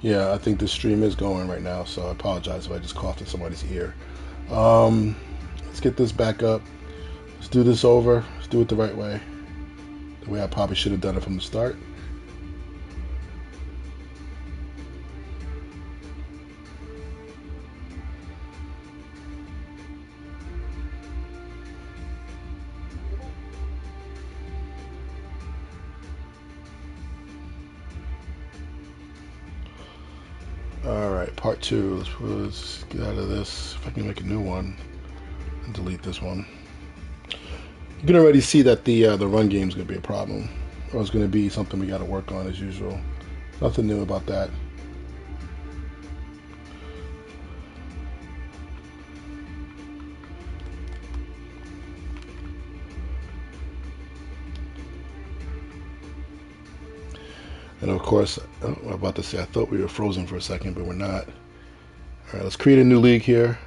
Yeah, I think the stream is going right now, so I apologize if I just coughed in somebody's ear. Let's get this back up. Let's do this over. Let's do it the right way. The way I probably should have done it from the start. Alright, part two. Let's get out of this. If I can make a new one and delete this one. You can already see that the run game is going to be a problem. Or it's going to be something we got to work on as usual. Nothing new about that. And of course, I'm about to say I thought we were frozen for a second, but we're not. All right, let's create a new league here.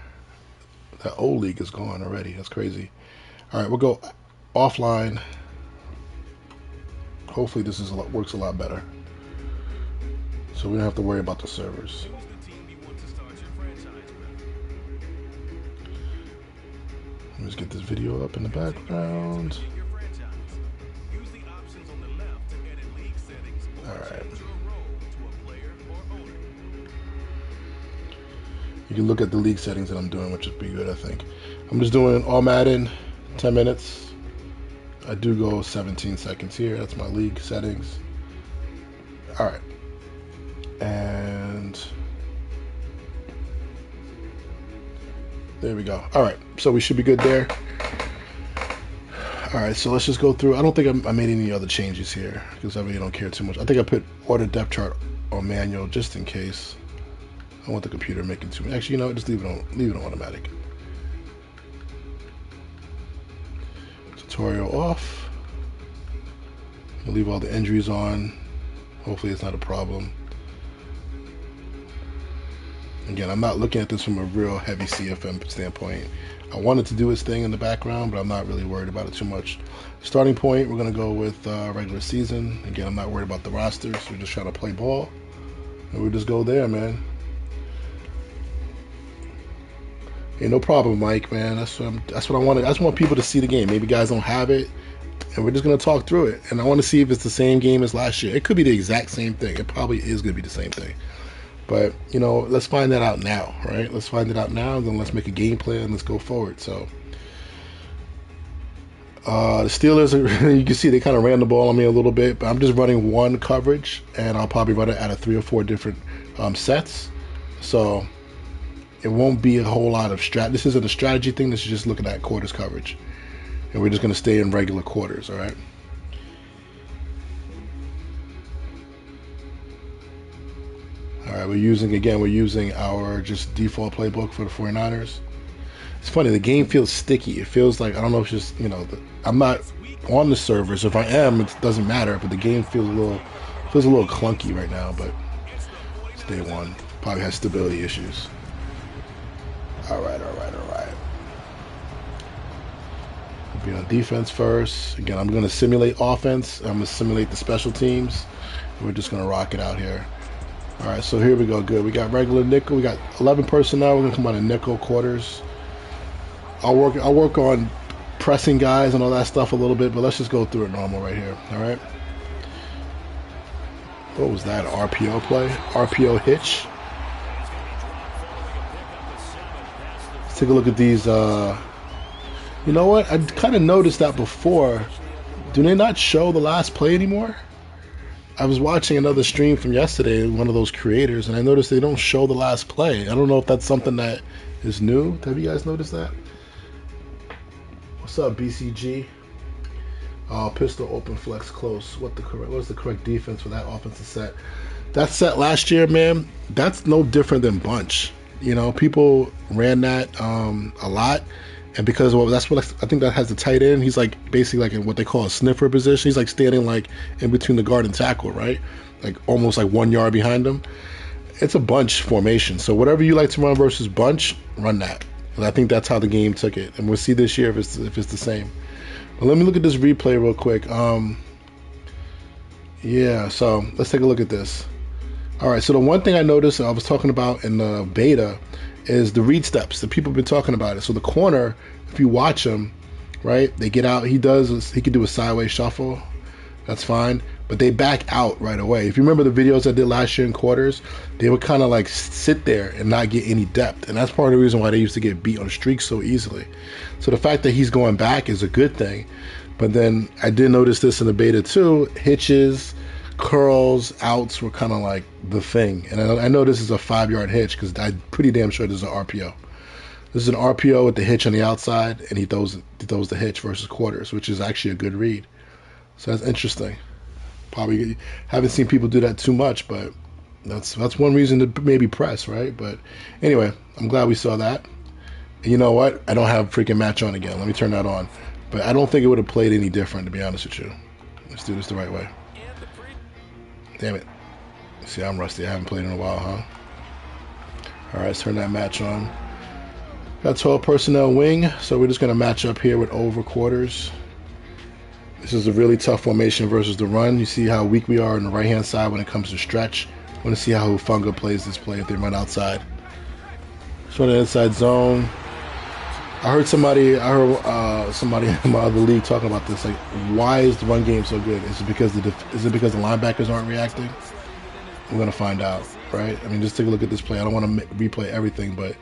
That old league is gone already. That's crazy. All right, we'll go offline. Hopefully this works a lot better, so we don't have to worry about the servers. Let's get this video up in the background. Alright. You can look at the league settings that I'm doing, which would be good, I think. I'm just doing all Madden, 10 minutes. I do go 17 seconds here. That's my league settings. Alright. And there we go. Alright, so we should be good there. Alright, so let's just go through. I don't think I made any other changes here because I really don't care too much. I think I put order depth chart on manual just in case. I don't want the computer making too much. Actually, you know what? Just leave it on automatic. Tutorial off. I'll leave all the injuries on. Hopefully it's not a problem. Again, I'm not looking at this from a real heavy CFM standpoint. I wanted to do its thing in the background, but I'm not really worried about it too much. Starting point, we're going to go with regular season. Again, I'm not worried about the rosters. We're just trying to play ball. And we'll just go there, man. Hey, no problem, Mike, man. That's what I wanted. I just want people to see the game. Maybe guys don't have it, and we're just going to talk through it. And I want to see if it's the same game as last year. It could be the exact same thing. It probably is going to be the same thing. But, you know, let's find that out now, right? Let's find it out now, then let's make a game plan and let's go forward. So, the Steelers, you can see they kind of ran the ball on me a little bit, but I'm just running one coverage, and I'll probably run it out of 3 or 4 different sets. So, it won't be a whole lot of This isn't a strategy thing. This is just looking at quarters coverage. And we're just going to stay in regular quarters, all right? All right, we're using our just default playbook for the 49ers. It's funny, the game feels sticky. It feels like, I don't know if it's just, you know, I'm not on the servers. If I am, it doesn't matter, but the game feels a little clunky right now, but it's day one. Probably has stability issues. All right. We'll be on defense first. Again, I'm going to simulate offense. I'm going to simulate the special teams. We're just going to rock it out here. All right, so here we go. Good. We got regular nickel. We got 11 personnel. We're gonna come out of nickel quarters. I'll work on pressing guys and all that stuff a little bit, but let's just go through it normal right here. All right. What was that? RPO play? RPO hitch. Let's take a look at these. You know what? I kind of noticed that before. Do they not show the last play anymore? I was watching another stream from yesterday, one of those creators, and I noticed they don't show the last play. I don't know if that's something that is new. Have you guys noticed that? What's up, BCG? Pistol open flex close. What's the correct defense for that offensive set? That set last year, man, that's no different than bunch. You know, people ran that a lot. And because that's what I think that has the tight end. He's like basically like in what they call a sniffer position. He's like standing like in between the guard and tackle, right? Like almost like 1 yard behind him. It's a bunch formation. So whatever you like to run versus bunch, run that. And I think that's how the game took it. And we'll see this year if it's the same. But let me look at this replay real quick. Yeah, so let's take a look at this. All right, so the one thing I noticed I was talking about in the beta is the read steps. The people have been talking about it. So the corner, if you watch him, right, they get out. He can do a sideways shuffle. That's fine. But they back out right away. If you remember the videos I did last year in quarters, they would kind of like sit there and not get any depth. And that's part of the reason why they used to get beat on streaks so easily. So the fact that he's going back is a good thing. But then I did notice this in the beta too. Hitches, curls, outs were kind of like the thing. And I know this is a 5-yard hitch because I'm pretty damn sure this is an RPO. This is an RPO with the hitch on the outside, and he throws the hitch versus quarters, which is actually a good read. So that's interesting. Probably haven't seen people do that too much, but that's one reason to maybe press, right? But anyway, I'm glad we saw that. And you know what? I don't have freaking match on again. Let me turn that on. But I don't think it would have played any different, to be honest with you. Let's do this the right way. Damn it. See, I'm rusty. I haven't played in a while, huh? All right, let's turn that match on. Got 12 personnel wing, so we're just going to match up here with over quarters. This is a really tough formation versus the run. You see how weak we are on the right-hand side when it comes to stretch. I want to see how Hufunga plays this play if they run outside. So the inside zone. I heard somebody in my other league talking about this. Like, why is the run game so good? Is it because the linebackers aren't reacting? We're gonna find out, right? I mean, just take a look at this play. I don't want to replay everything, but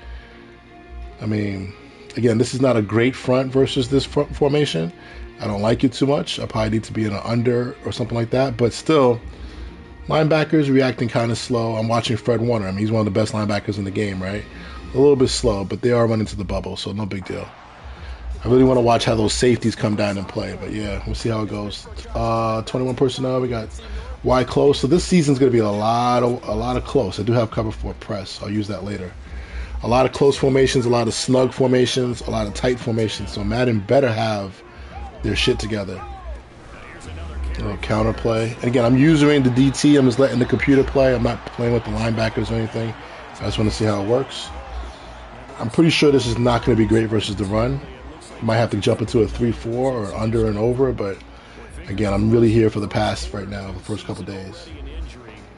I mean, again, this is not a great front versus this formation. I don't like it too much. I probably need to be in an under or something like that. But still, linebackers reacting kind of slow. I'm watching Fred Warner. I mean, he's one of the best linebackers in the game, right? A little bit slow, but they are running to the bubble, so no big deal. I really want to watch how those safeties come down and play, but yeah, we'll see how it goes. 21 personnel. We got wide close. So this season's going to be a lot of close. I do have cover for press. I'll use that later. A lot of close formations, a lot of snug formations, a lot of tight formations. So Madden better have their shit together. A little counter play. And again, I'm using the DT. I'm just letting the computer play. I'm not playing with the linebackers or anything. I just want to see how it works. I'm pretty sure this is not going to be great versus the run. Might have to jump into a 3-4 or under and over, but again, I'm really here for the pass right now, the first couple days.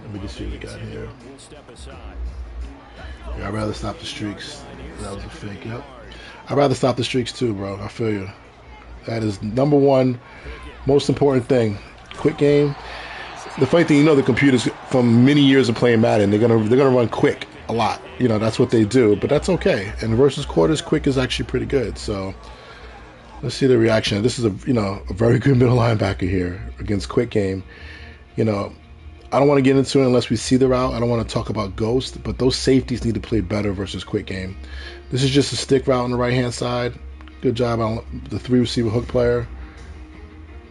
Let me just see what we got here. Yeah, I'd rather stop the streaks. That was a fake, yep. I'd rather stop the streaks too, bro. I feel you. That is number one, most important thing. Quick game. The funny thing, the computers from many years of playing Madden, they're gonna run quick a lot. That's what they do, but that's okay. And versus quarters, quick is actually pretty good. So let's see the reaction. This is a very good middle linebacker here against quick game. I don't want to get into it unless we see the route. I don't want to talk about ghost, but those safeties need to play better versus quick game. This is just a stick route on the right hand side. Good job on the 3 receiver hook player.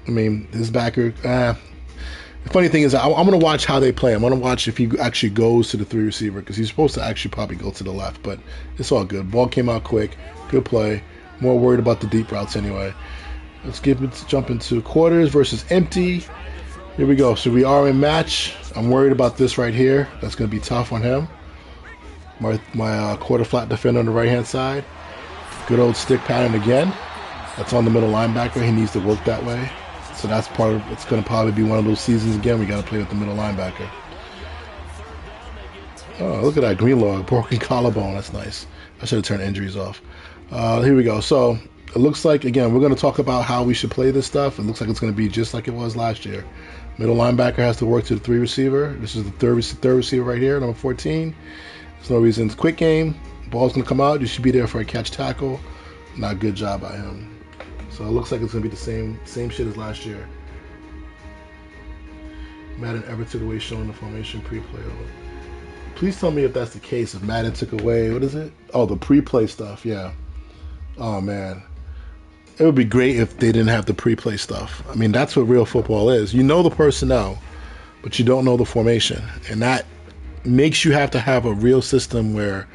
I mean, his backer. The funny thing is, I'm going to watch how they play. I'm going to watch if he actually goes to the 3 receiver because he's supposed to actually probably go to the left, but it's all good. Ball came out quick. Good play. More worried about the deep routes anyway. Let's jump into quarters versus empty. Here we go. So we are in match. I'm worried about this right here. That's going to be tough on him. My quarter flat defender on the right-hand side. Good old stick pattern again. That's on the middle linebacker. He needs to work that way. So that's part of it's going to probably be one of those seasons again. We got to play with the middle linebacker. Oh, look at that green log, broken collarbone. That's nice. I should have turned injuries off. Here we go. So it looks like, again, we're going to talk about how we should play this stuff. It looks like it's going to be just like it was last year. Middle linebacker has to work to the 3 receiver. This is the third receiver right here, number 14. There's no reason. It's a quick game. Ball's going to come out. You should be there for a catch tackle. Not a good job by him. So it looks like it's going to be the same shit as last year. Madden ever took away showing the formation pre-play. Please tell me if that's the case. If Madden took away, what is it? Oh, the pre-play stuff. Yeah. Oh, man. It would be great if they didn't have the pre-play stuff. I mean, that's what real football is. You know the personnel, but you don't know the formation. And that makes you have to have a real system where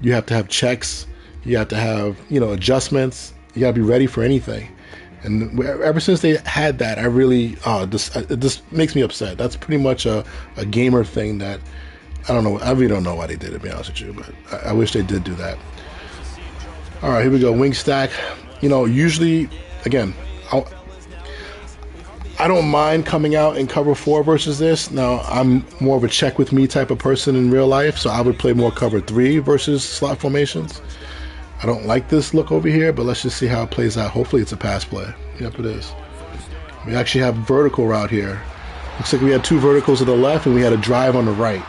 you have to have checks. You have to have, adjustments. You got to be ready for anything. And ever since they had that, I really, this makes me upset. That's pretty much a gamer thing that, I don't know. I really don't know why they did it, to be honest with you, but I wish they did do that. All right, here we go. Wing stack. Usually, again, I I don't mind coming out in cover 4 versus this. Now, I'm more of a check with me type of person in real life, so I would play more cover 3 versus slot formations. I don't like this look over here, but let's just see how it plays out. Hopefully it's a pass play. Yep, it is. We actually have vertical route here. Looks like we had 2 verticals to the left and we had a drive on the right.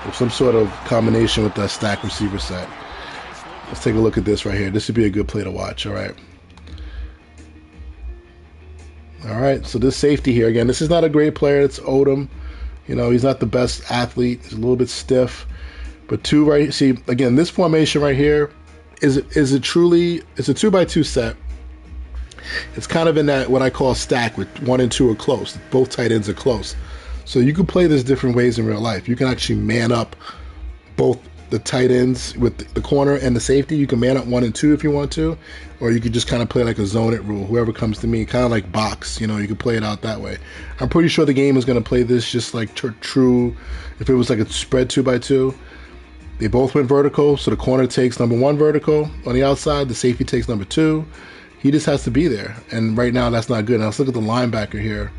Or some sort of combination with that stack receiver set. Let's take a look at this right here. This would be a good play to watch, all right? All right, so this safety here, again, this is not a great player. It's Odom. You know, he's not the best athlete. He's a little bit stiff. But 2 right, see, again, this formation right here, is a 2x2 set. It's kind of in that, what I call stack, with 1 and 2 are close. Both tight ends are close. So you can play this different ways in real life. You can actually man up both the tight ends with the corner and the safety. You can man up 1 and 2 if you want to, or you could just kind of play like a zone it rule. Whoever comes to me, kind of like box, you know, you can play it out that way. I'm pretty sure the game is going to play this just like true. If it was like a spread 2x2, they both went vertical. So the corner takes number 1 vertical on the outside. The safety takes number 2. He just has to be there. And right now that's not good. Now let's look at the linebacker here.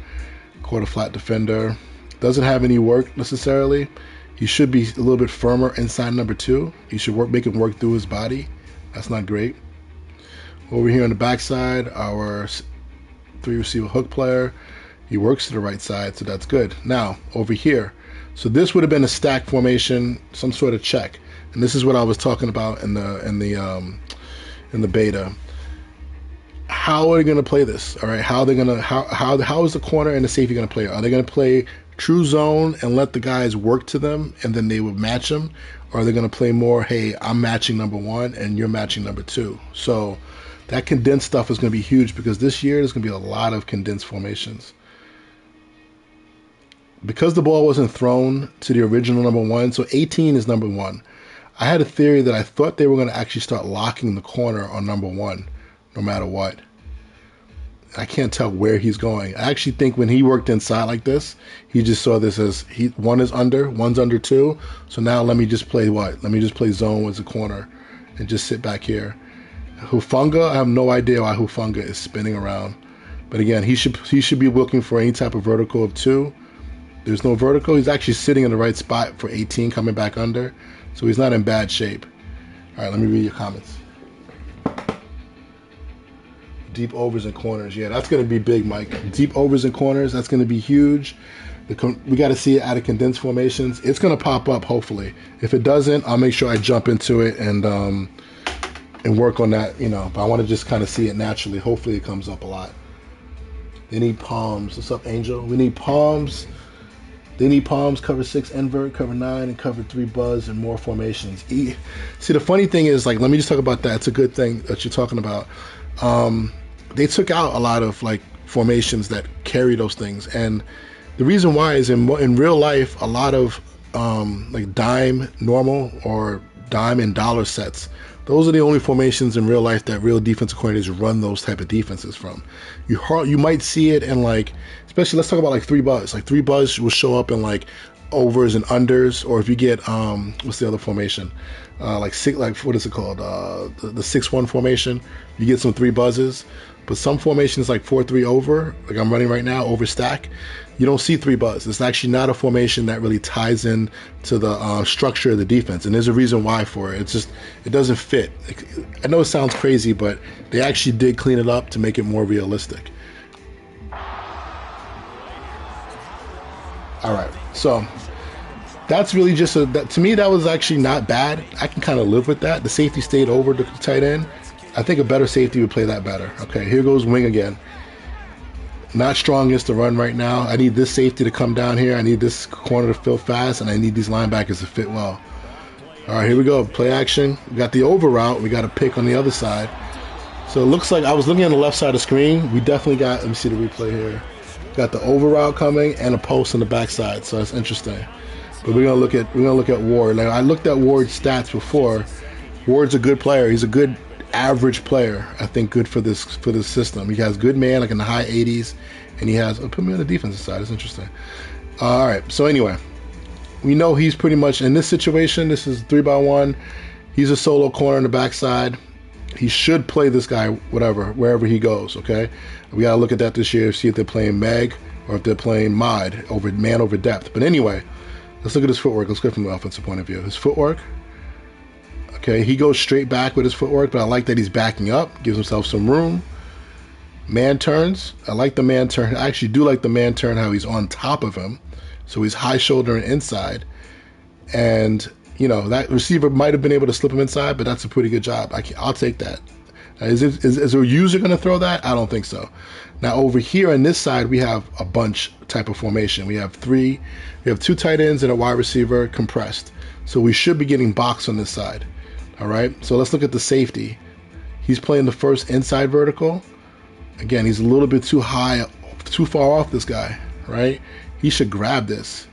Quarter flat defender. Doesn't have any work necessarily. He should be a little bit firmer inside number 2. He should make him work through his body. That's not great. Over here on the backside, our 3 receiver hook player, he works to the right side, so that's good. Now, over here, so this would have been a stack formation, some sort of check. And this is what I was talking about in the beta. How are they going to play this? All right, how is the corner and the safety going to play? Are they going to play true zone and let the guys work to them and then they would match them? Or are they going to play more, hey, I'm matching number 1 and you're matching number 2? So that condensed stuff is going to be huge because this year there's going to be a lot of condensed formations. Because the ball wasn't thrown to the original number 1, so 18 is number 1. I had a theory that I thought they were going to actually start locking the corner on number 1 no matter what. I can't tell where he's going. I actually think when he worked inside like this, he just saw this as 1 is under, 1's under 2. So now let me just play what? Let me just play zone with the corner and just sit back here. Hufunga, I have no idea why Hufunga is spinning around. But again, he should be looking for any type of vertical of 2. There's no vertical. He's actually sitting in the right spot for 18 coming back under. So he's not in bad shape. All right, let me read your comments. Deep overs and corners. Yeah, that's going to be big, Mike. Deep overs and corners, that's going to be huge. We got to see it out of condensed formations. It's going to pop up, hopefully. If it doesn't, I'll make sure I jump into it and work on that, you know. But I want to just kind of see it naturally. Hopefully it comes up a lot. They need palms. What's up, Angel? We need palms. They need palms, cover 6 invert, cover 9, and cover 3 buzz, and more formations. See, the funny thing is, like, let me just talk about that. It's a good thing that you're talking about. They took out a lot of like formations that carry those things, and the reason why is in real life, a lot of like dime normal or dime and dollar sets, those are the only formations in real life that real defensive coordinators run those type of defenses from. You might see it in like, especially let's talk about like 3 buzz. Like 3 buzz will show up in like overs and unders, or if you get what's the other formation? Like what is it called? The 6-1 formation. You get some 3 buzzes, but some formations like 4-3 over, like I'm running right now, over stack. You don't see 3 buzz. It's actually not a formation that really ties in to the structure of the defense, and there's a reason why for it. It's just it doesn't fit. I know it sounds crazy, but they actually did clean it up to make it more realistic. All right, so that's really just to me, that was actually not bad. I can kind of live with that. The safety stayed over the tight end. I think a better safety would play that better. Okay, here goes wing again. Not strongest to run right now. I need this safety to come down here. I need this corner to fill fast, and I need these linebackers to fit well. All right, here we go. Play action. We got the over route. We got a pick on the other side. So it looks like I was looking on the left side of the screen. We definitely got, let me see the replay here. Got the over route coming and a post on the backside. So that's interesting. But we're gonna look at Ward. Like I looked at Ward's stats before. Ward's a good player. He's a good average player. I think good for this system. He has good man, like in the high 80s, and he has. Put me on the defensive side. It's interesting. All right. So anyway, we know he's pretty much in this situation. This is 3-by-1. He's a solo corner on the backside. He should play this guy, wherever he goes. Okay, we gotta look at that this year, see if they're playing Meg or if they're playing Mod over man over depth. But anyway, let's look at his footwork. Let's go from the offensive point of view. His footwork. Okay, he goes straight back with his footwork, but I like that he's backing up, gives himself some room. Man turns. I like the man turn. I actually do like the man turn, how he's on top of him. So he's high shouldering inside. And, you know, that receiver might have been able to slip him inside, but that's a pretty good job. I'll take that. Is a user going to throw that? I don't think so. Now, over here on this side, we have a bunch type of formation. We have two tight ends and a wide receiver compressed. So we should be getting box on this side. All right, so let's look at the safety. He's playing the first inside vertical. Again, he's a little bit too high, too far off this guy, right? He should grab this.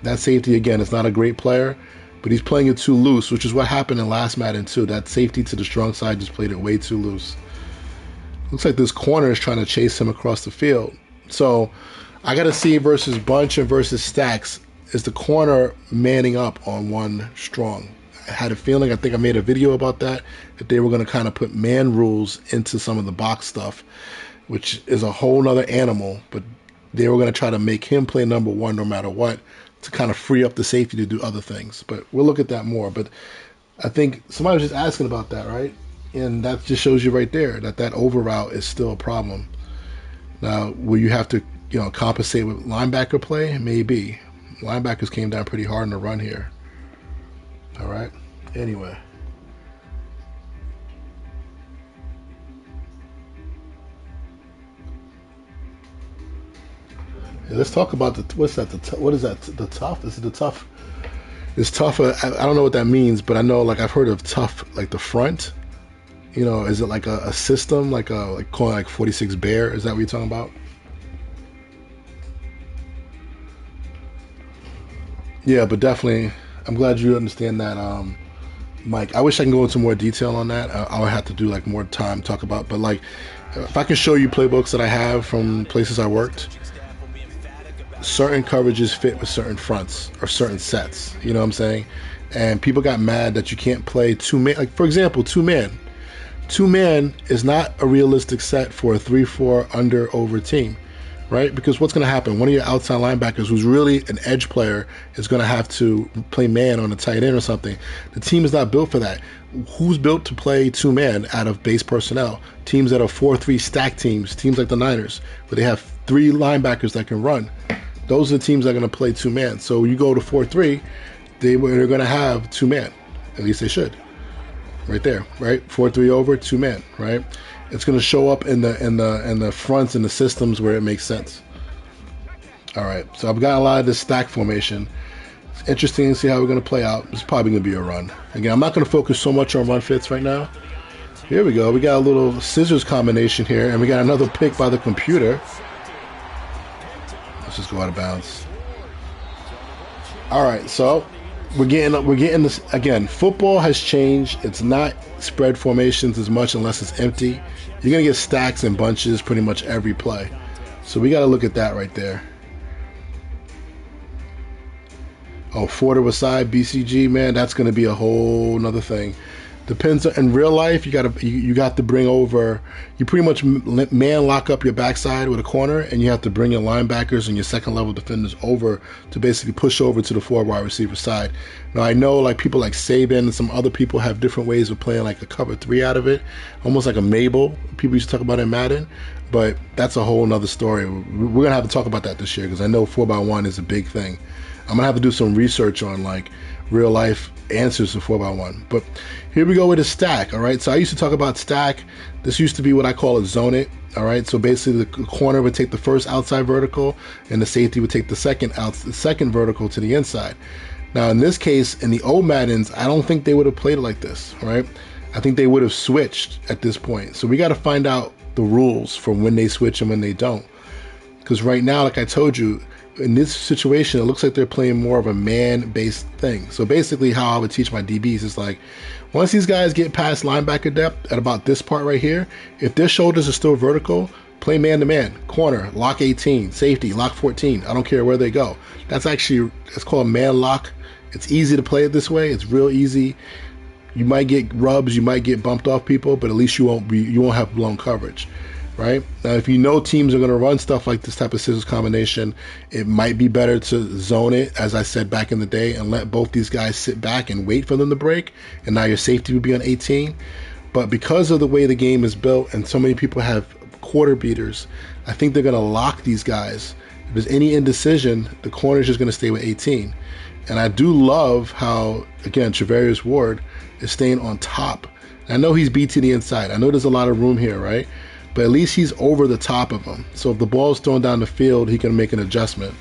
That safety, again, is not a great player, but he's playing it too loose, which is what happened in last Madden too. That safety to the strong side just played it way too loose. Looks like this corner is trying to chase him across the field. So I got to see versus bunch and versus stacks, is the corner manning up on one strong? I had a feeling, I think I made a video about that they were going to kind of put man rules into some of the box stuff, which is a whole nother animal, but they were going to try to make him play number one no matter what, to kind of free up the safety to do other things. But we'll look at that more. But I think somebody was just asking about that, right? And that just shows you right there that over route is still a problem. Now, will you have to, you know, compensate with linebacker play? Maybe. Linebackers came down pretty hard in the run here. All right. Anyway. Yeah, let's talk about what's that? What is that? The tough? Is it the tough? It's tough. I don't know what that means, but I know, like, I've heard of tough, like the front. You know, is it like a system, like calling like 46 Bear? Is that what you're talking about? Yeah, but definitely, I'm glad you understand that, Mike. I wish I can go into more detail on that. I'll have to do like more time to talk about. But like, if I can show you playbooks that I have from places I worked, certain coverages fit with certain fronts or certain sets. You know what I'm saying? And people got mad that you can't play two man. Like, for example, two man. Two man is not a realistic set for a 3-4 under over team. Right? Because what's going to happen? One of your outside linebackers, who's really an edge player, is going to have to play man on a tight end or something. The team is not built for that. Who's built to play two-man out of base personnel? Teams that are 4-3 stack teams like the Niners, where they have three linebackers that can run. Those are the teams that are going to play two-man. So you go to 4-3, they're going to have two-man. At least they should. Right there, right? 4-3 over, two-man, right? It's going to show up in the fronts and the systems where it makes sense. All right, so I've got a lot of this stack formation. It's interesting to see how we're going to play out. It's probably going to be a run. Again, I'm not going to focus so much on run fits right now. Here we go. We got a little scissors combination here, and we got another pick by the computer. Let's just go out of bounds. All right, so we're getting this again. Football has changed. It's not spread formations as much unless it's empty. You're gonna get stacks and bunches pretty much every play. So we got to look at that right there. Oh, 4 to a side BCG, man, that's gonna be a whole nother thing. Depends in real life. You got to bring over. You pretty much man lock up your backside with a corner, and you have to bring your linebackers and your second level defenders over to basically push over to the 4 wide receiver side. Now I know like people like Saban and some other people have different ways of playing like a cover 3 out of it, almost like a Mabel. People used to talk about in Madden, but that's a whole nother story. We're gonna have to talk about that this year because I know 4x1 is a big thing. I'm gonna have to do some research on like real life answers to 4x1. But here we go with a stack. All right, so I used to talk about stack. This used to be what I call a zone it. All right, so basically the corner would take the first outside vertical and the safety would take the second vertical to the inside. Now in this case, in the old Maddens, I don't think they would have played it like this. All right, I think they would have switched at this point. So we got to find out the rules for when they switch and when they don't, because right now, like I told you, in this situation, it looks like they're playing more of a man-based thing. So basically how I would teach my DBs is like, once these guys get past linebacker depth at about this part right here, if their shoulders are still vertical, play man-to-man, corner, lock 18, safety, lock 14. I don't care where they go. That's called man lock. It's easy to play it this way. It's real easy. You might get rubs, you might get bumped off people, but at least you won't have blown coverage, right? Now, if you know teams are going to run stuff like this type of scissors combination, it might be better to zone it, as I said back in the day, and let both these guys sit back and wait for them to break, and now your safety would be on 18. But because of the way the game is built and so many people have quarter beaters, I think they're going to lock these guys. If there's any indecision, the corner is just going to stay with 18. And I do love how, again, Travarius Ward is staying on top. And I know he's beat to the inside. I know there's a lot of room here, right? But at least he's over the top of him. So if the ball's thrown down the field, he can make an adjustment.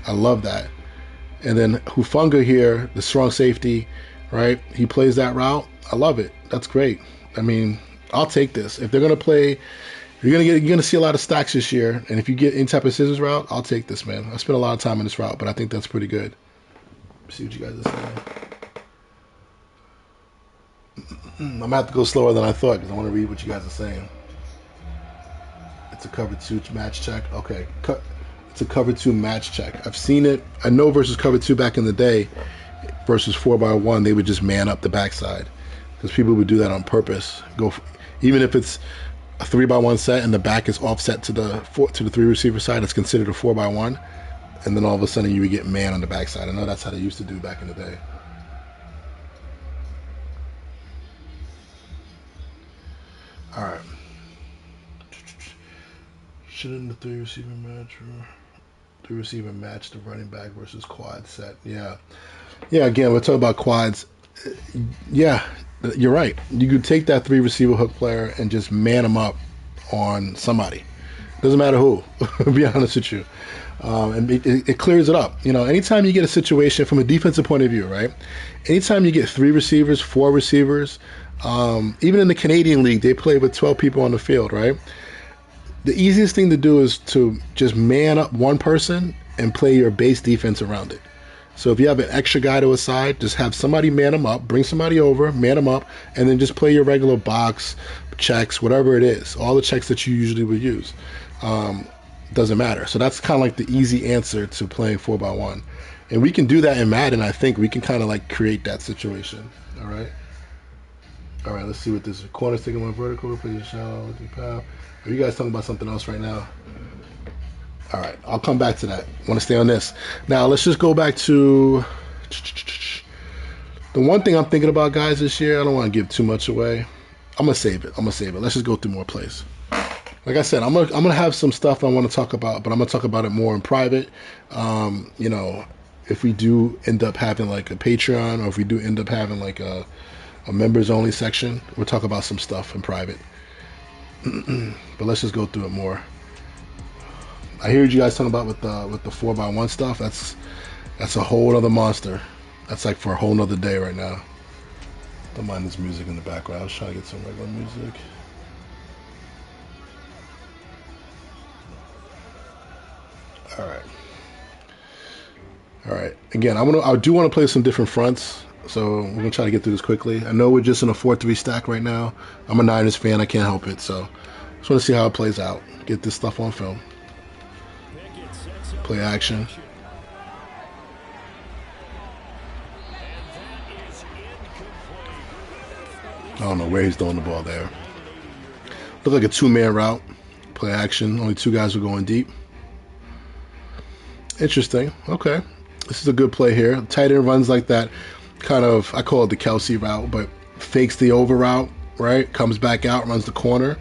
I love that. And then Hufanga here, the strong safety, right? He plays that route. I love it. That's great. I mean, I'll take this. If they're going to play, you're gonna see a lot of stacks this year. And if you get any type of scissors route, I'll take this, man. I spent a lot of time in this route, but I think that's pretty good. See what you guys are saying. I'm gonna have to go slower than I thought because I want to read what you guys are saying. It's a cover 2 match check. Okay, it's a cover 2 match check. I've seen it. I know versus cover 2 back in the day, versus 4x1, they would just man up the backside because people would do that on purpose. Even if it's a 3x1 set and the back is offset to the 3 receiver side, it's considered a 4x1. And then all of a sudden you would get man on the backside. I know that's how they used to do back in the day. All right. Shouldn't the 3 receiver match the running back versus quad set? Yeah. Yeah, again, we're talking about quads. Yeah, you're right. You could take that 3 receiver hook player and just man him up on somebody. Doesn't matter who, to be honest with you. And it clears it up. Anytime you get a situation from a defensive point of view, right? Anytime you get 3 receivers, 4 receivers, even in the Canadian League, they play with 12 people on the field, right? The easiest thing to do is to just man up one person and play your base defense around it. So if you have an extra guy to a side, just have somebody man them up, bring somebody over, man them up, and then just play your regular box, checks, whatever it is, all the checks that you usually would use. Doesn't matter. So that's kind of like the easy answer to playing 4x1. And we can do that in Madden. I think we can kind of like create that situation. All right, let's see what this corner's taking one vertical, play the shallow, with the path. Are you guys talking about something else right now? All right, I'll come back to that. I want to stay on this. Now, let's just go back to the one thing I'm thinking about, guys, this year. I don't want to give too much away. I'm going to save it. Let's just go through more plays. Like I said, I'm gonna have some stuff I want to talk about, but I'm going to talk about it more in private. If we do end up having like a Patreon, or if we do end up having like a members only section, we'll talk about some stuff in private. But let's just go through it more. I heard you guys talking about with the 4x1 stuff. That's a whole other monster. That's like for a whole nother day right now. Don't mind this music in the background. I was trying to get some regular music. All right. Again, I do want to play some different fronts, so we're gonna try to get through this quickly. I know we're just in a 4-3 stack right now. I'm a Niners fan. I can't help it. So just want to see how it plays out. Get this stuff on film. Play action. I don't know where he's throwing the ball there. Look like a 2-man route. Play action. Only 2 guys were going deep. Interesting. Okay. This is a good play here. Tight end runs like that kind of, I call it the Kelsey route, but fakes the over route, right? Comes back out, runs the corner.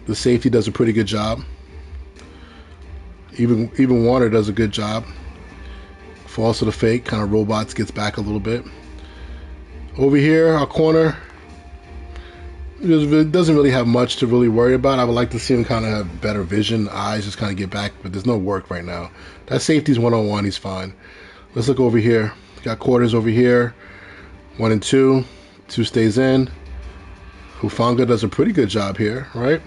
The safety does a pretty good job. Even Warner does a good job. Falls to the fake, kind of robots, gets back a little bit. Over here, our corner, it doesn't really have much to really worry about. I would like to see him kind of have better vision, eyes just kind of get back, but there's no work right now. That safety's 1-on-1, he's fine. Let's look over here. Got quarters over here, 1 and 2. 2 stays in. Hufanga does a pretty good job here, right?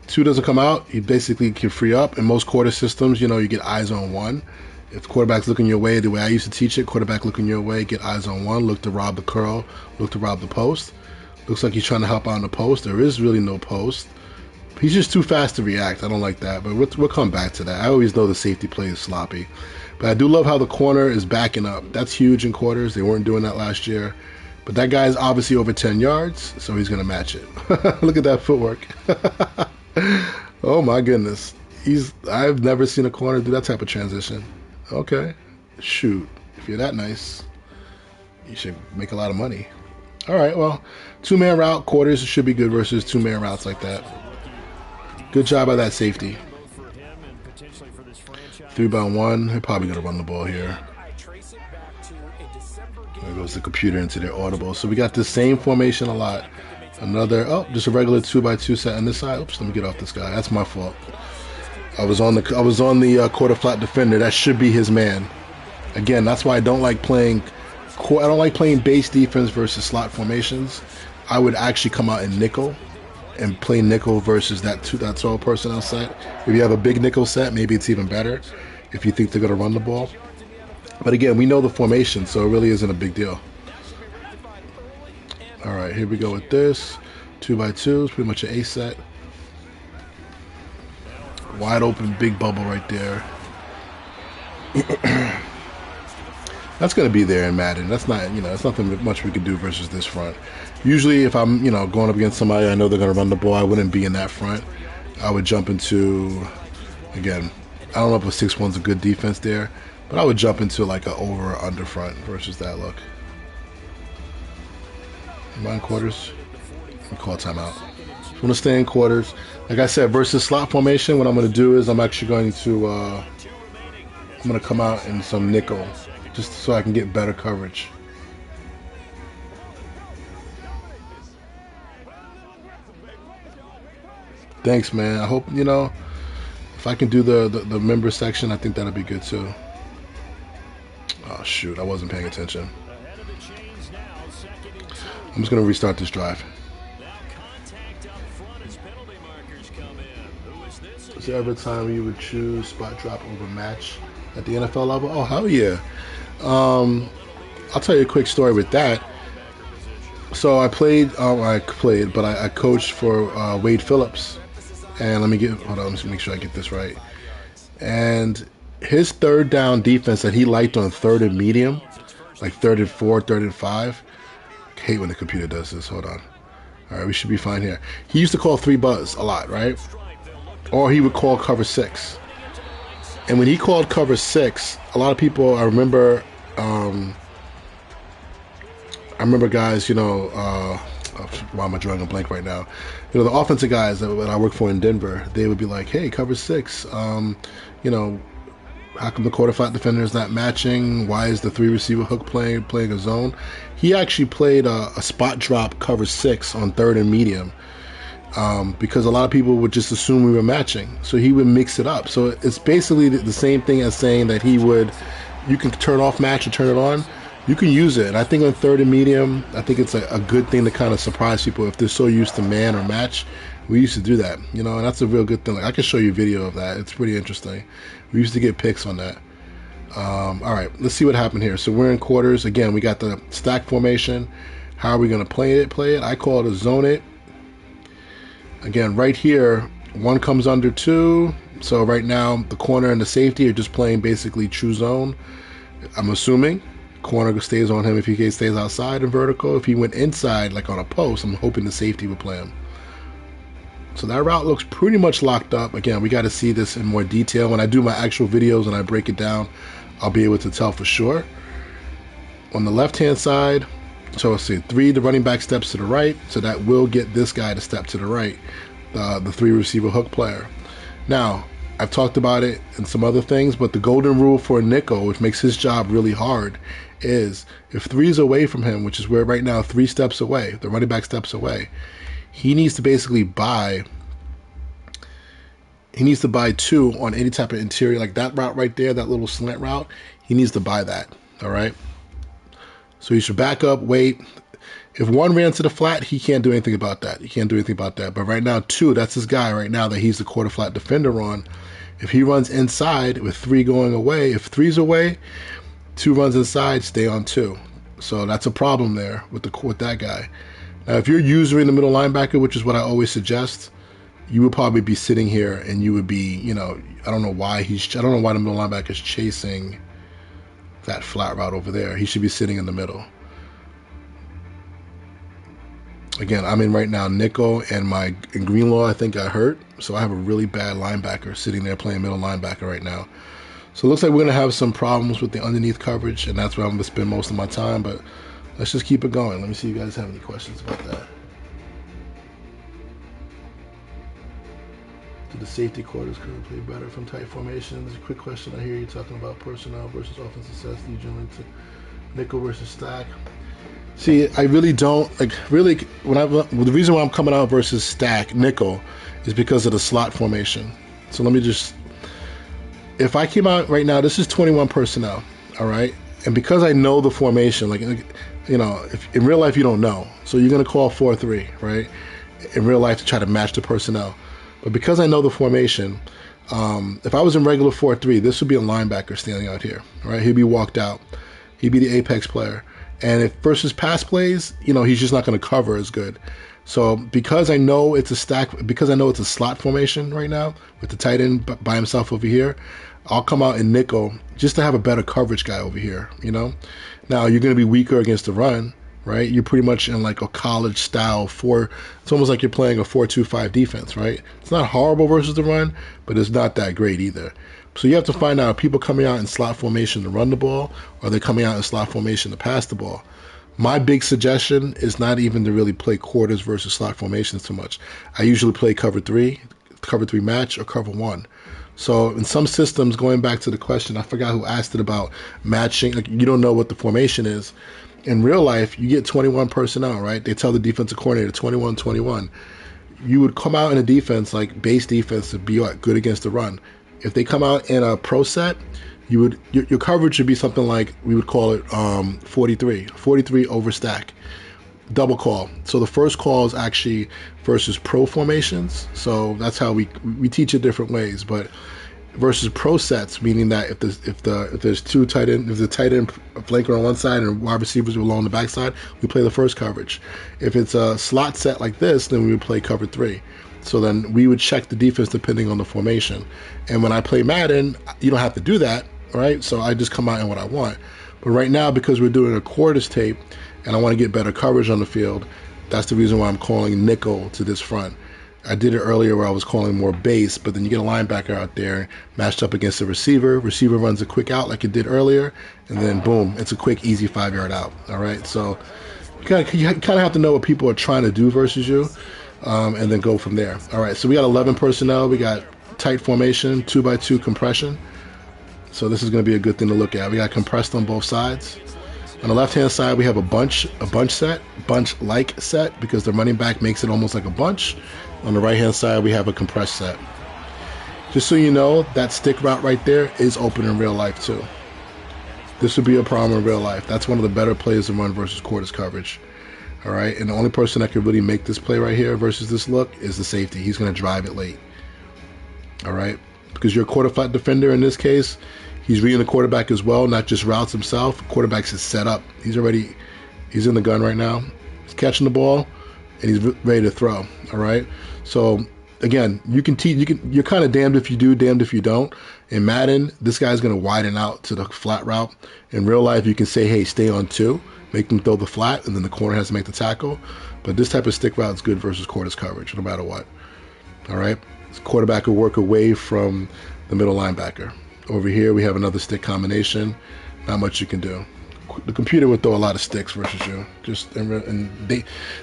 2 doesn't come out, he basically can free up. In most quarter systems, you get eyes on 1. If the quarterback's looking your way, the way I used to teach it, quarterback looking your way, get eyes on 1, look to rob the curl, look to rob the post. Looks like he's trying to help out on the post. There is really no post. He's just too fast to react. I don't like that, but we'll come back to that. I always know the safety play is sloppy. But I do love how the corner is backing up. That's huge in quarters. They weren't doing that last year. But that guy's obviously over 10 yards, so he's going to match it. Look at that footwork. Oh my goodness. I've never seen a corner do that type of transition. Okay. Shoot. If you're that nice, you should make a lot of money. All right, well, 2-man route, quarters should be good versus 2-man routes like that. Good job by that safety. 3-by-1. They're probably going to run the ball here. There goes the computer into their audible. So we got the same formation a lot. Another, just a regular 2-by-2 set on this side. Oops, let me get off this guy. That's my fault. I was on the quarter flat defender. That should be his man. Again, that's why I don't like playing base defense versus slot formations. I would actually come out in nickel and play nickel versus that 12 personnel set. If you have a big nickel set, maybe it's even better if you think they're going to run the ball. But again, we know the formation, so it really isn't a big deal. All right, here we go with this. 2-by-2 is pretty much an A set. Wide open, big bubble right there. That's going to be there in Madden. That's not, that's nothing much we can do versus this front. Usually if I'm, going up against somebody I know they're going to run the ball, I wouldn't be in that front. I would jump into, again, I don't know if a 6-1's a good defense there, but I would jump into like a over or under front versus that look. Am I in quarters? We call timeout. If you want to stay in quarters, like I said, versus slot formation, what I'm going to do is I'm actually going to come out in some nickel just so I can get better coverage. Thanks, man. I hope, if I can do the member section, I think that'll be good too. Oh, shoot. I wasn't paying attention. I'm just going to restart this drive. Is there ever a time you would choose spot drop over match at the NFL level? Oh, hell yeah. I'll tell you a quick story with that. So I coached for Wade Phillips. And let me make sure I get this right. And his third down defense that he liked on 3rd and medium, like 3rd and 4, 3rd and 5. I hate when the computer does this. Hold on. All right, we should be fine here. He used to call 3 buzz a lot, right? Or he would call cover 6. And when he called cover 6, a lot of people, I remember guys, why am I drawing a blank right now? The offensive guys that I work for in Denver, they would be like, hey, cover 6, how come the quarter flat defender is not matching? Why is the 3 receiver hook playing a zone? He actually played a spot drop cover 6 on 3rd and medium because a lot of people would just assume we were matching. So he would mix it up. So it's basically the same thing as saying that you can turn off match or turn it on. You can use it. And I think on 3rd and medium, I think it's a good thing to kind of surprise people if they're so used to man or match. We used to do that, and that's a real good thing. Like, I can show you a video of that. It's pretty interesting. We used to get picks on that. All right, let's see what happened here. So we're in quarters. Again, we got the stack formation. How are we going to play it? I call it a zone it. Again, right here, 1 comes under 2. So right now, the corner and the safety are just playing basically true zone. I'm assuming. Corner stays on him if he stays outside and vertical. If he went inside, like on a post, I'm hoping the safety would play him. So that route looks pretty much locked up. Again, we got to see this in more detail. When I do my actual videos and I break it down, I'll be able to tell for sure. On the left-hand side, so let's see, 3, the running back steps to the right. So that will get this guy to step to the right, the 3 receiver hook player. Now, I've talked about it and some other things, but the golden rule for a nickel, which makes his job really hard, is if 3's away from him, which is where right now 3 steps away, the running back steps away, he needs to basically buy 2 on any type of interior, like that route right there, that little slant route. He needs to buy that, all right? So he should back up, wait. If 1 ran to the flat, he can't do anything about that. But right now, 2, that's his guy right now that he's the quarter flat defender on. If he runs inside with 3 going away, if 3's away, 2 runs inside, stay on 2. So that's a problem there with that guy. Now, if you're usually the middle linebacker, which is what I always suggest, you would probably be sitting here and you would be, I don't know why the middle linebacker is chasing that flat route over there. He should be sitting in the middle. Again, I'm in right now nickel, and my Greenlaw I think got hurt, so I have a really bad linebacker sitting there playing middle linebacker right now. So it looks like we're going to have some problems with the underneath coverage, and that's where I'm going to spend most of my time, but let's just keep it going. Let me see if you guys have any questions about that. Do the safety quarters currently play better from tight formations? Quick question. I hear you talking about personnel versus offensive success. Do you generally nickel versus stack? See, I really don't really. The reason why I'm coming out versus stack nickel is because of the slot formation. So let me just. If I came out right now, this is 21 personnel, all right, and because I know the formation, if in real life you don't know, so you're gonna call 4-3, right, in real life to try to match the personnel. But because I know the formation, if I was in regular 4-3, this would be a linebacker standing out here, right? He'd be walked out. He'd be the apex player. And if versus pass plays, he's just not going to cover as good. So because I know it's a stack, because I know it's a slot formation right now with the tight end by himself over here, I'll come out in nickel just to have a better coverage guy over here, Now, you're going to be weaker against the run, right? You're pretty much in like a college style it's almost like you're playing a 4-2-5 defense, right? It's not horrible versus the run, but it's not that great either. So you have to find out, are people coming out in slot formation to run the ball, or are they coming out in slot formation to pass the ball? My big suggestion is not even to really play quarters versus slot formations too much. I usually play cover three match, or cover one. So in some systems, going back to the question, I forgot who asked it about matching, like you don't know what the formation is. In real life, you get 21 personnel, right? They tell the defensive coordinator 21-21. You would come out in a defense, like base defense, to be good against the run. If they come out in a pro set, your coverage should be something like, we would call it 43 over stack, double call. So the first call is actually versus pro formations. So that's how we teach it different ways, but versus pro sets, meaning that if there's two tight end, if the tight end flanker on one side and wide receivers are along the backside, we play the first coverage. If it's a slot set like this, then we would play cover three. So then we would check the defense depending on the formation. And when I play Madden, you don't have to do that, right? So I just come out in what I want. But right now, because we're doing a quarters tape and I want to get better coverage on the field, that's the reason why I'm calling nickel to this front. I did it earlier where I was calling more base, but then you get a linebacker out there matched up against a receiver. Receiver runs a quick out like it did earlier, and then boom, it's a quick, easy 5-yard out. All right, so you kind of have to know what people are trying to do versus you, and then go from there. All right, so we got 11 personnel. We got tight formation, 2x2 compression. So this is going to be a good thing to look at. We got compressed on both sides. On the left-hand side, we have a bunch-like set, because the running back makes it almost like a bunch. On the right-hand side, we have a compressed set. Just so you know, that stick route right there is open in real life too. This would be a problem in real life. That's one of the better plays to run versus quarters coverage. All right, and the only person that could really make this play right here versus this look is the safety. He's going to drive it late. All right, because you're a quarter flat defender in this case. He's reading the quarterback as well, not just routes himself. Quarterback's is set up. He's in the gun right now. He's catching the ball, and he's ready to throw. All right. So again, you're kind of damned if you do, damned if you don't. In Madden, this guy's going to widen out to the flat route. In real life, you can say, hey, stay on two, make them throw the flat, and then the corner has to make the tackle. But this type of stick route is good versus quarters coverage, no matter what. All right. This quarterback will work away from the middle linebacker. Over here, we have another stick combination. Not much you can do. The computer would throw a lot of sticks versus you. And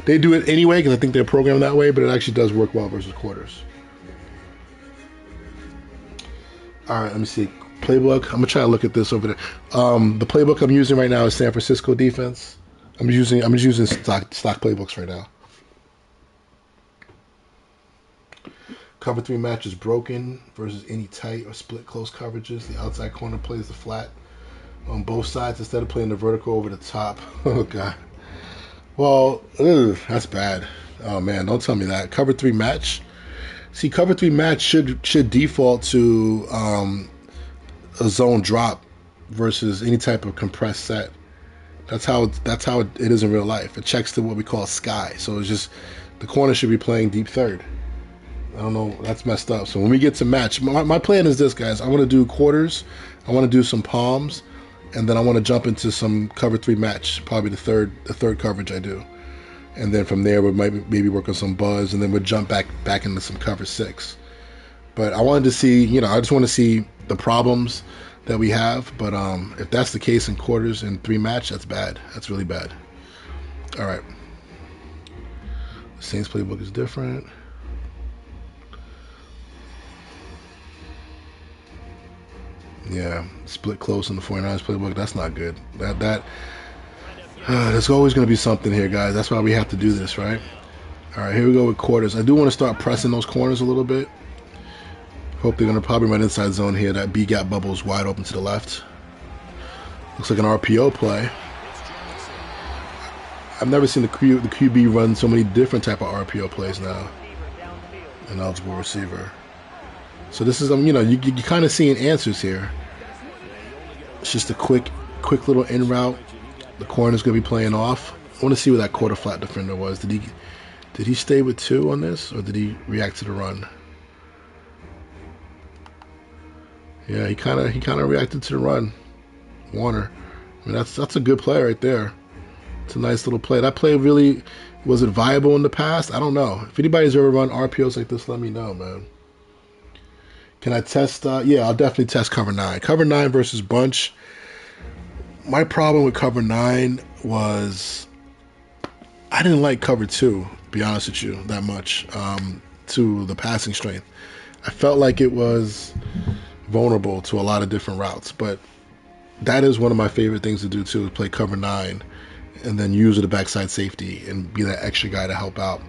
they do it anyway because I think they're programmed that way, but it actually does work well versus quarters. All right, let me see. Playbook. I'm gonna try to look at this over there. The playbook I'm using right now is San Francisco defense. I'm just using stock playbooks right now. Cover 3 match is broken versus any tight or split close coverages. The outside corner plays the flat on both sides instead of playing the vertical over the top. Oh, God. Well, that's bad. Oh, man, don't tell me that. Cover 3 match. See, cover 3 match should default to a zone drop versus any type of compressed set. That's how it is in real life. It checks to what we call sky. So it's just the corner should be playing deep third. I don't know. That's messed up. So when we get to match, my plan is this, guys. I want to do quarters. I want to do some palms, and then I want to jump into some cover 3 match. Probably the third coverage I do. and then from there we might maybe work on some buzz, and then we'll jump back into some cover 6. But I wanted to see, I just want to see the problems that we have. But if that's the case in quarters and 3 match, that's bad. That's really bad. All right. The Saints playbook is different. Yeah, split close in the 49ers playbook. That's not good. There's always going to be something here, guys. That's why we have to do this, right? All right, here we go with quarters. I do want to start pressing those corners a little bit. Hope they're going to probably run inside zone here. That B-gap bubble is wide open to the left. Looks like an RPO play. I've never seen the QB run so many different type of RPO plays now. An eligible receiver. So this is, you're kind of seeing answers here. It's just a quick little in route. The corner's going to be playing off. I want to see what that quarter flat defender was. Did he stay with 2 on this, or did he react to the run? Yeah, he kind of reacted to the run. Warner. I mean, that's a good play right there. It's a nice little play. That play really, was it viable in the past? I don't know. If anybody's ever run RPOs like this, let me know, man. Can I test? Yeah, I'll definitely test cover 9. Cover 9 versus bunch. My problem with cover 9 was I didn't like cover 2, to be honest with you, that much, to the passing strength. I felt like it was vulnerable to a lot of different routes, but that is one of my favorite things to do too, is play cover 9 and then use the backside safety and be that extra guy to help out.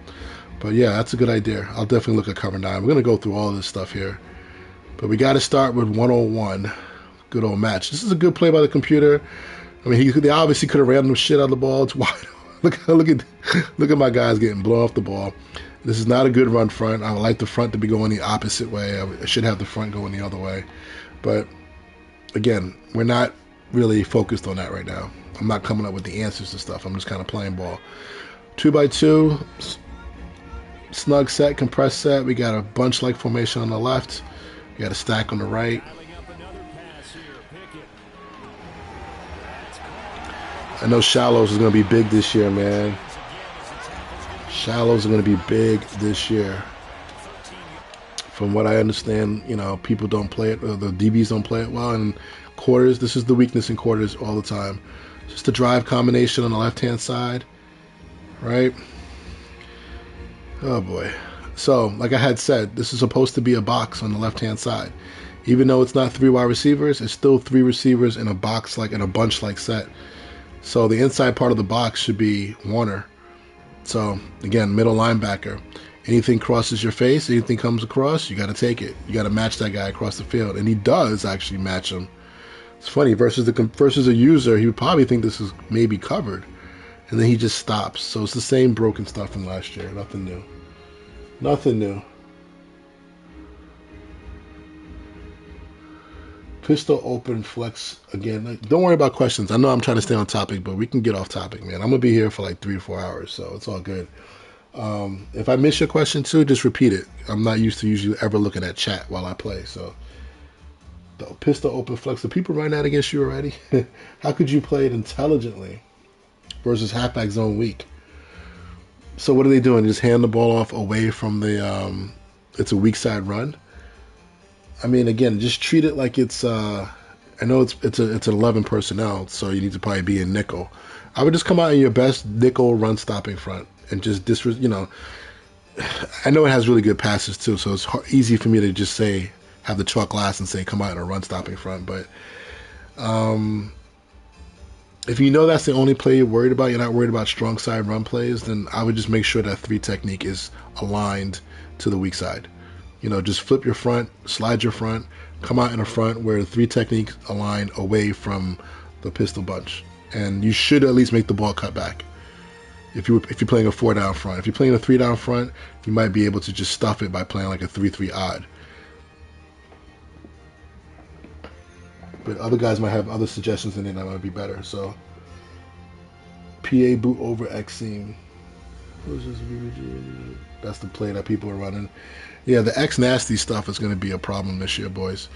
But yeah, that's a good idea. I'll definitely look at cover 9. We're going to go through all of this stuff here. But we got to start with 101. Good old match. This is a good play by the computer. I mean, they obviously could have ran the shit out of the ball. It's wide. Look at my guys getting blown off the ball. This is not a good run front. I would like the front to be going the opposite way. I should have the front going the other way. But again, we're not really focused on that right now. I'm not coming up with the answers to stuff. I'm just kind of playing ball. 2x2, snug set, compressed set. We got a bunch-like formation on the left. We got a stack on the right. I know shallows is going to be big this year, man. Shallows are going to be big this year. From what I understand, people don't play it, or the DBs don't play it well. And quarters, this is the weakness in quarters all the time. Just a drive combination on the left-hand side, right? Oh, boy. So, like I had said, this is supposed to be a box on the left-hand side. Even though it's not 3 wide receivers, it's still 3 receivers in a box, like in a bunch-like set. So the inside part of the box should be Warner. So, again, middle linebacker. Anything crosses your face, anything comes across, you got to take it. You got to match that guy across the field. And he does actually match him. It's funny, versus a user, he would probably think this is maybe covered. And then he just stops. So it's the same broken stuff from last year. Nothing new. Nothing new. Pistol open flex again. Don't worry about questions. I know I'm trying to stay on topic, but we can get off topic, man. I'm going to be here for like 3 or 4 hours, so it's all good. If I miss your question too, just repeat it. I'm not used to usually ever looking at chat while I play, so. The pistol open flex. Do people run that against you already? How could you play it intelligently versus halfback zone weak? So what are they doing? Just hand the ball off away from the, it's a weak side run? I mean, again, just treat it like it's, I know it's 11 personnel, so you need to probably be in nickel. I would just come out in your best nickel run stopping front and just, I know it has really good passes too, so it's easy for me to just say, have the chalk glass and say, come out in a run stopping front. But if you know that's the only play you're worried about, you're not worried about strong side run plays, then I would just make sure that 3 technique is aligned to the weak side. Just flip your front, slide your front, come out in a front where the 3 techniques align away from the pistol bunch. And you should at least make the ball cut back. If you're playing a 4 down front. If you're playing a 3 down front, you might be able to just stuff it by playing like a 3-3 odd. But other guys might have other suggestions in it that might be better. So, PA boot over X seam. That's the play that people are running. Yeah, the X nasty stuff is going to be a problem this year, boys.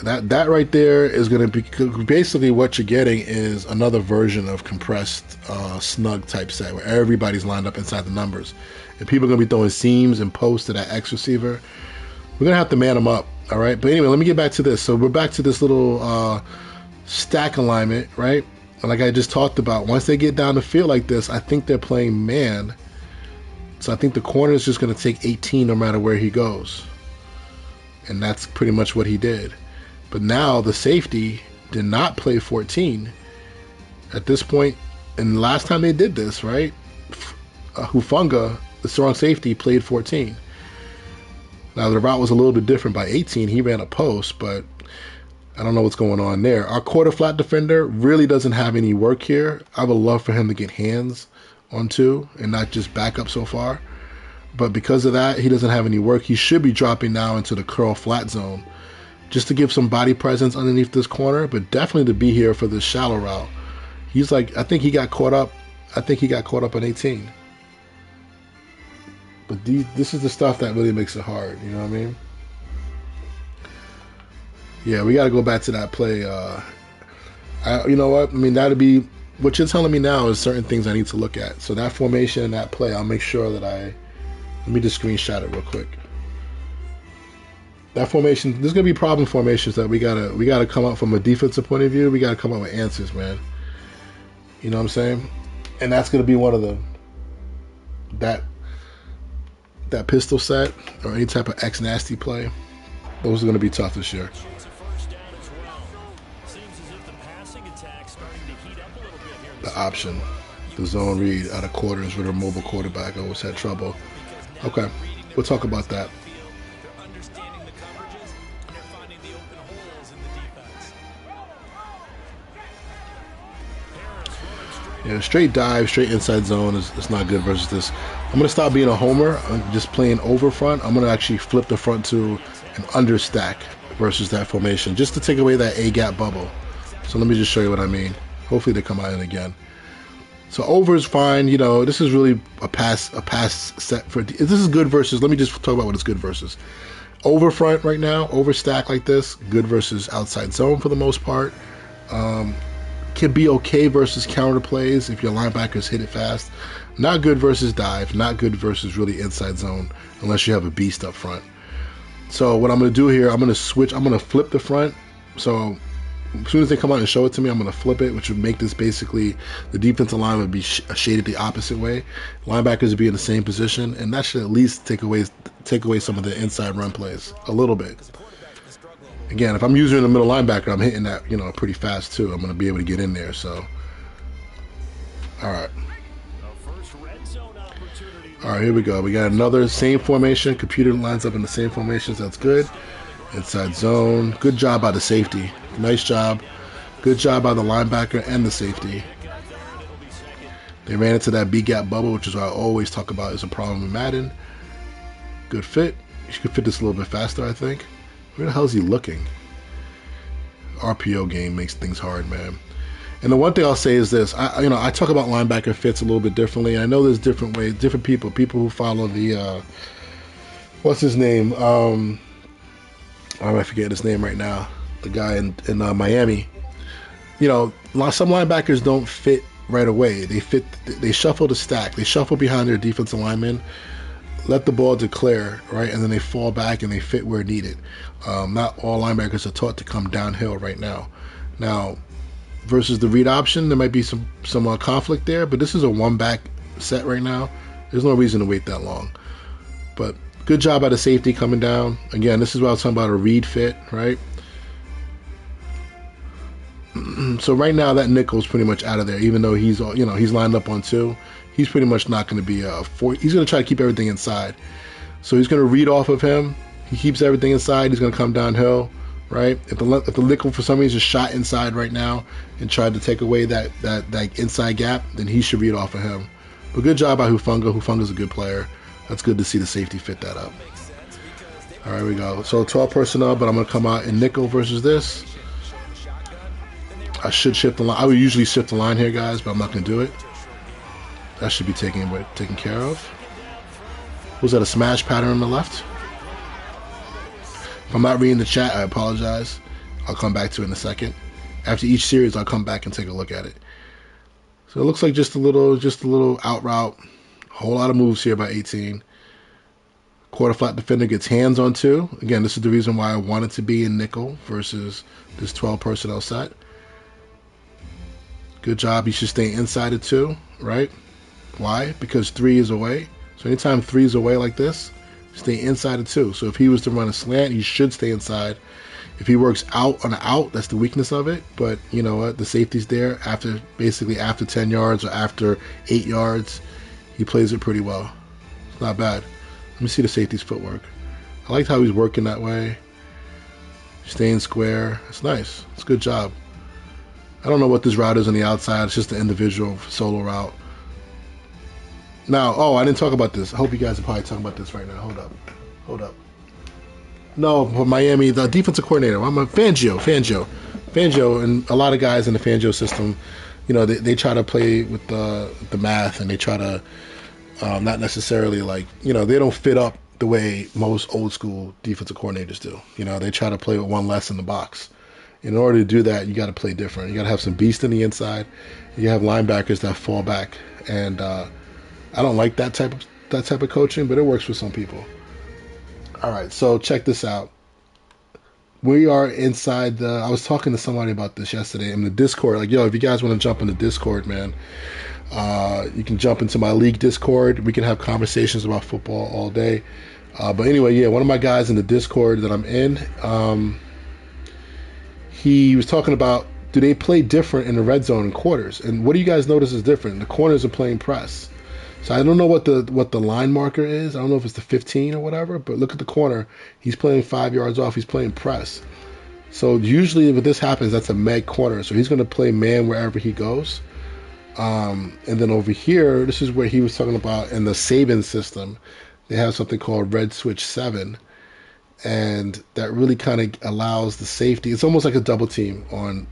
That right there is going to be basically what you're getting is another version of compressed snug type set where everybody's lined up inside the numbers, and people are going to be throwing seams and posts to that X receiver. We're going to have to man them up, all right? But anyway, let me get back to this. So we're back to this little stack alignment, right? And like I just talked about, once they get down the field like this, I think they're playing man. So I think the corner is just going to take 18 no matter where he goes. And that's pretty much what he did. But now the safety did not play 14 at this point. And last time they did this, right? Hufunga, the strong safety, played 14. Now the route was a little bit different by 18. He ran a post, but I don't know what's going on there. Our quarter flat defender really doesn't have any work here. I would love for him to get hands on 2 and not just back up so far. But because of that, he doesn't have any work. He should be dropping now into the curl flat zone just to give some body presence underneath this corner, but definitely to be here for this shallow route. He's like, I think he got caught up. I think he got caught up on 18. But this is the stuff that really makes it hard. You know what I mean? Yeah, we got to go back to that play. You know what? I mean, that'd be what you're telling me now is certain things I need to look at. So that formation and that play, I'll make sure that let me just screenshot it real quick. That formation, there's gonna be problem formations that we gotta come up from a defensive point of view. We gotta come up with answers, man. You know what I'm saying? And that's gonna be one of them. That pistol set or any type of X nasty play, those are gonna be tough this year. The option, the zone read out of quarters with a mobile quarterback. I always had trouble. Okay, we'll talk about that. Yeah, straight dive, straight inside zone is not good versus this. I'm going to stop being a homer. I'm just playing over front. I'm going to actually flip the front to an under stack versus that formation just to take away that A-gap bubble. So let me just show you what I mean. Hopefully they come out in again. So over is fine. You know, this is really a pass set for. This is good versus. Let me just talk about what it's good versus. Over front right now, over stack like this, good versus outside zone for the most part. Can be okay versus counter plays if your linebackers hit it fast. Not good versus dive. Not good versus really inside zone unless you have a beast up front. So what I'm going to do here, I'm going to switch. I'm going to flip the front. So as soon as they come out and show it to me, I'm going to flip it, which would make this basically the defensive line would be shaded the opposite way. Linebackers would be in the same position, and that should at least take away some of the inside run plays a little bit. Again, if I'm using the middle linebacker, I'm hitting that, you know, pretty fast too. I'm going to be able to get in there. So, all right, here we go. We got another same formation. Computer lines up in the same formations. That's good. Inside zone. Good job by the safety. Nice job. Good job by the linebacker and the safety. They ran into that B-gap bubble, which is what I always talk about is a problem in Madden. Good fit. You could fit this a little bit faster, I think. Where the hell is he looking? RPO game makes things hard, man. And the one thing I'll say is this. I talk about linebacker fits a little bit differently. I know there's different ways, different people who follow the, what's his name? I forget his name right now. The guy in Miami. You know, some linebackers don't fit right away. They shuffle the stack. They shuffle behind their defensive linemen, let the ball declare, right, and then they fall back and they fit where needed. Not all linebackers are taught to come downhill right now. Now, versus the read option, there might be some conflict there, but this is a one-back set right now. There's no reason to wait that long. But good job by the safety coming down. Again, this is what I was talking about, a read fit, right? So right now that nickel's pretty much out of there, even though he's lined up on 2. He's pretty much not going to be he's going to try to keep everything inside. So he's going to read off of him. He keeps everything inside. He's going to come downhill, right? If the nickel for some reason is shot inside right now and tried to take away that inside gap, then he should read off of him. But good job by Hufunga. Hufunga's a good player. That's good to see the safety fit that up. All right, we go. So 12 personnel, but I'm going to come out in nickel versus this. I should shift the line. I would usually shift the line here, guys, but I'm not going to do it. That should be taken care of. Was that a smash pattern on the left? If I'm not reading the chat, I apologize. I'll come back to it in a second. After each series, I'll come back and take a look at it. So it looks like just a little out route. A whole lot of moves here by 18. Quarter flat defender gets hands on 2. Again, this is the reason why I wanted to be in nickel versus this 12 personnel set. Good job. You should stay inside of 2, right? Why? Because 3 is away. So anytime 3 is away like this, stay inside of 2. So if he was to run a slant, he should stay inside. If he works out on an out, that's the weakness of it. But you know what? The safety's there basically after 10 yards or after 8 yards. He plays it pretty well. It's not bad. Let me see the safety's footwork. I liked how he's working that way. Staying square. It's nice. It's a good job. I don't know what this route is on the outside. It's just an individual solo route. Now, I didn't talk about this. I hope you guys are probably talking about this right now. Hold up. No, for Miami, the defensive coordinator. I'm a Fangio, and a lot of guys in the Fangio system, you know, they try to play with the math, and they try to not necessarily like, you know, they don't fit up the way most old school defensive coordinators do. You know, they try to play with one less in the box. In order to do that, you got to play different. You got to have some beast in the inside. You have linebackers that fall back, and I don't like that type of coaching, but it works for some people. All right, so check this out. We are inside I was talking to somebody about this yesterday in the Discord. Like, yo, if you guys want to jump in the Discord, man, you can jump into my league Discord. We can have conversations about football all day. But anyway, yeah, one of my guys in the Discord that I'm in, he was talking about, do they play different in the red zone and quarters? And what do you guys notice is different? The corners are playing press. So I don't know what the line marker is. I don't know if it's the 15 or whatever, but look at the corner. He's playing 5 yards off. He's playing press. So usually when this happens, that's a mag corner. So he's going to play man wherever he goes. And then over here, this is where he was talking about in the Saban system, they have something called Red Switch 7. And that really kind of allows the safety. It's almost like a double team on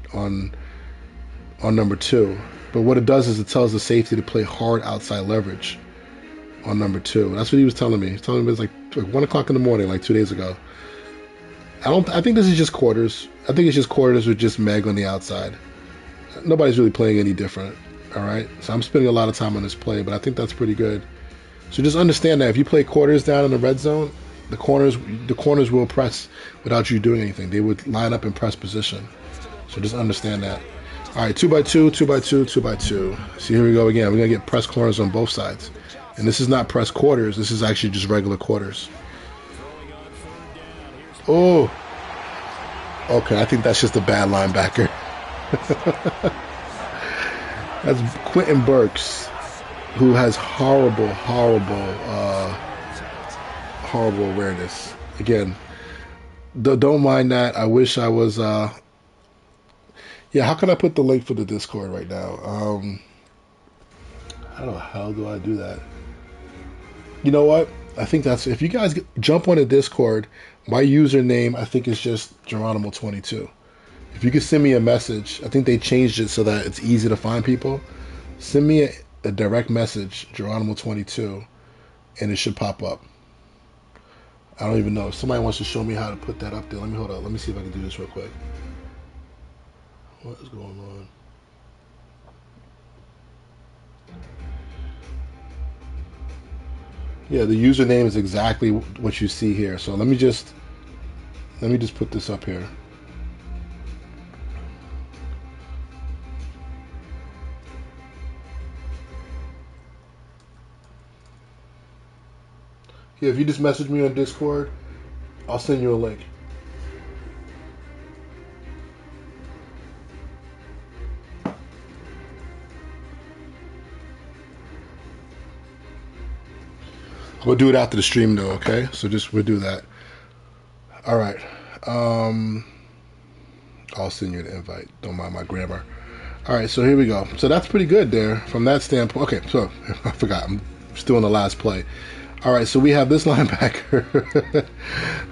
number 2. But what it does is it tells the safety to play hard outside leverage on number 2. That's what he was telling me. He was telling me it was like 1 o'clock in the morning, like 2 days ago. I think this is just quarters. I think it's just quarters with just Meg on the outside. Nobody's really playing any different. All right. So I'm spending a lot of time on this play, but I think that's pretty good. So just understand that if you play quarters down in the red zone, the corners will press without you doing anything. They would line up in press position. So just understand that. All right, 2x2, 2x2, 2x2. So here we go again. We're going to get press corners on both sides. And this is not press quarters. This is actually just regular quarters. Oh. Okay, I think that's just a bad linebacker. That's Quentin Burks, who has horrible awareness. Again, don't mind that. I wish I was... Yeah, how can I put the link for the Discord right now? How the hell do I do that? You know what? I think that's... If you guys jump on the Discord, my username, I think, is just Geronimo22. If you could send me a message, I think they changed it so that it's easy to find people. Send me a direct message, Geronimo22, and it should pop up. I don't even know. If somebody wants to show me how to put that up there, hold on. Let me see if I can do this real quick. What is going on? Yeah, the username is exactly what you see here. So let me just put this up here. Yeah, if you just message me on Discord, I'll send you a link. We'll do it after the stream, though, okay? So we'll do that. All right. I'll send you the invite. Don't mind my grammar. All right, so here we go. So that's pretty good there from that standpoint. Okay, so I forgot. I'm still in the last play. All right, so we have this linebacker.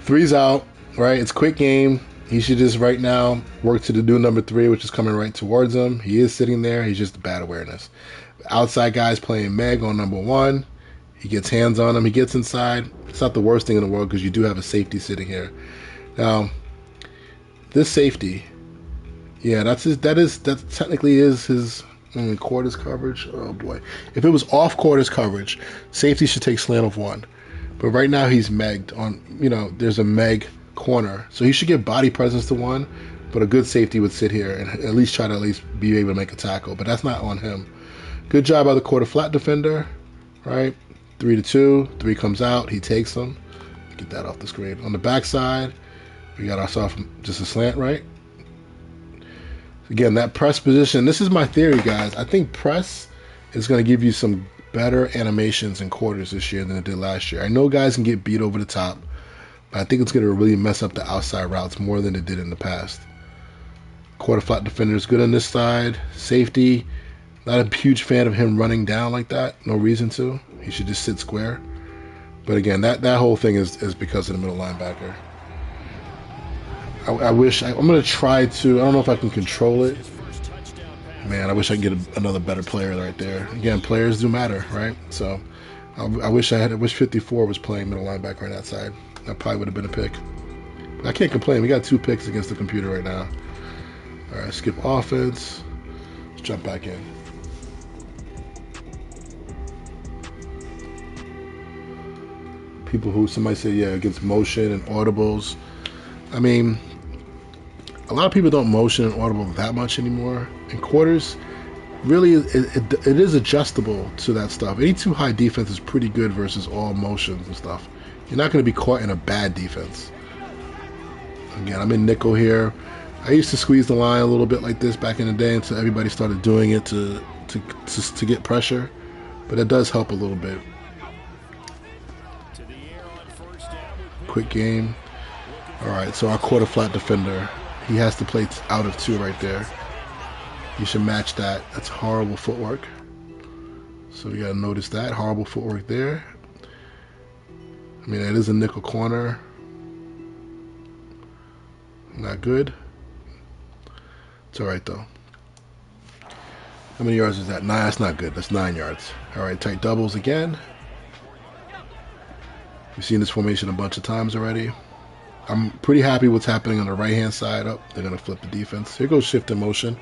3's out, right? It's quick game. He should just right now work to the new number 3, which is coming right towards him. He is sitting there. He's just bad awareness. Outside guy's playing Meg on number 1. He gets hands on him. He gets inside. It's not the worst thing in the world because you do have a safety sitting here. Now, This safety, yeah, that's his. That technically is his quarters coverage. Oh boy, if it was off quarters coverage, safety should take slant of 1. But right now he's megged on. There's a meg corner, so he should give body presence to 1. But a good safety would sit here and at least try to be able to make a tackle. But that's not on him. Good job by the quarter flat defender, right? 3-2. 3 comes out. He takes them. Get that off the screen. On the backside, we got ourselves just a slant, right? Again, that press position. This is my theory, guys. I think press is going to give you some better animations and quarters this year than it did last year. I know guys can get beat over the top, but I think it's going to really mess up the outside routes more than it did in the past. Quarter flat defender is good on this side. Safety, not a huge fan of him running down like that. No reason to. He should just sit square. But again, that whole thing is because of the middle linebacker. I'm going to try to, I don't know if I can control it. Man, I wish I could get another better player right there. Again, players do matter, right? So I wish 54 was playing middle linebacker on that side. That probably would have been a pick. But I can't complain. We got 2 picks against the computer right now. All right, skip offense. Let's jump back in. People somebody say, yeah, against motion and audibles. I mean, a lot of people don't motion and audible that much anymore. And quarters, really, it is adjustable to that stuff. Any too high defense is pretty good versus all motions and stuff. You're not going to be caught in a bad defense. Again, I'm in nickel here. I used to squeeze the line a little bit like this back in the day until everybody started doing it to get pressure. But it does help a little bit. Quick game. All right, so our quarter flat defender, he has to play out of 2 right there. You should match that. That's horrible footwork. So we got to notice that. Horrible footwork there. I mean, it is a nickel corner. Not good. It's all right, though. How many yards is that? 9. That's not good. That's 9 yards. All right, tight doubles again. We've seen this formation a bunch of times already. I'm pretty happy what's happening on the right-hand side. Up, they're going to flip the defense. Here goes shift in motion.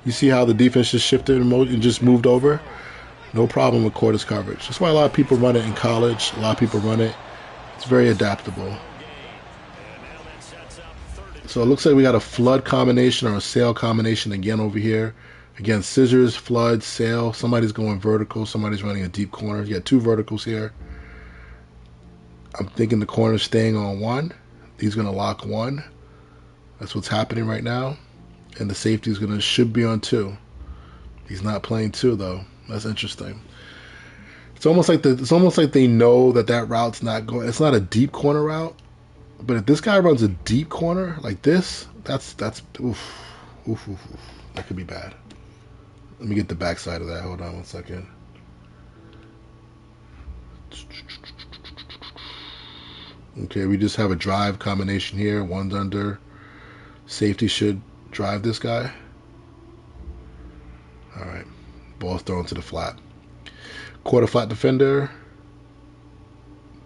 You see how the defense just shifted in motion and just moved over? No problem with quarters coverage. That's why a lot of people run it in college. A lot of people run it. It's very adaptable. So it looks like we got a flood combination or a sail combination again over here. Again, scissors, flood, sail. Somebody's going vertical. Somebody's running a deep corner. You got 2 verticals here. I'm thinking the corner's staying on 1. He's going to lock 1. That's what's happening right now. And the safety should be on 2. He's not playing 2 though. That's interesting. It's almost like they know that route's not going. It's not a deep corner route. But if this guy runs a deep corner like this, that's oof. That could be bad. Let me get the backside of that. Hold on 1 second. Okay, we just have a drive combination here. 1's under. Safety should drive this guy. All right. Ball's thrown to the flat. Quarter flat defender.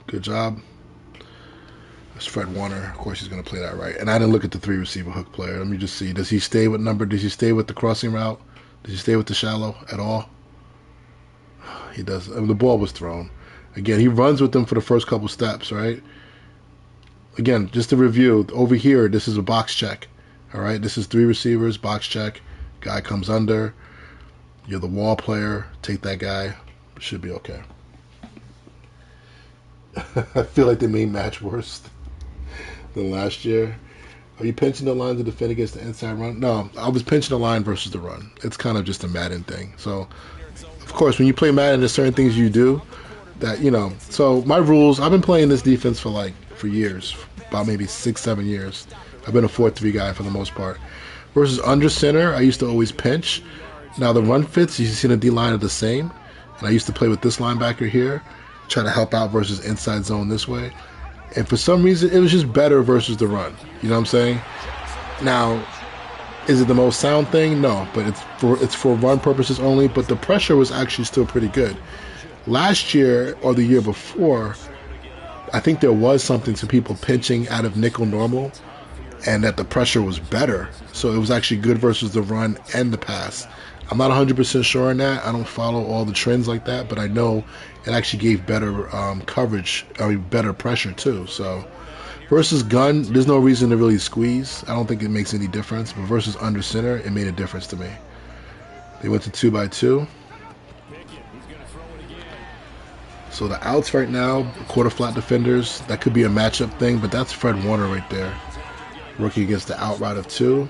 Good job. That's Fred Warner. Of course, he's going to play that right. And I didn't look at the 3 receiver hook player. Let me just see. Does he stay with number? Does he stay with the crossing route? Does he stay with the shallow at all? He does. I mean, the ball was thrown. Again, he runs with them for the first couple steps, right? Again, just to review, over here, this is a box check. All right, this is 3 receivers, box check. Guy comes under. You're the wall player. Take that guy. Should be okay. I feel like they made match worse than last year. Are you pinching the line to defend against the inside run? No, I was pinching the line versus the run. It's kind of just a Madden thing. So, of course, when you play Madden, there's certain things you do that, So my rules, I've been playing this defense for years, about maybe 6-7 years. I've been a 4-3 guy for the most part. Versus under center, I used to always pinch. Now the run fits, you see the D-line are the same. And I used to play with this linebacker here, try to help out versus inside zone this way. And for some reason, it was just better versus the run. You know what I'm saying? Now, is it the most sound thing? No, but it's for run purposes only. But the pressure was actually still pretty good. Last year or the year before, I think there was something to people pinching out of nickel normal. and that the pressure was better. So it was actually good versus the run and the pass. I'm not 100% sure on that. I don't follow all the trends like that, but I know it actually gave better coverage, better pressure too. So versus gun, there's no reason to really squeeze. I don't think it makes any difference. But versus under center, it made a difference to me. They went to 2x2. So the outs right now, quarter flat defenders, that could be a matchup thing, but that's Fred Warner right there. Rookie against the out route of 2.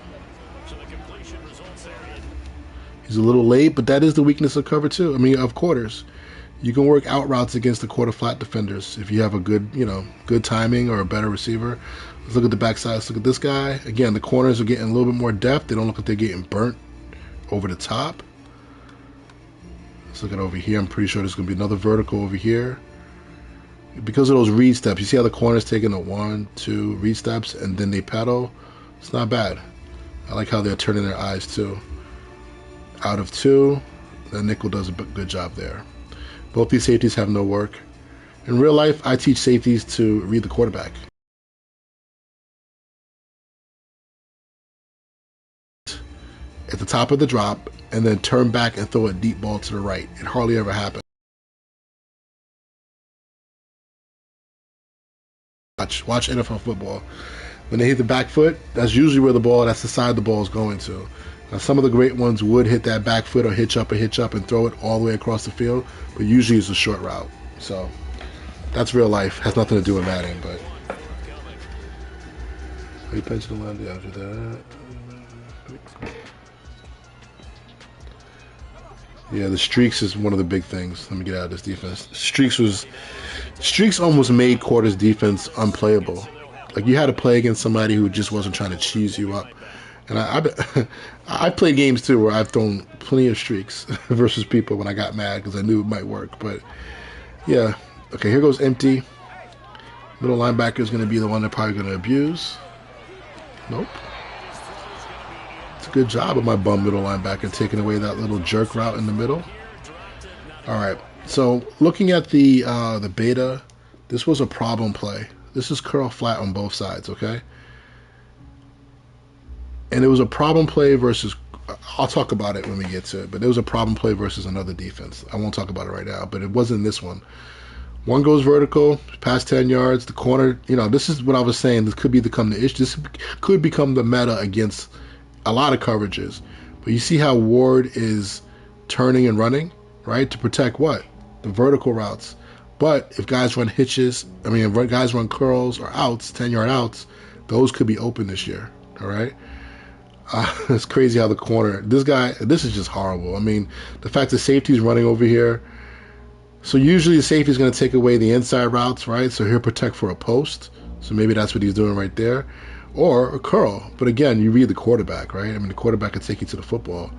He's a little late, but that is the weakness of cover 2. Of quarters. You can work out routes against the quarter flat defenders if you have a good, good timing or a better receiver. Let's look at the backside. Let's look at this guy. Again, the corners are getting a little bit more depth. They don't look like they're getting burnt over the top. Let's look at over here. I'm pretty sure there's going to be another vertical over here. Because of those read steps, you see how the corner's taking a 1, 2 read steps, and then they pedal. It's not bad. I like how they're turning their eyes too. Out of 2, the nickel does a good job there. Both these safeties have no work. In real life, I teach safeties to read the quarterback. At the top of the drop, and then turn back and throw a deep ball to the right. It hardly ever happens. Watch NFL football. When they hit the back foot, that's usually where that's the side the ball is going to. Now, some of the great ones would hit that back foot or hitch up and throw it all the way across the field, but usually it's a short route. So that's real life. Has nothing to do with Madden, but. Are you pinching the line after that? Yeah, the streaks is one of the big things. Let me get out of this defense. Streaks almost made quarters defense unplayable. Like you had to play against somebody who just wasn't trying to cheese you up. And I played games too where I've thrown plenty of streaks versus people when I got mad because I knew it might work. But yeah, okay, here goes empty. Middle linebacker is going to be the one they're probably going to abuse. Nope. It's a good job of my bum middle linebacker taking away that little jerk route in the middle. All right. So looking at the beta, this was a problem play. This is curl flat on both sides, okay? And it was a problem play versus, I'll talk about it when we get to it, but it was a problem play versus another defense. I won't talk about it right now, but it wasn't this one. One goes vertical, past 10 yards, the corner, this is what I was saying. This could become the issue. This could become the meta against a lot of coverages. But you see how Ward is turning and running, right? To protect what? The vertical routes. But if guys run hitches, if guys run curls or outs, 10-yard outs, those could be open this year, all right? It's crazy how the corner, this is just horrible. The fact that safety's running over here. So usually the safety's going to take away the inside routes, right? So he'll protect for a post. So maybe that's what he's doing right there. Or a curl. But again, you read the quarterback, right? The quarterback can take you to the football.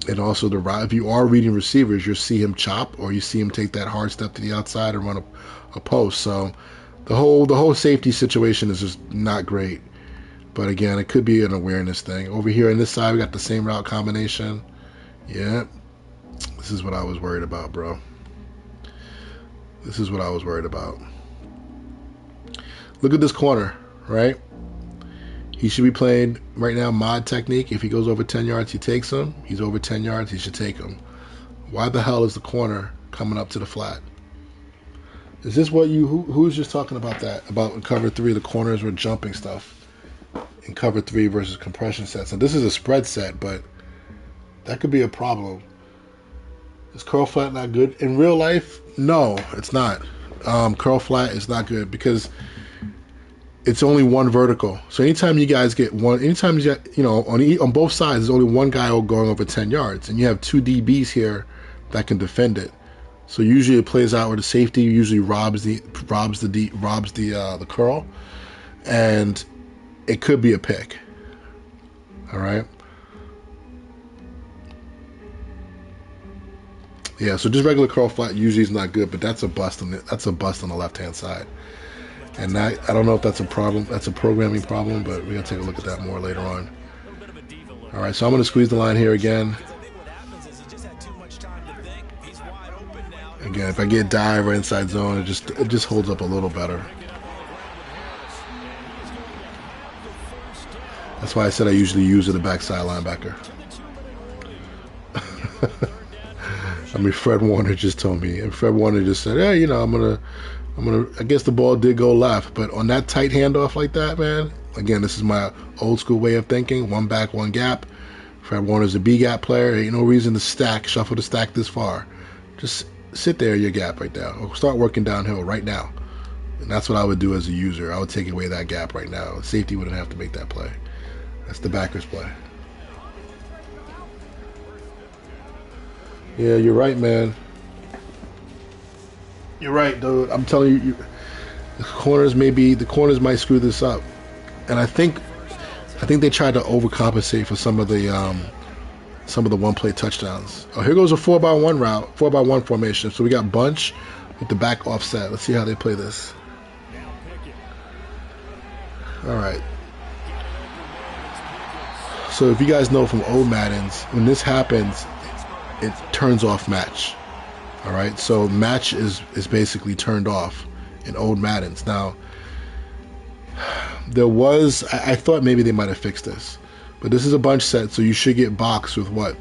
And also if you are reading receivers, you'll see him chop or you see him take that hard step to the outside and run a post. So the whole safety situation is just not great. But again, it could be an awareness thing. Over here on this side, we got the same route combination. Yeah. This is what I was worried about, bro. This is what I was worried about. Look at this corner, right? He should be playing right now mod technique. If he goes over 10 yards, he takes him. He's over 10 yards, he should take him. Why the hell is the corner coming up to the flat? Is this what who's just talking about that? About in cover 3, the corners were jumping stuff. In cover 3 versus compression sets. And this is a spread set, but that could be a problem. Is curl flat not good? In real life, no, it's not. Curl flat is not good because it's only one vertical. So anytime you guys get one, anytime you get, on both sides, there's only one guy going over 10 yards, and you have 2 DBs here that can defend it. So usually it plays out where the safety usually robs the curl, and it could be a pick. All right. Yeah, so just regular curl flat usually is not good, but that's a bust on the left-hand side. And I don't know if that's a problem. That's a programming problem, but we're going to take a look at that more later on. All right, so I'm going to squeeze the line here again. Again, if I get dive or inside zone, it just holds up a little better. That's why I said I usually use it a backside linebacker. I mean, Fred Warner just told me, and Fred Warner just said, "Yeah, you know, I'm gonna." I guess the ball did go left, but on that tight handoff like that, man. Again, this is my old school way of thinking: one back, one gap. Fred Warner's a B gap player. Ain't no reason to shuffle the stack this far. Just sit there in your gap right now, or start working downhill right now. And that's what I would do as a user. I would take away that gap right now. Safety wouldn't have to make that play. That's the backer's play. Yeah, you're right, man. You're right, dude. I'm telling you, the corners might screw this up, and I think they tried to overcompensate for some of the one-play touchdowns. Oh, here goes a 4x1 route, 4x1 formation. So we got bunch with the back offset. Let's see how they play this. All right. So if you guys know from old Maddens, when this happens, it turns off match. All right, so match is basically turned off in old Maddens. Now, I thought maybe they might have fixed this, but this is a bunch set, so you should get boxed with what?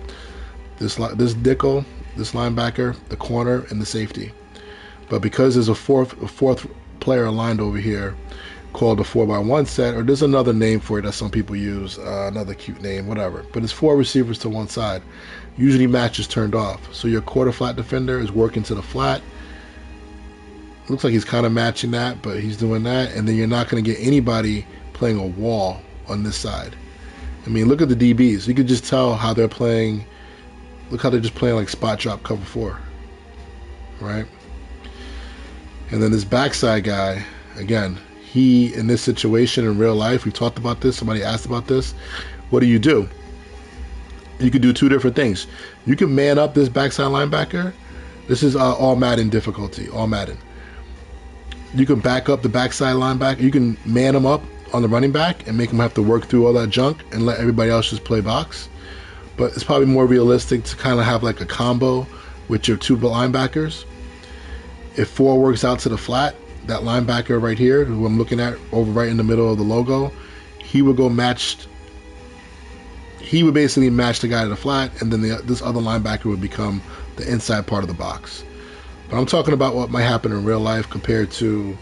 This nickel, this linebacker, the corner, and the safety. But because there's a fourth player aligned over here called a 4x1 set, or there's another name for it that some people use, another cute name, whatever. But it's 4 receivers to one side. Usually match is turned off. So your quarter flat defender is working to the flat. Looks like he's kind of matching that, but he's doing that. And then you're not going to get anybody playing a wall on this side. I mean, look at the DBs. You could just tell how they're playing. Look how they're just playing like spot drop cover 4. Right? And then this backside guy, again, he, in this situation in real life, we've talked about this, somebody asked about this, what do? You could do 2 different things. You can man up this backside linebacker. This is all Madden difficulty, all Madden. You can back up the backside linebacker. You can man him up on the running back and make him have to work through all that junk and let everybody else just play box. But it's probably more realistic to kind of have like a combo with your 2 linebackers. If 4 works out to the flat, that linebacker right here, who I'm looking at over right in the middle of the logo, he would basically match the guy to the flat, and then this other linebacker would become the inside part of the box. But I'm talking about what might happen in real life compared to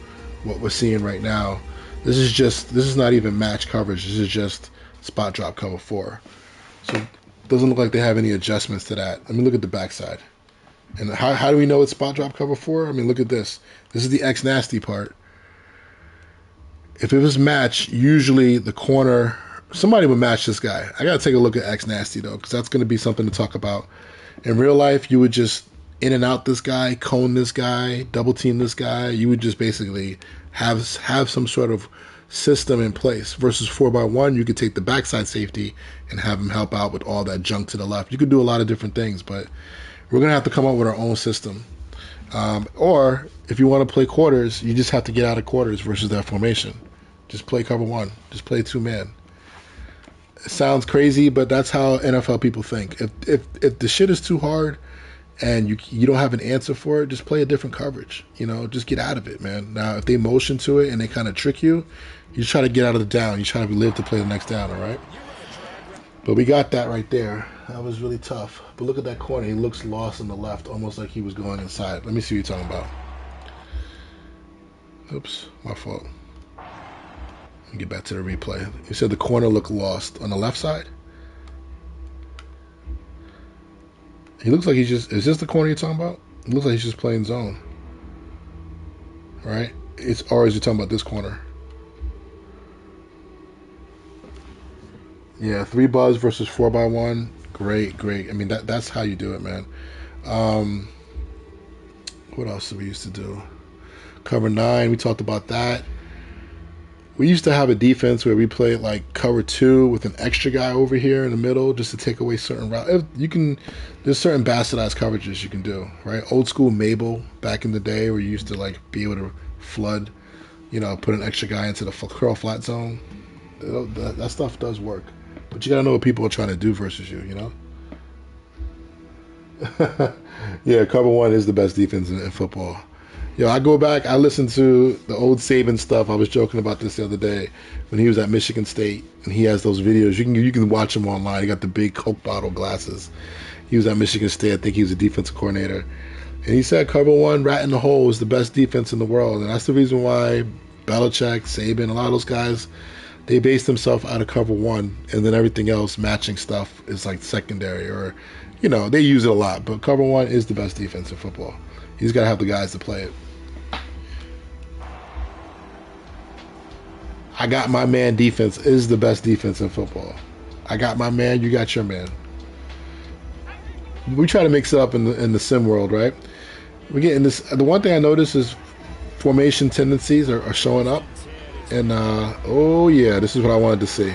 what we're seeing right now. This is not even match coverage. This is just spot drop cover 4. So it doesn't look like they have any adjustments to that. I mean, look at the backside. And how do we know it's spot drop cover 4? I mean, look at this. This is the X nasty part. If it was match, usually the corner, somebody would match this guy. I got to take a look at X nasty, though, because that's going to be something to talk about. In real life, you would just in and out this guy, cone this guy, double team this guy. You would just basically have some sort of system in place. Versus 4x1, you could take the backside safety and have him help out with all that junk to the left. You could do a lot of different things, but we're going to have to come up with our own system. Or if you want to play quarters, you just have to get out of quarters versus that formation. Just play cover 1. Just play 2-man. It sounds crazy, but that's how NFL people think. If the shit is too hard and you don't have an answer for it, just play a different coverage. Just get out of it, man. Now, if they motion to it and they kind of trick you, you try to get out of the down. You try to live to play the next down, all right? But we got that right there. That was really tough. But look at that corner. He looks lost on the left, almost like he was going inside. Let me see what you're talking about. Oops, my fault. Let me get back to the replay. You said the corner looked lost on the left side? He looks like he's just... Is this the corner you're talking about? It looks like he's just playing zone. Right? Or is he talking about this corner? Yeah, 3 buzz versus 4x1. Great. I mean, that's how you do it, man. What else did we used to do? Cover 9, we talked about that. We used to have a defense where we played like cover 2 with an extra guy over here in the middle just to take away certain routes. There's certain bastardized coverages you can do, right? Old school Mabel back in the day where you used to like be able to flood, put an extra guy into the curl flat zone. That stuff does work. But you got to know what people are trying to do versus you, Yeah, cover 1 is the best defense in football. Yo, I go back. I listen to the old Saban stuff. I was joking about this the other day when he was at Michigan State, and he has those videos. You can watch him online. He got the big Coke bottle glasses. He was at Michigan State. I think he was a defensive coordinator, and he said cover one, rat in the hole is the best defense in the world, and that's the reason why Belichick, Saban, a lot of those guys, they base themselves out of cover one, and then everything else, matching stuff, is like secondary, or they use it a lot. But cover one is the best defense in football. He's got to have the guys to play it. I got my man defense is the best defense in football. I got my man, you got your man. We try to mix it up in the sim world, right? We get in this. The one thing I notice is formation tendencies are showing up, and oh yeah, this is what I wanted to see.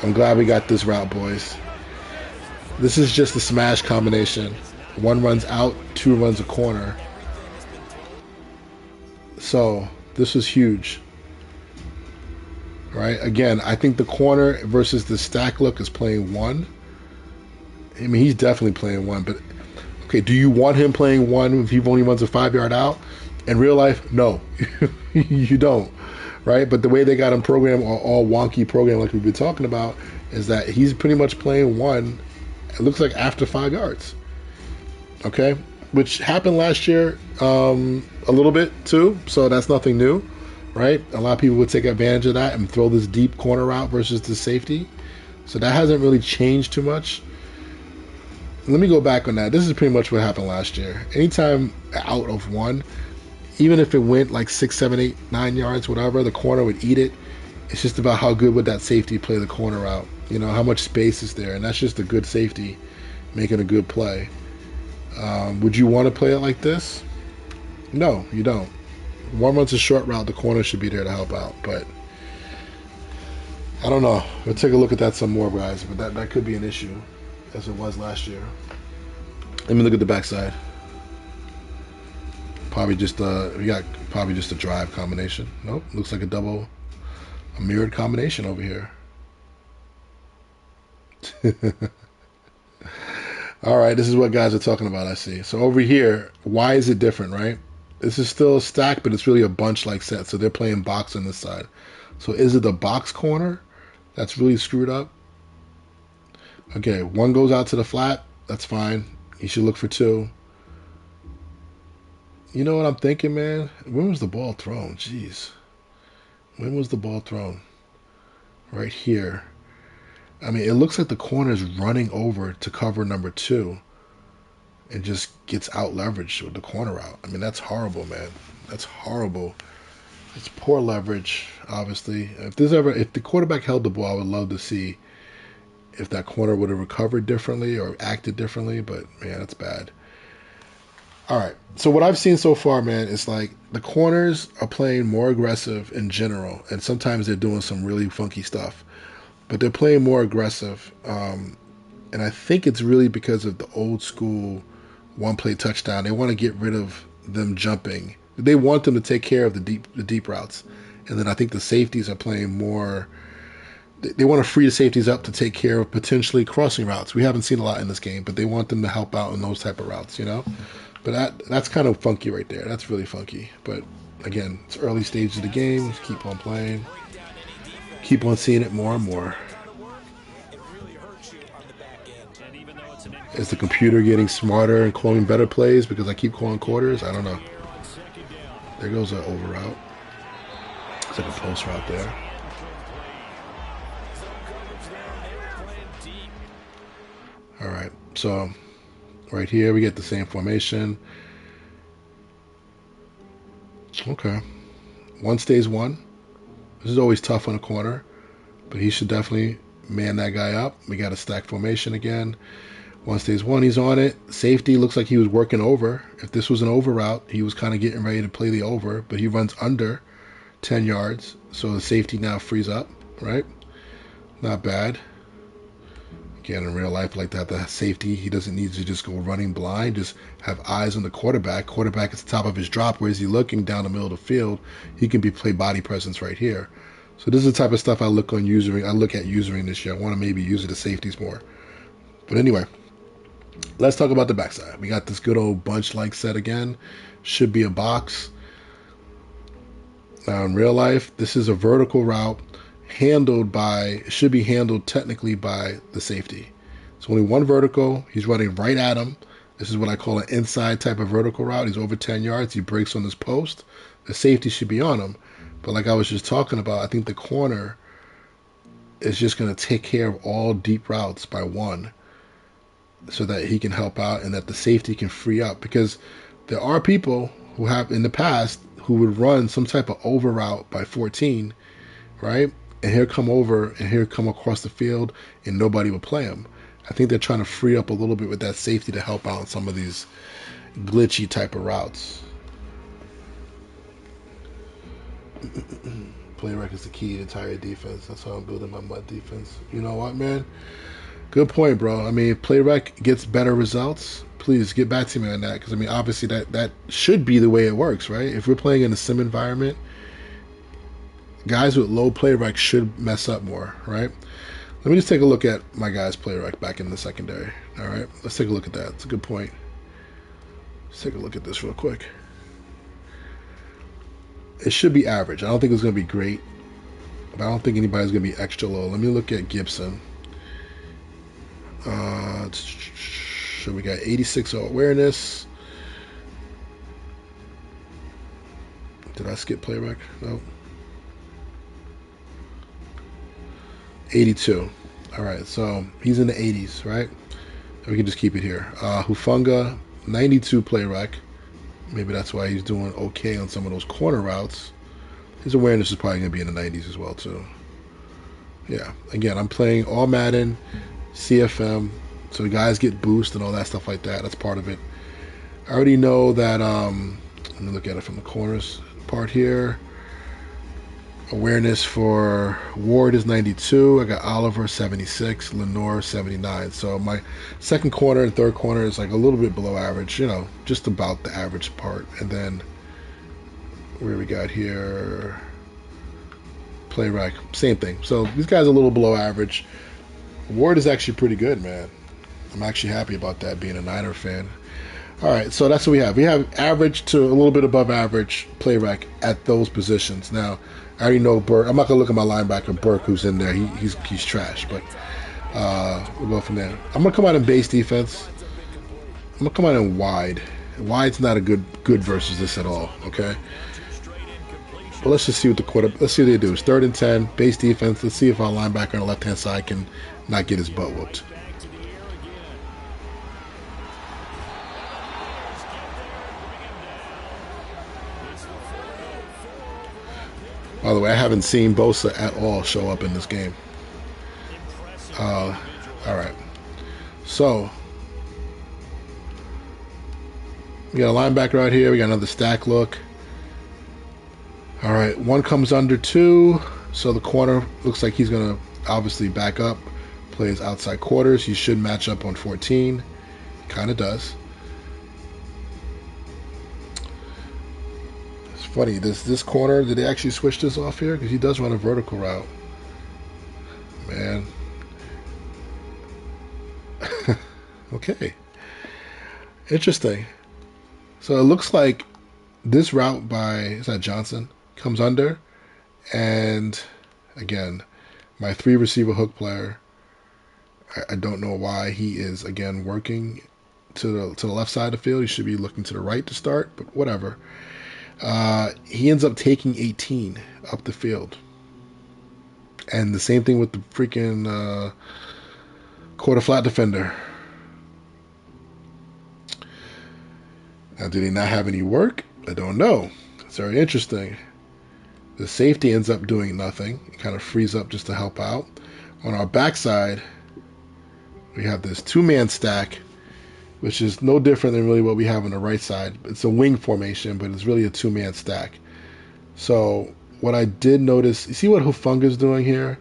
I'm glad we got this route, boys. This is just a smash combination. One runs out, two runs a corner. So this was huge. Right? Again, I think the corner versus the stack look is playing one. I mean, he's definitely playing one, but okay, do you want him playing one if he only runs a 5-yard out? In real life, no, you don't, right? But the way they got him programmed, all wonky program like we've been talking about, is that he's pretty much playing one, it looks like after 5 yards, okay? Which happened last year a little bit too, so that's nothing new. Right? A lot of people would take advantage of that and throw this deep corner route versus the safety. So that hasn't really changed too much. Let me go back on that. This is pretty much what happened last year. Anytime out of one, even if it went like 6, 7, 8, 9 yards, whatever, the corner would eat it. It's just about how good would that safety play the corner route. How much space is there. And that's just a good safety making a good play. Would you want to play it like this? No, you don't. One runs a short route, the corner should be there to help out. But I don't know. We'll take a look at that some more, guys. But that could be an issue, as it was last year. Let me look at the backside. Probably just we got probably just a drive combination. Nope, looks like a mirrored combination over here. All right, this is what guys are talking about. I see. So over here, why is it different, right? This is still a stack, but it's really a bunch-like set. So they're playing box on this side. So is it the box corner that's really screwed up? Okay, one goes out to the flat. That's fine. You should look for two. You know what I'm thinking, man? When was the ball thrown? Jeez. When was the ball thrown? Right here. I mean, it looks like the corner is running over to cover number 2. And just gets out leveraged with the corner out. I mean, that's horrible, man. That's horrible. It's poor leverage, obviously. If the quarterback held the ball, I would love to see if that corner would have recovered differently or acted differently, but man, that's bad. All right. So what I've seen so far, man, is like the corners are playing more aggressive in general, and sometimes they're doing some really funky stuff, but they're playing more aggressive. And I think it's really because of the old school one-play touchdown. They want to get rid of them jumping. They want them to take care of the deep routes. And then I think the safeties are playing more. They want to free the safeties up to take care of potentially crossing routes. We haven't seen a lot in this game, but they want them to help out in those type of routes, But that's kind of funky right there. That's really funky. But again, it's early stages of the game. Just keep on playing. Keep on seeing it more and more. Is the computer getting smarter and calling better plays because I keep calling quarters? I don't know. There goes an over route. It's like a post route there. All right, so right here we get the same formation. Okay. One stays one. This is always tough on a corner, but he should definitely man that guy up. We got a stack formation again. One stays one, he's on it. Safety looks like he was working over. If this was an over route, he was kind of getting ready to play the over, but he runs under 10 yards. So the safety now frees up, right? Not bad. Again, in real life, like that, the safety, he doesn't need to just go running blind. Just have eyes on the quarterback. Quarterback is the top of his drop. Where is he looking down the middle of the field? He can play body presence right here. So this is the type of stuff I look at using this year. I want to maybe use it as safeties more. But anyway, let's talk about the backside. We got this good old bunch-like set again. should be a box. Now, in real life, this is a vertical route should be handled technically by the safety. It's only one vertical. He's running right at him. This is what I call an inside type of vertical route. He's over 10 yards. He breaks on this post. The safety should be on him. But like I was just talking about, I think the corner is just going to take care of all deep routes by one so that he can help out and that the safety can free up. Because there are people who have in the past who would run some type of over route by 14, right? And he'll come over and he'll come across the field and nobody will play him. I think they're trying to free up a little bit with that safety to help out in some of these glitchy type of routes. Play rec is the key to entire defense. That's how I'm building my mud defense. You know what, man? Good point, bro. I mean, if play rec gets better results, please get back to me on that. Because, I mean, obviously that should be the way it works, right? If we're playing in a sim environment, guys with low play rec should mess up more, right? Let me just take a look at my guys' play rec back in the secondary. All right, let's take a look at that. It's a good point. Let's take a look at this real quick. It should be average. I don't think it's going to be great, but I don't think anybody's going to be extra low. Let me look at Gibson. So we got 86 awareness. Did I skip play rec? No. 82. All right, so he's in the 80s, right? We can just keep it here. Hufunga, 92 play rec. Maybe that's why he's doing okay on some of those corner routes. His awareness is probably going to be in the 90s as well, too. Yeah, again, I'm playing all Madden, CFM, so the guys get boost and all that stuff like that. That's part of it. I already know that, let me look at it from the corners part here. Awareness for Ward is 92. I got Oliver 76, Lenore 79. So my second corner and third corner is like a little bit below average, you know, just about the average part. And then where we got here, play rec, same thing. So these guys are a little below average. Ward is actually pretty good, man. I'm actually happy about that, being a Niner fan. All right, so that's what we have. We have average to a little bit above average play rec at those positions. Now, I already know Burke. I'm not going to look at my linebacker, Burke, who's in there. He's trash, but we'll go from there. I'm going to come out in base defense. I'm going to come out in wide. Wide's not a good versus this at all, okay? But let's just see what let's see what they do. It's 3rd and 10, base defense. Let's see if our linebacker on the left-hand side can not get his butt whooped. By the way, I haven't seen Bosa at all show up in this game. All right. So, we got a linebacker right here. We got another stack look. All right. One comes under 2. So the corner looks like he's going to obviously back up. Plays outside quarters. He should match up on 14. Kind of does. Funny, this corner, did they actually switch this off here? Because he does run a vertical route. Man. Okay. Interesting. So it looks like this route by, is that Johnson, comes under. And, again, my 3 receiver hook player, I don't know why he is, again, working to the left side of the field. He should be looking to the right to start, but whatever. He ends up taking 18 up the field. And the same thing with the freaking quarter flat defender. Now, did he not have any work? I don't know. It's very interesting. The safety ends up doing nothing. It kind of frees up just to help out. On our backside, we have this 2-man stack, which is no different than really what we have on the right side. It's a wing formation, but it's really a 2-man stack. So what I did notice, you see what Hufunga's doing here?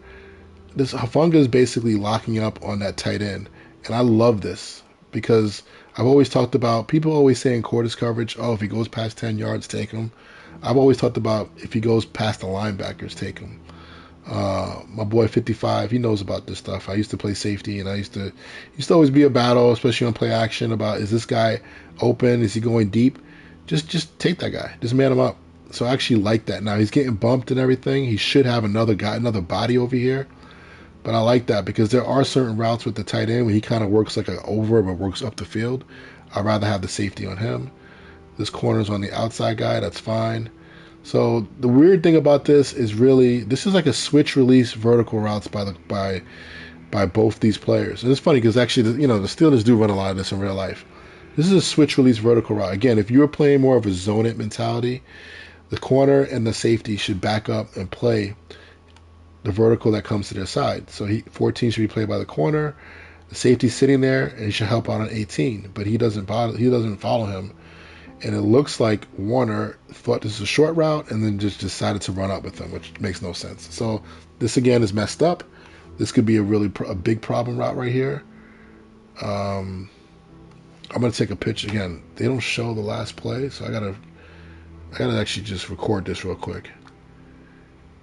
This Hufunga is basically locking up on that tight end. And I love this because I've always talked about, people always say in quarters coverage, oh, if he goes past 10 yards, take him. I've always talked about if he goes past the linebackers, take him. My boy 55, he knows about this stuff. I used to play safety, and I used to always be a battle, especially on play action, about is this guy open? Is he going deep? Just take that guy. Just man him up. So I actually like that. Now he's getting bumped and everything. He should have another guy, another body over here. But I like that because there are certain routes with the tight end where he kind of works like an over but works up the field. I'd rather have the safety on him. This corner's on the outside guy. That's fine. So the weird thing about this is really this is like a switch release vertical routes by both these players. And it's funny because actually the Steelers do run a lot of this in real life. This is a switch release vertical route. Again, if you're playing more of a zone it mentality, the corner and the safety should back up and play the vertical that comes to their side. So 14 should be played by the corner. The safety's sitting there and he should help out on 18, but he doesn't follow him. And it looks like Warner thought this was a short route and then just decided to run up with him, which makes no sense. So this again is messed up. This could be a big problem route right here. I'm gonna take a picture again. They don't show the last play, so I gotta actually just record this real quick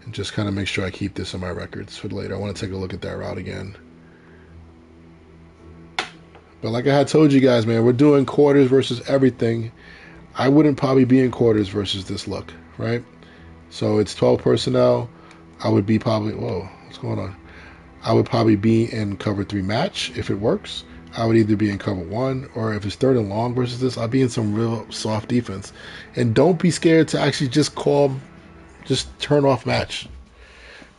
and just kind of make sure I keep this on my records for later. I want to take a look at that route again. But like I had told you guys, man, we're doing quarters versus everything. I wouldn't probably be in quarters versus this look, right? So it's 12 personnel. I would be probably, whoa, what's going on? I would probably be in cover 3 match if it works. I would either be in cover 1 or if it's 3rd and long versus this, I'll be in some real soft defense. And don't be scared to actually just turn off match.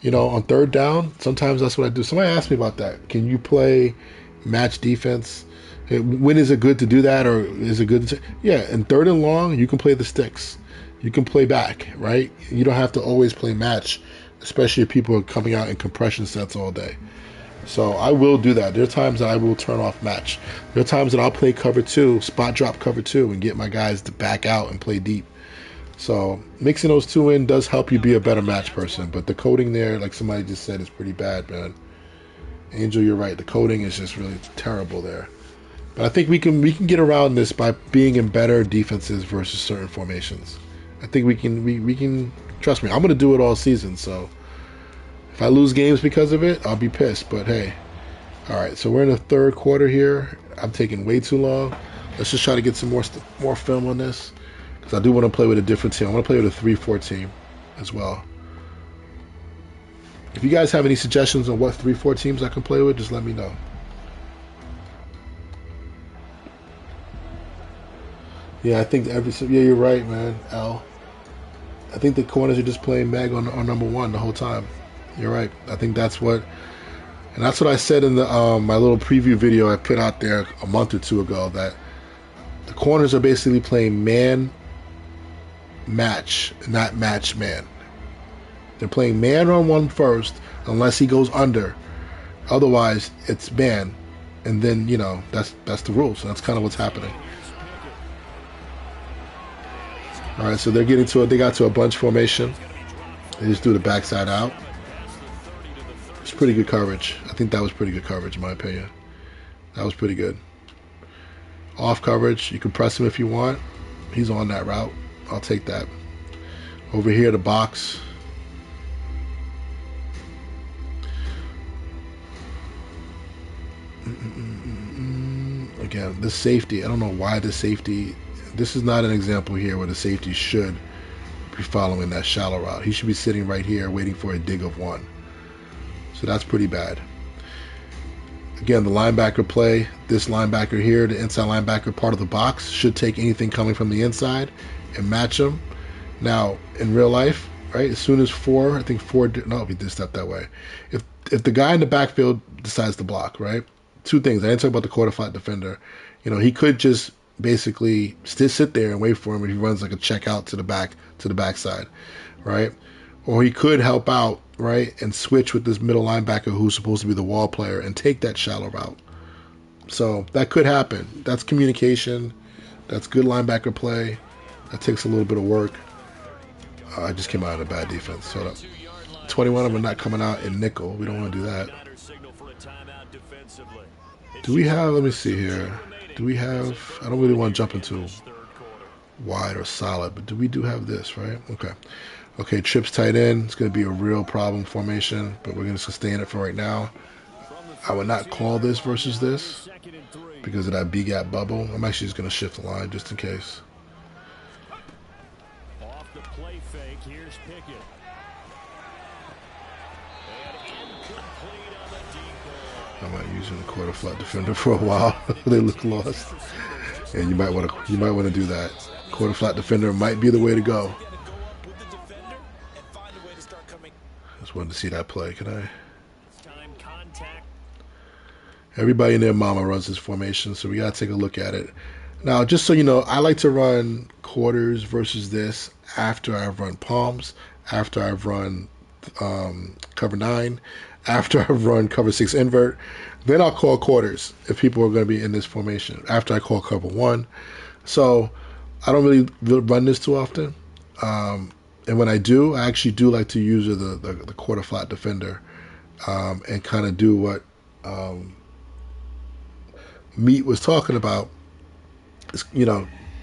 On 3rd down, sometimes that's what I do. Somebody asked me about that. Can you play match defense? When is it good to do that, or is it good to... Yeah, in 3rd and long, you can play the sticks. You can play back, right? You don't have to always play match, especially if people are coming out in compression sets all day. So I will do that. There are times that I will turn off match. There are times that I'll play cover 2, spot drop cover 2, and get my guys to back out and play deep. So mixing those two in does help you be a better match person. But the coding there, like somebody just said, is pretty bad, man. Angel, you're right. The coding is just really terrible there. But I think we can get around this by being in better defenses versus certain formations. I think we can trust me. I'm going to do it all season. So if I lose games because of it, I'll be pissed. But hey, all right. So we're in the 3rd quarter here. I'm taking way too long. Let's just try to get some more film on this because I do want to play with a different team. I want to play with a 3-4 team as well. If you guys have any suggestions on what 3-4 teams I can play with, just let me know. Yeah, I think you're right, man, Al. I think the corners are just playing Meg on number 1 the whole time. You're right. I think that's what I said in the my little preview video I put out there a month or 2 ago, that the corners are basically playing man match, not match man. They're playing man on 1 first, unless he goes under. Otherwise, it's man, and then that's the rule. So that's kind of what's happening. All right, so they got to a bunch formation. They just do the backside out. It's pretty good coverage. I think that was pretty good coverage, in my opinion. That was pretty good. Off coverage, you can press him if you want. He's on that route. I'll take that. Over here, the box. Again, this safety, I don't know why this safety... This is not an example here where the safety should be following that shallow route. He should be sitting right here waiting for a dig of 1. So that's pretty bad. Again, the linebacker play, this linebacker here, the inside linebacker part of the box, should take anything coming from the inside and match them. Now, in real life, right, as soon as he did step that way. If the guy in the backfield decides to block, right, 2 things. I didn't talk about the quarter flat defender. He could just basically sit there and wait for him if he runs like a check out to the backside, right? Or he could help out, right, and switch with this middle linebacker who's supposed to be the wall player and take that shallow route. So that could happen. That's communication. That's good linebacker play. That takes a little bit of work. I just came out of a bad defense. Hold up. 21 of them not coming out in nickel. We don't want to do that. Do we have, let me see here. Do we have, I don't really want to jump into wide or solid, but do have this, right? Okay, trips tight end. It's going to be a real problem formation, but we're going to sustain it for right now. I would not call this versus this because of that B-gap bubble. I'm actually just going to shift the line just in case. I'm not using the quarter flat defender for a while. They look lost, and you might want to do that. Quarter flat defender might be the way to go. Just wanted to see that play. Can I? Everybody and their mama runs this formation, so we gotta take a look at it. Now, just so you know, I like to run quarters versus this after I've run palms, after I've run cover 9, after I've run cover 6 invert. Then I'll call quarters if people are going to be in this formation after I call cover 1. So I don't really run this too often. And when I do, I actually do like to use the quarter flat defender and kind of do what Meat was talking about.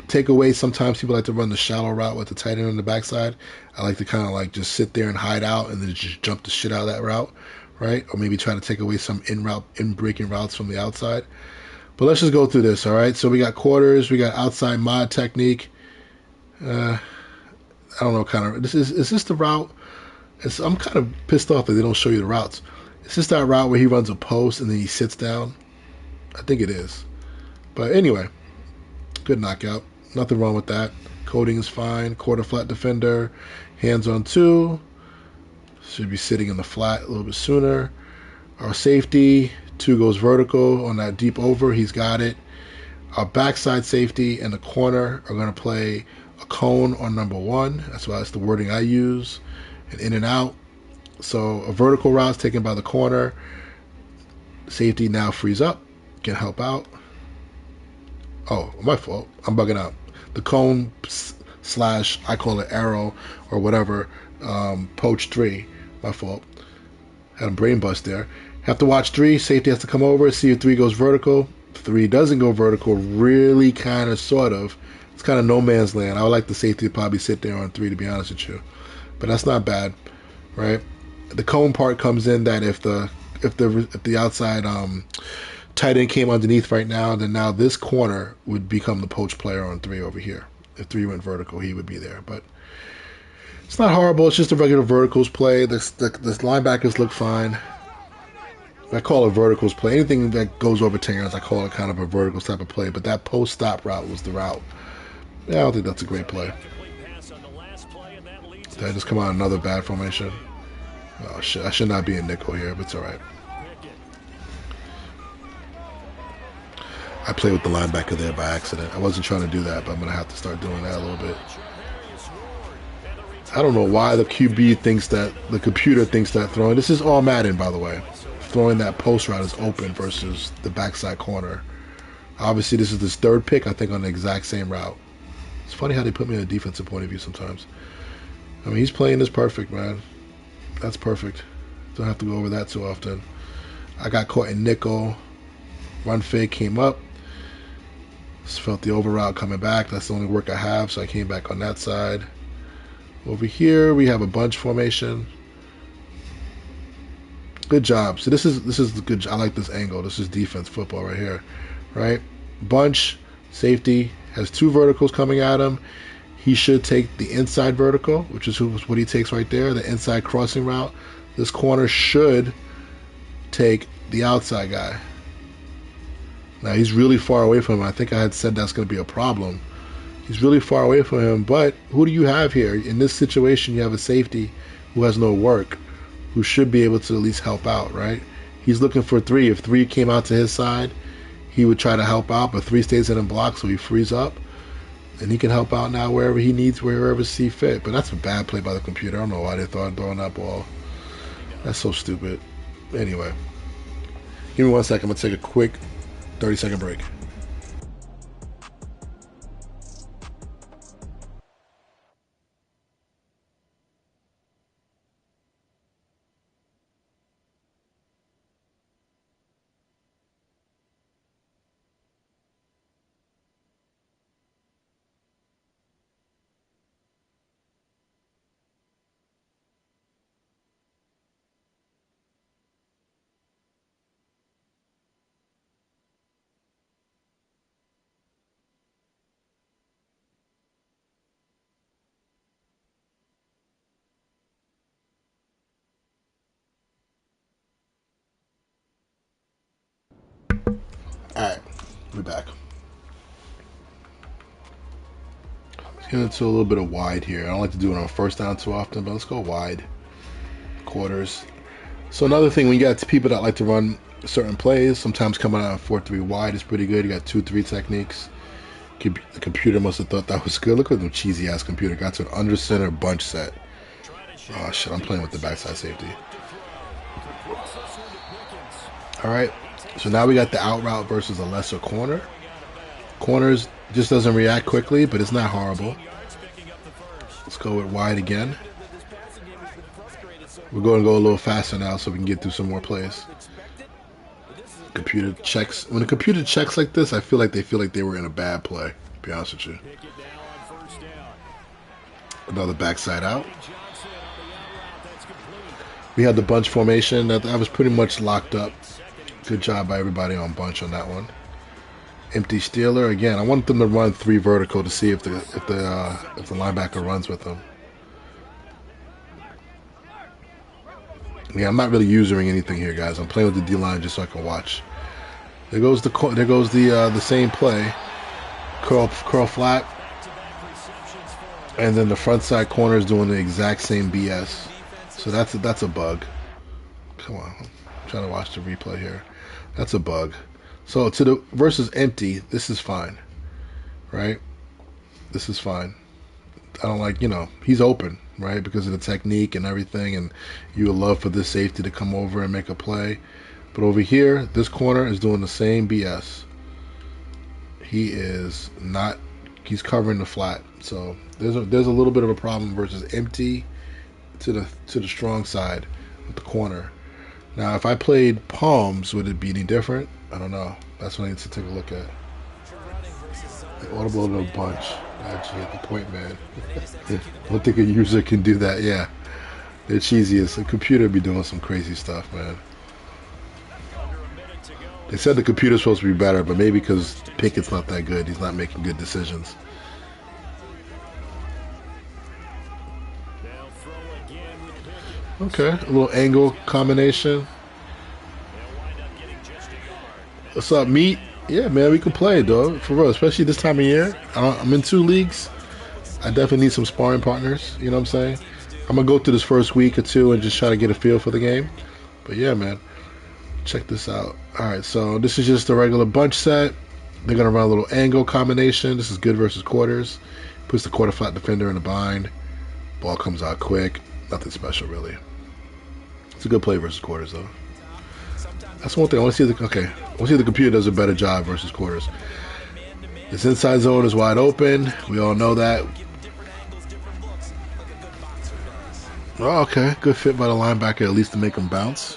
Take away. Sometimes people like to run the shallow route with the tight end on the backside. I like to kind of like just sit there and hide out and then just jump the shit out of that route, right? Or maybe try to take away some in breaking routes from the outside. But let's just go through this, all right? So we got quarters, we got outside mod technique. I don't know, kind of. Is this the route? I'm kind of pissed off that they don't show you the routes. Is this that route where he runs a post and then he sits down? I think it is. But anyway, good knockout. Nothing wrong with that. Coding is fine. Quarter flat defender. Hands on 2. Should be sitting in the flat a little bit sooner. Our safety. 2 goes vertical on that deep over. He's got it. Our backside safety and the corner are going to play a cone on number 1. That's why that's the wording I use. And in and out. So a vertical route is taken by the corner. Safety now frees up. Can help out. Oh, my fault. I'm bugging out. The cone slash, I call it arrow or whatever, poach 3. My fault. Had a brain bust there. Have to watch 3. Safety has to come over, see if 3 goes vertical. 3 doesn't go vertical, really kind of, sort of. It's kind of no man's land. I would like the safety to probably sit there on 3, to be honest with you. But that's not bad, right? The cone part comes in that if the outside tight end came underneath right now, then now this corner would become the poach player on 3 over here. If 3 went vertical, he would be there. But it's not horrible. It's just a regular verticals play. The linebackers look fine. I call it verticals play. Anything that goes over 10 yards, I call it kind of a verticals type of play. But that post-stop route was the route. Yeah, I don't think that's a great play. Did I just come out another bad formation? Oh, shit. I should not be in nickel here, but it's all right. I played with the linebacker there by accident. I wasn't trying to do that, but I'm going to have to start doing that a little bit. I don't know why the QB thinks that, the computer thinks that throwing, this is all Madden, by the way, throwing that post route is open versus the backside corner. Obviously, this is his 3rd pick, I think, on the exact same route. It's funny how they put me in a defensive point of view sometimes. I mean, he's playing this perfect, man. That's perfect. Don't have to go over that too often. I got caught in nickel. Run fake came up. Just felt the over route coming back. That's the only work I have, so I came back on that side. Over here, we have a bunch formation. Good job. So this is the good. I like this angle. This is defense football right here, right? Bunch safety has 2 verticals coming at him. He should take the inside vertical, which is what he takes right there, the inside crossing route. This corner should take the outside guy. Now, he's really far away from him. I think I had said that's going to be a problem. He's really far away from him, but who do you have here? In this situation, you have a safety who has no work, who should be able to at least help out, right? He's looking for 3. If 3 came out to his side, he would try to help out, but 3 stays in and blocks, so he frees up. And he can help out now wherever he needs, wherever see fit. But that's a bad play by the computer. I don't know why they thought throwing that ball. That's so stupid. Anyway, give me 1 second. I'm going to take a quick 30-second break. We're back. Let's get into a little bit of wide here. I don't like to do it on first down too often, but let's go wide. Quarters. So another thing, when you got people that like to run certain plays, sometimes coming out 4-3 wide is pretty good. You got 2-3 techniques. The computer must have thought that was good. Look at the cheesy ass computer. Got to an under center bunch set. Oh shit, I'm playing with the backside safety. Alright, so now we got the out route versus a lesser corner. Corners just doesn't react quickly, but it's not horrible. Let's go with wide again. We're going to go a little faster now so we can get through some more plays. Computer checks. When the computer checks like this, I feel like they were in a bad play, to be honest with you. Another backside out. We had the bunch formation. That was pretty much locked up. Good job by everybody on bunch on that one. Empty Stealer again. I want them to run 3 vertical to see if the linebacker runs with them. Yeah, I'm not really using anything here, guys. I'm playing with the D-line just so I can watch. There goes the same play. Curl flat. And then the front side corner is doing the exact same BS. So that's a bug. Come on. I'm trying to watch the replay here. That's a bug. So to the versus empty, this is fine. Right? This is fine. I don't like, he's open, right? Because of the technique and everything, and you would love for this safety to come over and make a play. But over here, this corner is doing the same BS. He's covering the flat. So there's a little bit of a problem versus empty to the strong side with the corner. Now, if I played palms, would it be any different? I don't know. That's what I need to take a look at. The audible little bunch. Actually, at the point, man. I don't think a user can do that. Yeah, they're cheesy. The computer be doing some crazy stuff, man. They said the computer's supposed to be better, but maybe because Pickett's not that good, he's not making good decisions. Okay, a little angle combination. What's up, Meat? Yeah, man, we can play, dog. For real, especially this time of year. I'm in 2 leagues. I definitely need some sparring partners. You know what I'm saying? I'm going to go through this first week or 2 and just try to get a feel for the game. But yeah, man. Check this out. All right, so this is just a regular bunch set. They're going to run a little angle combination. This is good versus quarters. Puts the quarter flat defender in a bind. Ball comes out quick. Nothing special, really. It's a good play versus quarters, though. That's one thing. I want to see if the computer does a better job versus quarters. This inside zone is wide open. We all know that. Oh, okay. Good fit by the linebacker, at least to make him bounce.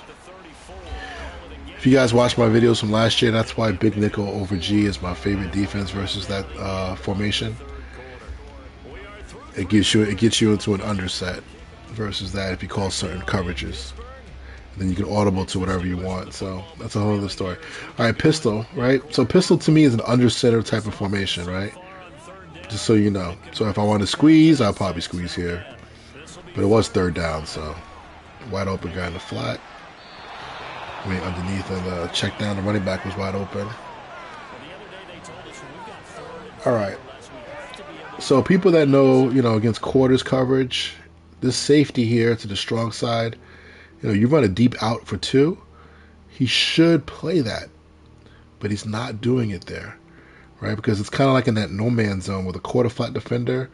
If you guys watch my videos from last year, that's why big nickel over G is my favorite defense versus that formation. It gets you into an underset versus that if you call certain coverages. Then you can audible to whatever you want. So that's a whole other story. All right, pistol, right? So pistol to me is an under center type of formation, right? Just so you know. So if I want to squeeze, I'll probably squeeze here. But it was 3rd down, so wide open guy in the flat. Underneath and the check down, the running back was wide open. All right. So people that know, against quarters coverage, this safety here to the strong side, you run a deep out for 2, he should play that, but he's not doing it there, right? Because it's kind of like in that no man's zone with a quarter flat defender.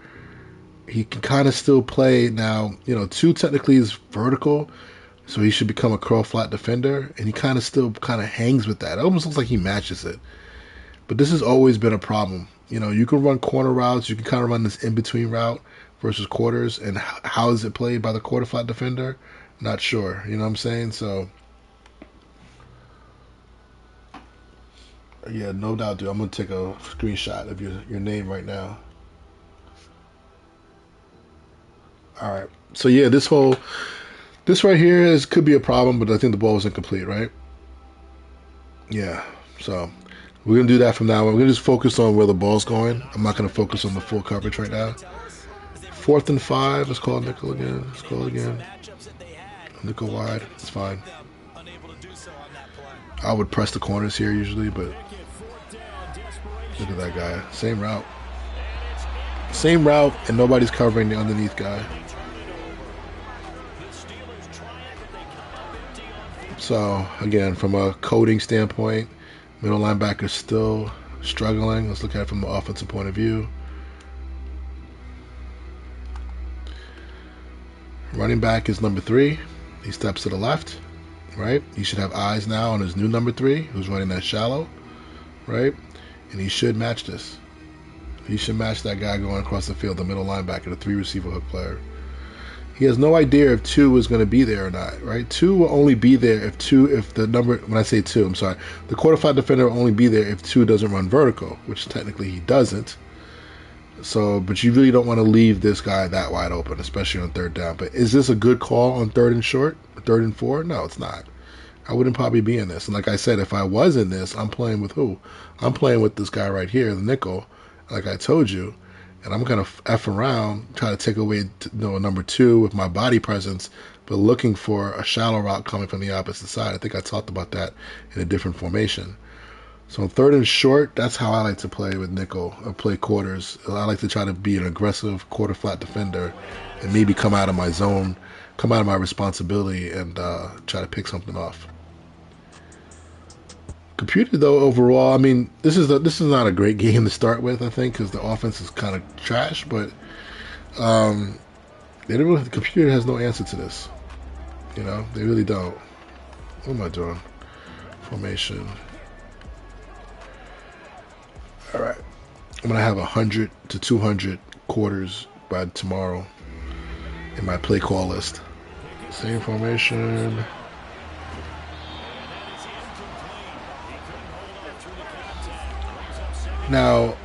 He can kind of still play now. 2 technically is vertical, so he should become a curl flat defender, and he kind of still hangs with that. It almost looks like he matches it. But this has always been a problem. You can run corner routes. You can kind of run this in-between route versus quarters, and how is it played by the quarter flat defender? Not sure. You know what I'm saying? So, yeah, no doubt, dude. I'm going to take a screenshot of your name right now. All right. So, yeah, this right here could be a problem, but I think the ball was incomplete, right? Yeah. So, we're going to do that from now on. We're going to just focus on where the ball's going. I'm not going to focus on the full coverage right now. 4th and 5. Let's call nickel again. Let's call it again. Nickel wide. It's fine. I would press the corners here usually, but Look at that guy. Same route. Same route, and nobody's covering the underneath guy. So, again, from a coding standpoint, middle linebacker still struggling. Let's look at it from the offensive point of view. Running back is number 3. He steps to the left, right? He should have eyes now on his new number 3, who's running that shallow, right? And he should match this. He should match that guy going across the field, the middle linebacker, the 3 receiver hook player. He has no idea if 2 is going to be there or not, right? 2 will only be there if the number, when I say 2, I'm sorry, the quarter flat defender will only be there if 2 doesn't run vertical, which technically he doesn't. So, but you really don't want to leave this guy that wide open, especially on third down. But is this a good call on third and short, 3rd and 4? No, it's not. I wouldn't probably be in this. And like I said, if I was in this, I'm playing with who? I'm playing with this guy right here, the nickel, like I told you. And I'm going to F around, try to take away number 2 with my body presence, but looking for a shallow route coming from the opposite side. I think I talked about that in a different formation. So 3rd and short, that's how I like to play with nickel or play quarters. I like to try to be an aggressive quarter flat defender and maybe come out of my zone, come out of my responsibility, and try to pick something off. Computer, though, overall, I mean, this is not a great game to start with, I think, because the offense is kind of trash, but the computer has no answer to this. You know, they really don't. What am I doing? Formation. All right. I'm going to have 100 to 200 quarters by tomorrow in my play call list. Same formation. Now,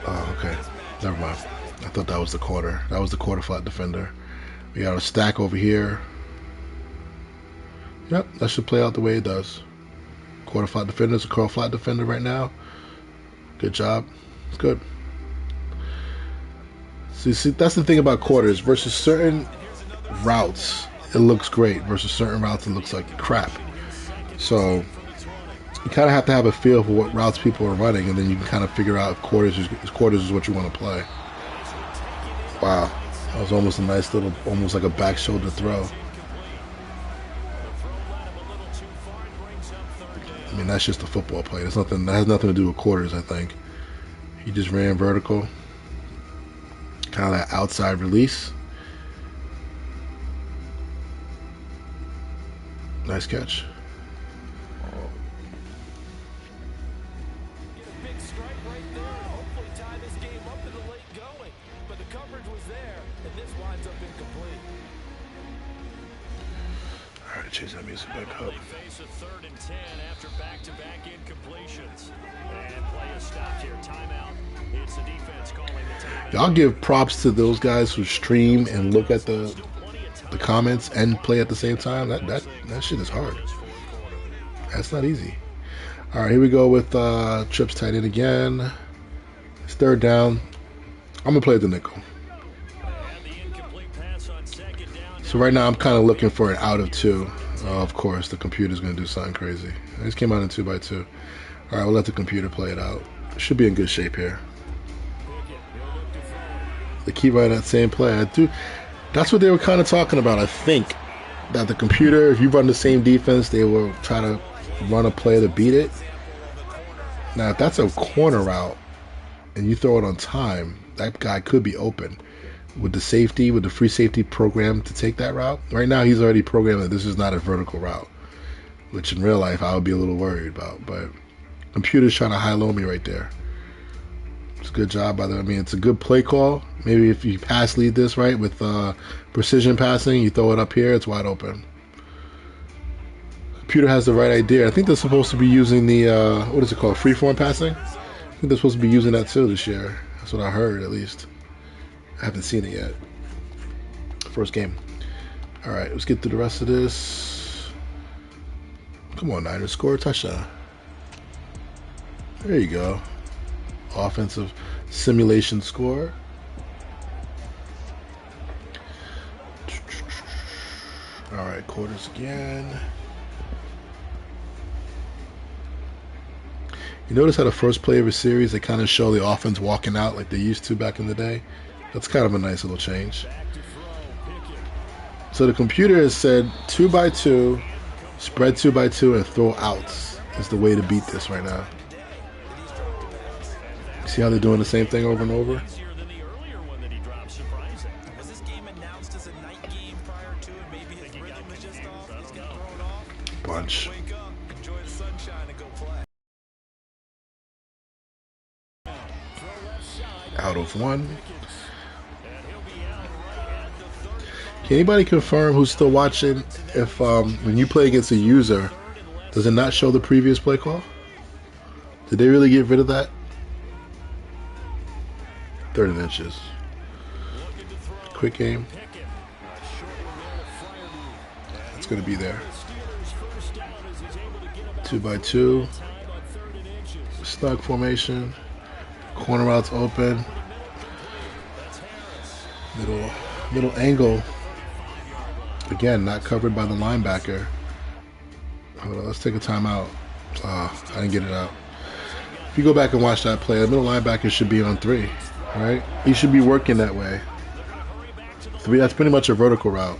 oh, okay, never mind. I thought that was the quarter. That was the quarter flat defender. We got a stack over here. Yep, that should play out the way it does. Quarter flat defender is a quarter flat defender right now. Good job. It's good. So you see, that's the thing about quarters. Versus certain routes, it looks great. Versus certain routes, it looks like crap. So you kind of have to have a feel for what routes people are running, and then you can kind of figure out if quarters is what you want to play. Wow, that was almost a nice little, almost like a back shoulder throw. I mean, that's just a football play. That has nothing to do with quarters, I think. He just ran vertical. Kind of that outside release. Nice catch. Change that music back up. Face a 3rd and 10 after back-to-back incompletions. And play is stopped here. Timeout. It's the defense calling the timeout. Y'all give props to those guys who stream and look at the comments and play at the same time. That shit is hard. That's not easy. All right, here we go with trips tight end again. It's 3rd down. I'm gonna play the nickel. So right now I'm kind of looking for an out of 2. Of course, the computer's going to do something crazy. I just came out in 2x2. All right, we'll let the computer play it out. Should be in good shape here. They keep running that same play. That's what they were kind of talking about. I think that the computer, if you run the same defense, they will try to run a play to beat it. Now, if that's a corner route and you throw it on time, that guy could be open. With the free safety program to take that route. Right now, he's already programmed that this is not a vertical route, which in real life I would be a little worried about. But computer's trying to high-low me right there. It's a good job by them. I mean, it's a good play call. Maybe if you pass lead this right with precision passing, you throw it up here, it's wide open. Computer has the right idea. I think they're supposed to be using the what is it called, freeform passing. I think they're supposed to be using that too this year. That's what I heard, at least. I haven't seen it yet. First game. All right, let's get through the rest of this. Come on, Niners, score a touchdown. There you go. Offensive simulation score. All right, quarters again. You notice how the first play of a series, they kind of show the offense walking out like they used to back in the day? That's kind of a nice little change. So the computer has said 2 by 2, spread 2 by 2, and throw outs is the way to beat this right now. See how they're doing the same thing over and over? Bunch. Out of 1. Can anybody confirm who's still watching if when you play against a user, does it not show the previous play call? Did they really get rid of that? 30 inches. Quick game. It's going to be there. 2 by 2. Snug formation. Corner routes open. Middle angle. Again, not covered by the linebacker. Hold on, let's take a timeout. I didn't get it out. If you go back and watch that play, the middle linebacker should be on 3. Right? He should be working that way. 3, that's pretty much a vertical route.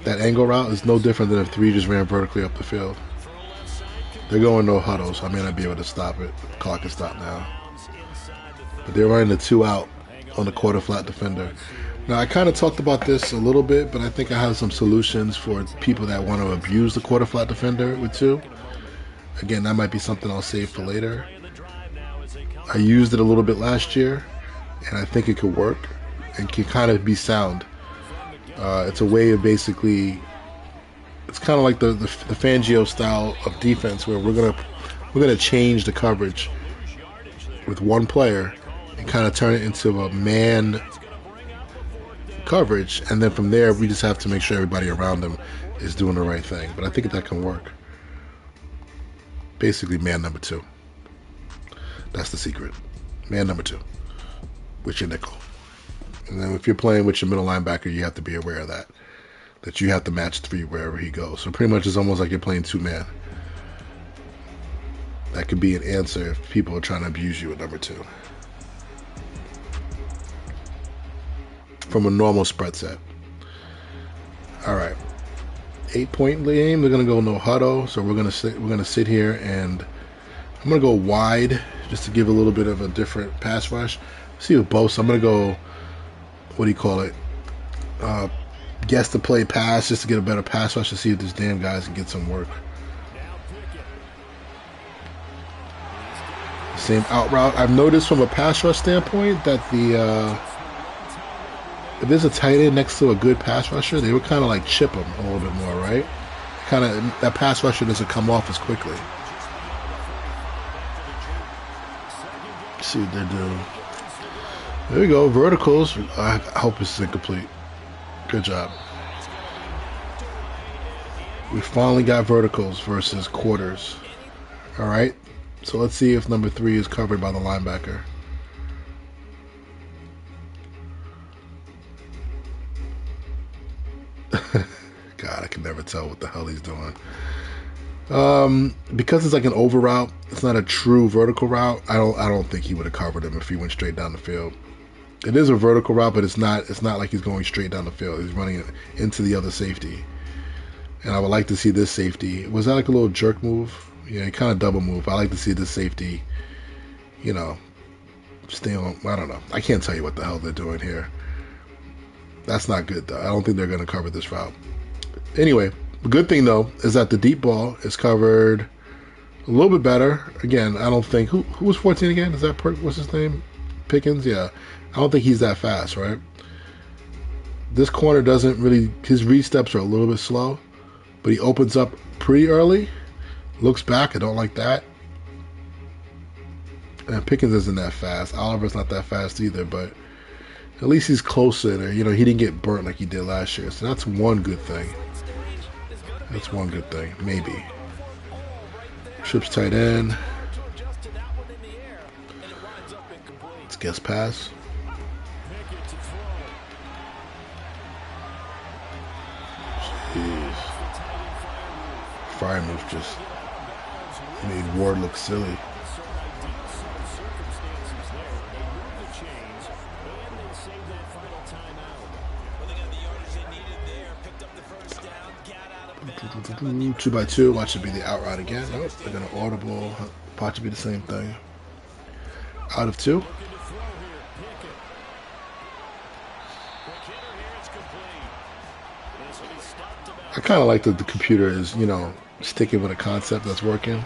That angle route is no different than if 3 just ran vertically up the field. They're going no huddle, so I may not be able to stop it. The clock can stop now. But they're running the 2 out on the quarter flat defender. Now, I kind of talked about this a little bit, but I think I have some solutions for people that want to abuse the quarter flat defender with 2. Again, that might be something I'll save for later. I used it a little bit last year, and I think it could work and can kind of be sound. It's a way of basically, it's kind of like the Fangio style of defense, where we're gonna change the coverage with one player and kind of turn it into a man coverage, and then from there we just have to make sure everybody around them is doing the right thing. But I think that can work. Basically, man number 2. That's the secret. Man number 2 with your nickel. And then if you're playing with your middle linebacker, you have to be aware of that you have to match 3 wherever he goes. So pretty much it's almost like you're playing 2-man. That could be an answer if people are trying to abuse you at number 2. From a normal spread set. All right. 8-point game. We're gonna go no huddle. So we're gonna sit here, and I'm gonna go wide just to give a little bit of a different pass rush. See with both. I'm gonna go, what do you call it? Guess the play pass just to get a better pass rush to see if these damn guys can get some work. Same out route. I've noticed from a pass rush standpoint that if there's a tight end next to a good pass rusher, they would kind of like chip him a little bit more, right? Kind of that pass rusher doesn't come off as quickly. Let's see what they're doing. There we go, verticals. I hope this is incomplete. Good job. We finally got verticals versus quarters. All right. So let's see if number 3 is covered by the linebacker. God, I can never tell what the hell he's doing. Because it's like an over route, it's not a true vertical route. I don't think he would have covered him if he went straight down the field. It is a vertical route, but it's not like he's going straight down the field. He's running it into the other safety. And I would like to see this safety. Was that like a little jerk move? Yeah, kind of double move. I like to see this safety, stay on. I don't know. I can't tell you what the hell they're doing here. That's not good, though. I don't think they're going to cover this route. Anyway, the good thing, though, is that the deep ball is covered a little bit better. Again, I don't think... Who was 14 again? Is that... What's his name? Pickens? Yeah. I don't think he's that fast, right? This corner doesn't really... His read steps are a little bit slow, but he opens up pretty early. Looks back. I don't like that. And Pickens isn't that fast. Oliver's not that fast either, but at least he's closer there. He didn't get burnt like he did last year. So that's one good thing. That's one good thing. Maybe. Trips tight end. Let's guess pass. Jeez. Fire move just made Ward look silly. 2 by 2. Watch it be the out route again. Nope, they're going to audible. Watch it be the same thing. Out of 2. I kind of like that the computer is, sticking with a concept that's working.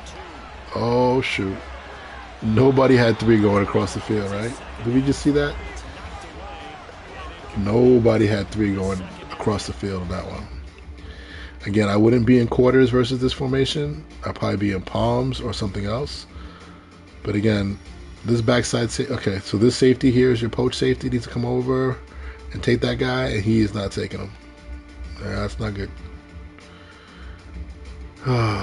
Oh, shoot. Nobody had 3 going across the field, right? Did we just see that? Nobody had 3 going across the field on that one. Again, I wouldn't be in quarters versus this formation. I'd probably be in palms or something else. But again, this backside, okay, so this safety here is your poach safety. Needs to come over and take that guy, and he is not taking him. Yeah, that's not good.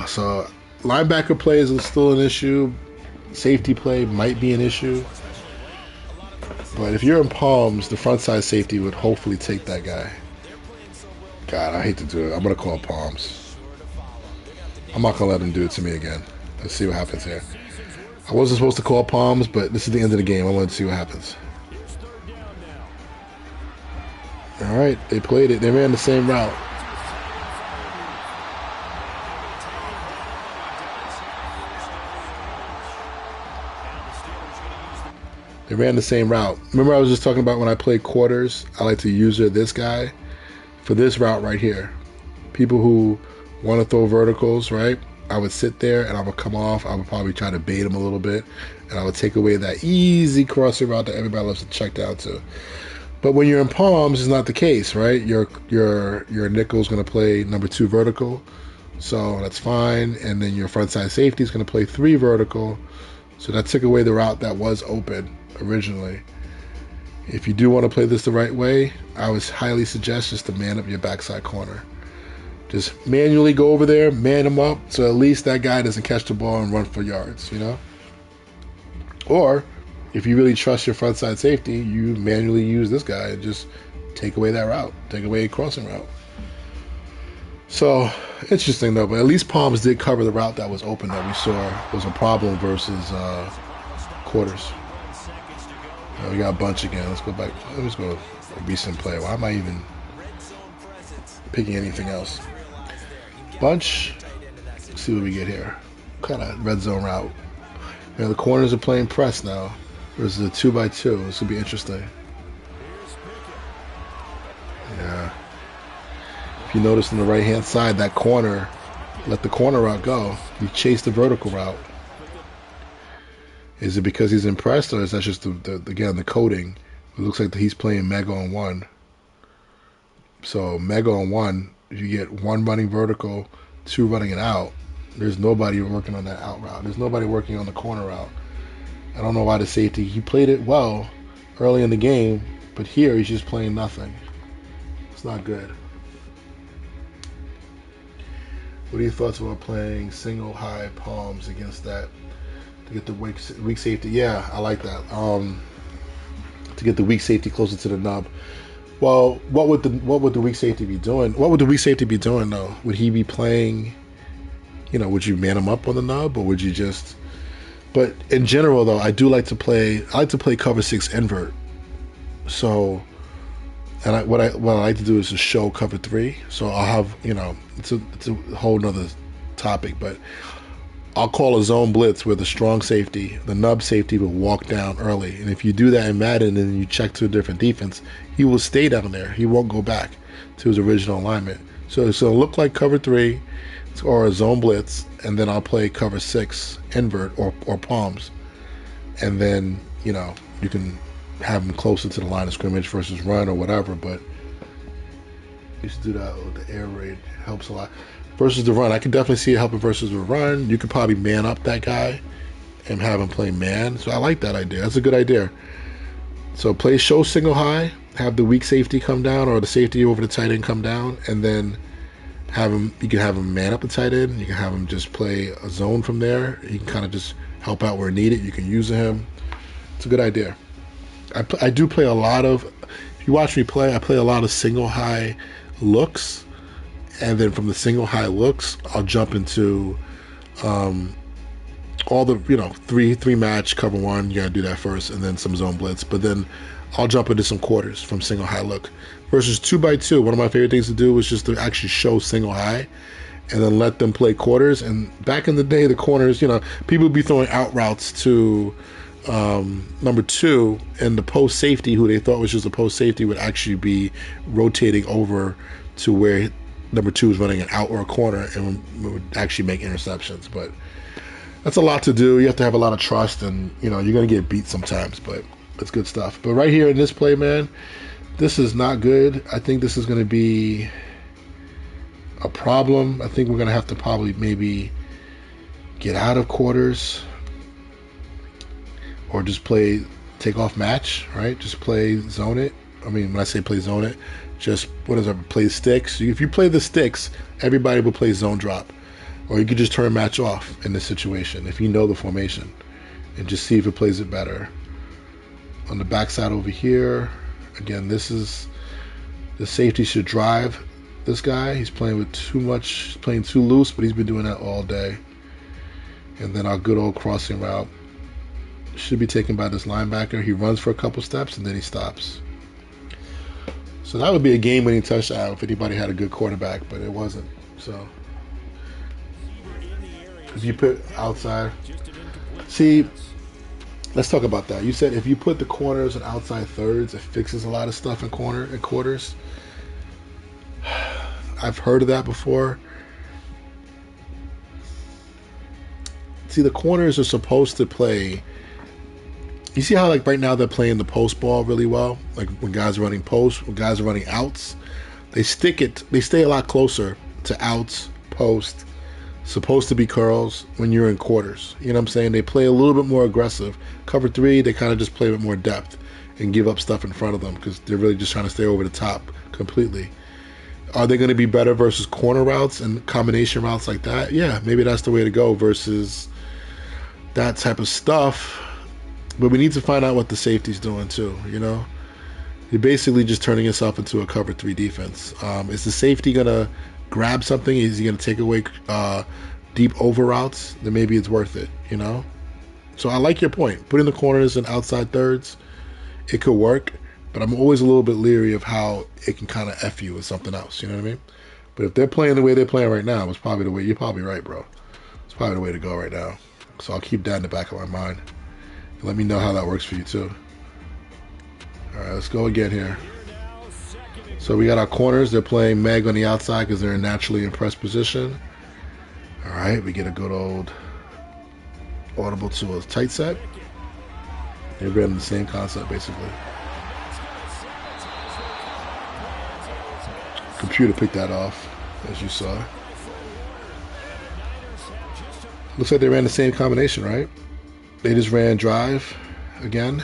So linebacker play is still an issue. Safety play might be an issue. But if you're in palms, the front side safety would hopefully take that guy. God, I hate to do it. I'm going to call palms. I'm not going to let him do it to me again. Let's see what happens here. I wasn't supposed to call palms, but this is the end of the game. I wanted to see what happens. All right, they played it. They ran the same route. They ran the same route. Remember I was just talking about when I play quarters, I like to use this guy for this route right here. People who want to throw verticals, right? I would sit there and I would come off. I would probably try to bait him a little bit, and I would take away that easy crossing route that everybody loves to check down to. But when you're in palms, it's not the case, right? Your nickel's going to play number 2 vertical, so that's fine. And then your front side safety is going to play 3 vertical, so that took away the route that was open originally. If you do want to play this the right way, I would highly suggest just to man up your backside corner. Just manually go over there, man him up, so at least that guy doesn't catch the ball and run for yards, Or if you really trust your front side safety, you manually use this guy and just take away that route, take away a crossing route. So, interesting though, but at least Palms did cover the route that was open that we saw was a problem versus quarters. Now we got a bunch again. Let's go back. Let's go a recent play. Why am I even picking anything else? Bunch. Let's see what we get here. Kind of red zone route. The corners are playing press now versus a 2 by 2. This will be interesting. Yeah. If you notice on the right hand side, that corner, let the corner route go. He chased the vertical route. Is it because he's impressed, or is that just again the coding? It looks like he's playing mega on 1. So mega on 1, if you get 1 running vertical, 2 running it out, there's nobody working on that out route. There's nobody working on the corner route. I don't know why the safety, he played it well early in the game, but here he's just playing nothing. It's not good. What are your thoughts about playing single high palms against that to get the weak safety? Yeah, I like that. To get the weak safety closer to the nub. Well, what would the weak safety be doing? What would the weak safety be doing though? Would he be playing? Would you man him up on the nub, or would you just? But in general, though, I like to play cover 6 invert. So, and what I like to do is to show cover 3. So I'll have it's a whole nother topic, but I'll call a zone blitz where the strong safety, the nub safety, will walk down early. And if you do that in Madden and you check to a different defense, he will stay down there. He won't go back to his original alignment. So it'll look like cover 3 or a zone blitz, and then I'll play cover 6 invert or palms. And then, you can have him closer to the line of scrimmage versus run or whatever. But I used to do that with the air raid. It helps a lot. Versus the run, I can definitely see it helping versus the run. You could probably man up that guy and have him play man. So I like that idea. That's a good idea. So play show single high, have the weak safety come down or the safety over the tight end come down, and then you can have him man up the tight end. You can have him just play a zone from there. He can kind of just help out where needed. You can use him. It's a good idea. I do play a lot of, if you watch me play, I play a lot of single high looks. And then from the single high looks, I'll jump into all the, three match, cover 1. You got to do that first, and then some zone blitz. But then I'll jump into some quarters from single high look. Versus 2 by 2, one of my favorite things to do is just to actually show single high and then let them play quarters. And back in the day, the corners, people would be throwing out routes to number 2, and the post safety, who they thought was just a post safety, would actually be rotating over to where number 2 is running an out or a corner and would actually make interceptions. But that's a lot to do. You have to have a lot of trust, and you're going to get beat sometimes, but it's good stuff. But right here in this play, man, this is not good. I think this is going to be a problem. I think we're going to have to probably maybe get out of quarters or just play take off match, right? Just play zone it. I mean, when I say play zone it, just play sticks. If you play the sticks, everybody will play zone drop. Or you could just turn match off in this situation if you know the formation and just see if it plays it better. On the backside over here, again, this is the safety should drive this guy. He's playing with too much, playing too loose, but he's been doing that all day. And then our good old crossing route should be taken by this linebacker. He runs for a couple steps and then he stops. So that would be a game-winning touchdown if anybody had a good quarterback, but it wasn't. So if you put outside, see, let's talk about that. You said if you put the corners and outside thirds, it fixes a lot of stuff in quarters. I've heard of that before. See, the corners are supposed to play. You see how, like, right now they're playing the post ball really well? Like, when guys are running post, when guys are running outs, they stay a lot closer to outs, post, supposed to be curls when you're in quarters. You know what I'm saying? They play a little bit more aggressive. Cover 3, they kind of just play with more depth and give up stuff in front of them because they're really just trying to stay over the top completely. Are they going to be better versus corner routes and combination routes like that? Yeah, maybe that's the way to go versus that type of stuff. But we need to find out what the safety's doing too, You're basically just turning yourself into a cover 3 defense. Is the safety going to grab something? Is he going to take away deep over routes? Then maybe it's worth it, So I like your point. Putting the corners and outside thirds, it could work. But I'm always a little bit leery of how it can kind of F you with something else, you know what I mean? But if they're playing the way they're playing right now, it's probably the way. You're probably right, bro. It's probably the way to go right now. So I'll keep that in the back of my mind. Let me know how that works for you too. All right, let's go again here. So we got our corners. They're playing Meg on the outside because they're in naturally in press position. All right, we get a good old audible to a tight set. They're running the same concept basically. Computer picked that off, as you saw. Looks like they ran the same combination, right? They just ran drive again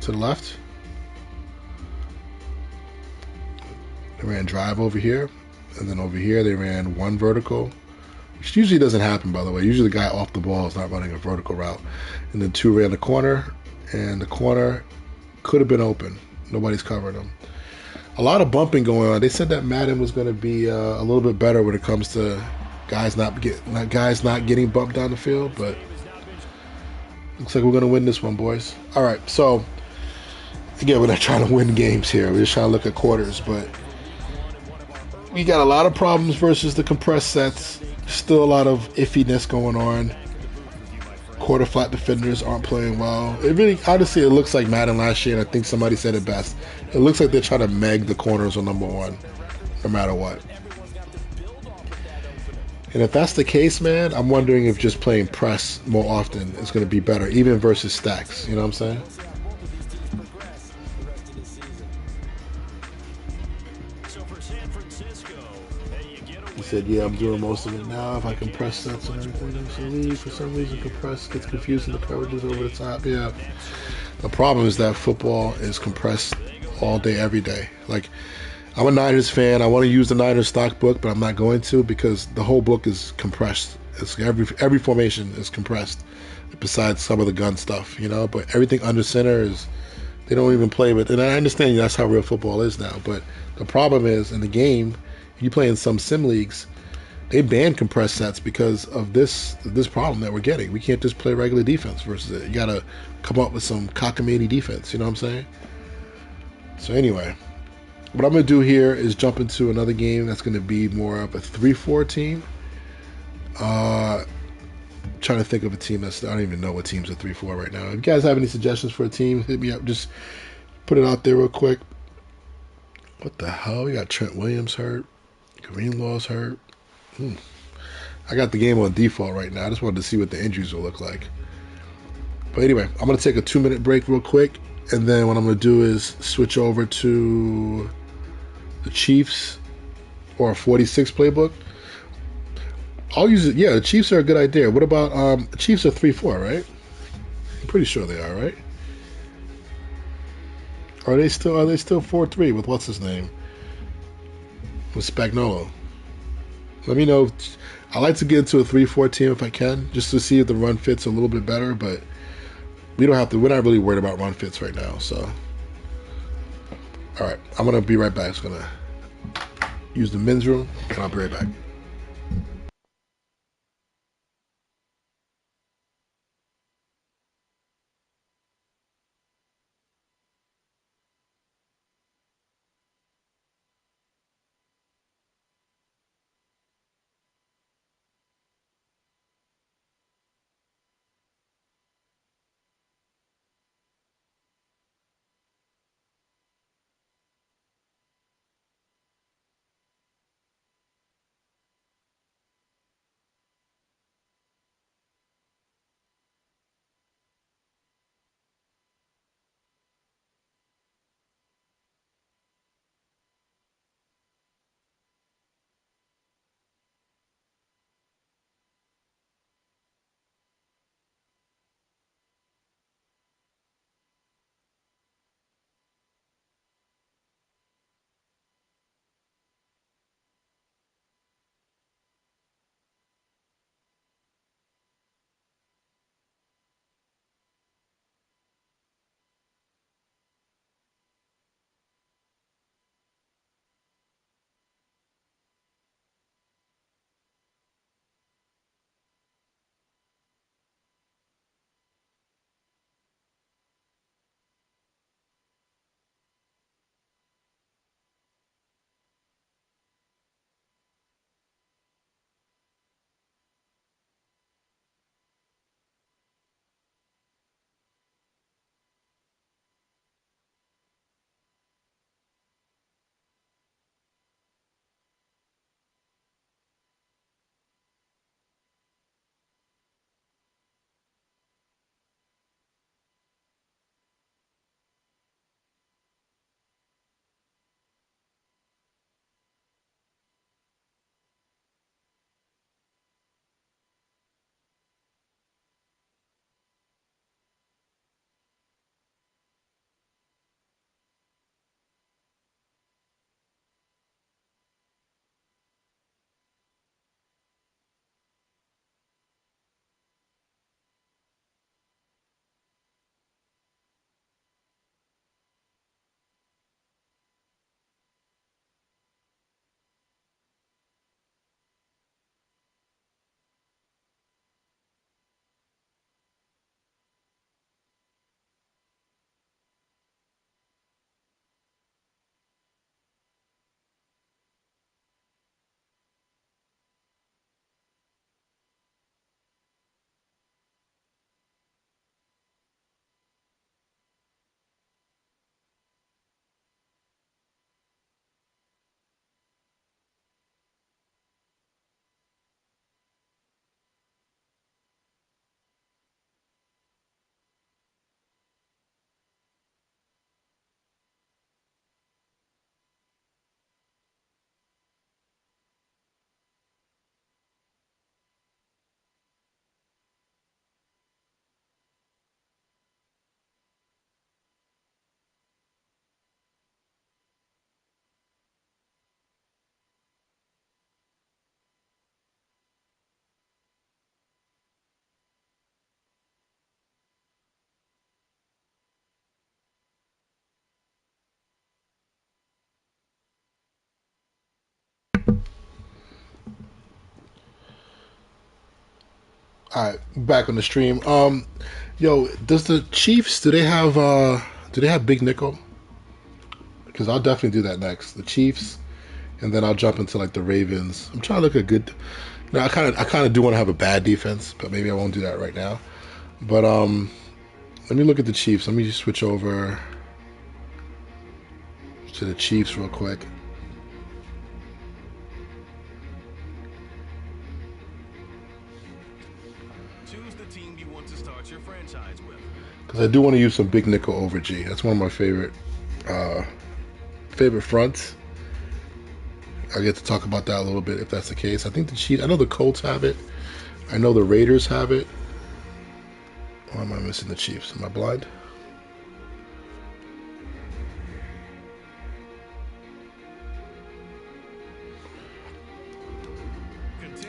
to the left. They ran drive over here, and then over here they ran one vertical, which usually doesn't happen, by the way. Usually the guy off the ball is not running a vertical route. And then 2 ran the corner, and the corner could have been open. Nobody's covering them. A lot of bumping going on. They said that Madden was going to be a little bit better when it comes to guys not getting bumped down the field, but looks like we're going to win this one, boys. All right, so again, we're not trying to win games here. We're just trying to look at quarters, but we got a lot of problems versus the compressed sets. Still a lot of iffiness going on. Quarter flat defenders aren't playing well. It really, honestly, it looks like Madden last year, and I think somebody said it best. It looks like they're trying to meg the corners on number 1, no matter what. And if that's the case, man, I'm wondering if just playing press more often is going to be better, even versus stacks. You know what I'm saying? He said, yeah, I'm doing most of it now. If I can press sets and everything, for some reason, compress gets confusing. The coverages over the top. Yeah. The problem is that football is compressed all day, every day. Like, I'm a Niners fan. I want to use the Niners stock book, but I'm not going to because the whole book is compressed. It's every formation is compressed, besides some of the gun stuff, But everything under center is, they don't even play with. And I understand that's how real football is now. But the problem is in the game, you play in some sim leagues, they ban compressed sets because of this problem that we're getting. We can't just play regular defense versus it. You got to come up with some cockamamie defense. You know what I'm saying? So anyway. What I'm gonna do here is jump into another game that's gonna be more of a 3-4 team. Uh, Trying to think of a team that's I don't even know what teams are 3-4 right now. If you guys have any suggestions for a team, hit me up. Just put it out there real quick. What the hell? We got Trent Williams hurt. Greenlaw's hurt. I got the game on default right now. I just wanted to see what the injuries will look like. But anyway, I'm gonna take a 2-minute break real quick, and then what I'm gonna do is switch over to the Chiefs or a 46 playbook. I'll use it. Yeah, the Chiefs are a good idea. What about the Chiefs are 3-4, right? I'm pretty sure they are, right? Are they still 4-3 with what's his name? With Spagnolo. Let me know. I like to get into a 3-4 team if I can, just to see if the run fits a little bit better, but we don't have to. We're not really worried about run fits right now. So, all right, I'm gonna be right back. Just gonna use the men's room, and I'll be right back. All right, back on the stream. Yo, does the Chiefs do they have big nickel? because I'll definitely do that next. The Chiefs, and then I'll jump into like the Ravens. I'm trying to look at good. No, I kind of do want to have a bad defense, but maybe I won't do that right now. But let me look at the Chiefs. Let me just switch over to the Chiefs real quick. Choose the team you want to start your franchise with. Because I do want to use some big nickel over G. That's one of my favorite fronts. I get to talk about that a little bit if that's the case. I think the Chiefs. I know the Colts have it. I know the Raiders have it. Why am I missing the Chiefs? Am I blind?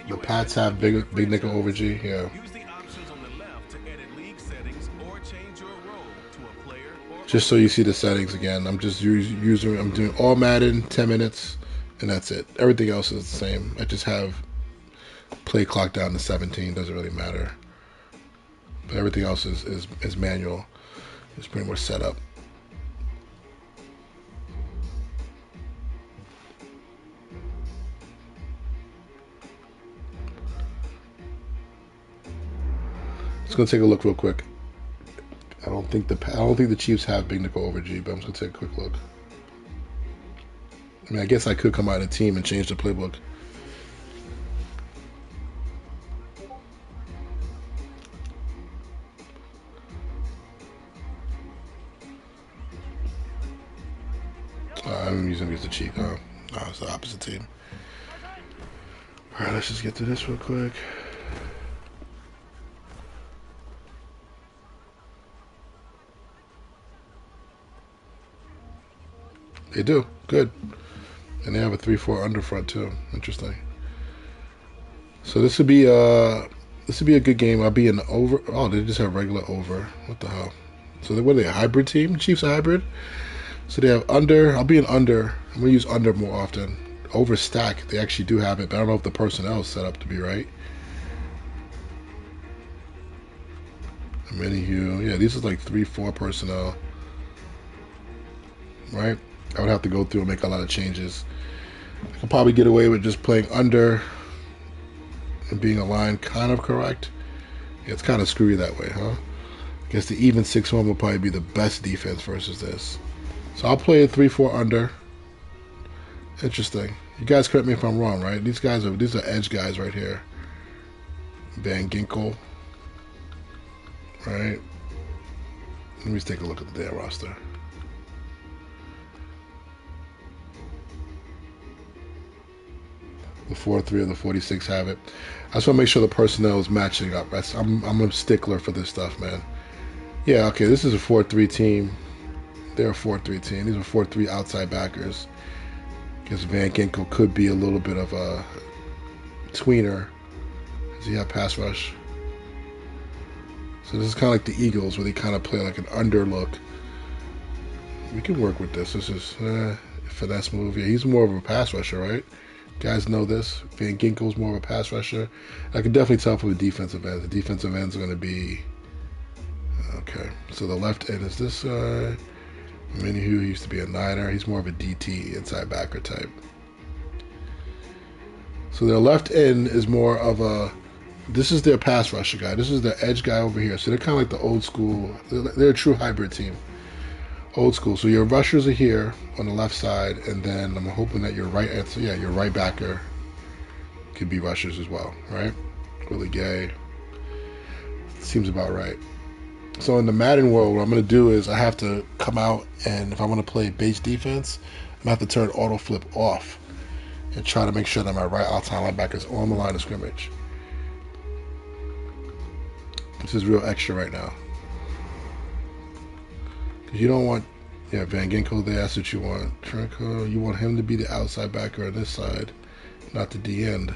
The Pats have big nickel over G. Yeah. Use the options on the left to edit league settings or change your role to a player or Just so you see the settings again. I'm just using. I'm doing all Madden 10 minutes, and that's it. Everything else is the same. I just have play clock down to 17. Doesn't really matter. But everything else is manual. It's pretty much set up. Just gonna take a look real quick. I don't think the Chiefs have big nickel over G, but I'm just gonna take a quick look. I mean, I guess I could come out of the team and change the playbook. I'm using the Chiefs. No, it's the opposite team. All right, let's just get to this real quick. They do. Good. And they have a 3-4 under front too. Interesting. So this would be a good game. I'll be in over. Oh, they just have regular over. What the hell? So what are they, a hybrid team? Chiefs are hybrid. So they have under. I'll be an under. I'm gonna use under more often. Over stack. They actually do have it, but I don't know if the personnel is set up to be right. Mini hue. Yeah, these are like 3-4 personnel. Right? I would have to go through and make a lot of changes. I could probably get away with just playing under and being aligned kind of correct. Yeah, it's kind of screwy that way, huh? I guess the even 6-1 will probably be the best defense versus this. So I'll play a 3-4 under. Interesting. You guys correct me if I'm wrong, right? These are edge guys right here. Van Ginkel. Right? Let me just take a look at the damn roster. The 4-3 or the 46 have it. I just want to make sure the personnel is matching up. I'm a stickler for this stuff, man. Yeah, okay, this is a 4-3 team. They're a 4-3 team. These are 4-3 outside backers. Because Van Ginkel could be a little bit of a tweener. Does he have pass rush? So this is kind of like the Eagles, where they kind of play like an under look. We can work with this. This is a finesse move. Yeah, he's more of a pass rusher, right? Guys know this. Van Ginkel's more of a pass rusher. I can definitely tell from the defensive end. The defensive end's going to be... Okay, so the left end is this guy. Minihue used to be a Niner. He's more of a DT, inside backer type. So their left end is more of a... This is their pass rusher guy. This is their edge guy over here. So they're kind of like the old school... They're a true hybrid team. Old school. So your rushers are here on the left side, and then I'm hoping that your right end, so yeah, your right backer could be rushers as well, right? Willie Gay. Seems about right. So in the Madden world, what I'm going to do is I have to come out, and if I want to play base defense, I'm going to have to turn auto flip off and try to make sure that my right outside linebacker is on the line of scrimmage. This is real extra right now. You don't want, Van Ginkel there. That's what you want. Trinco, you want him to be the outside backer on this side, not the D end.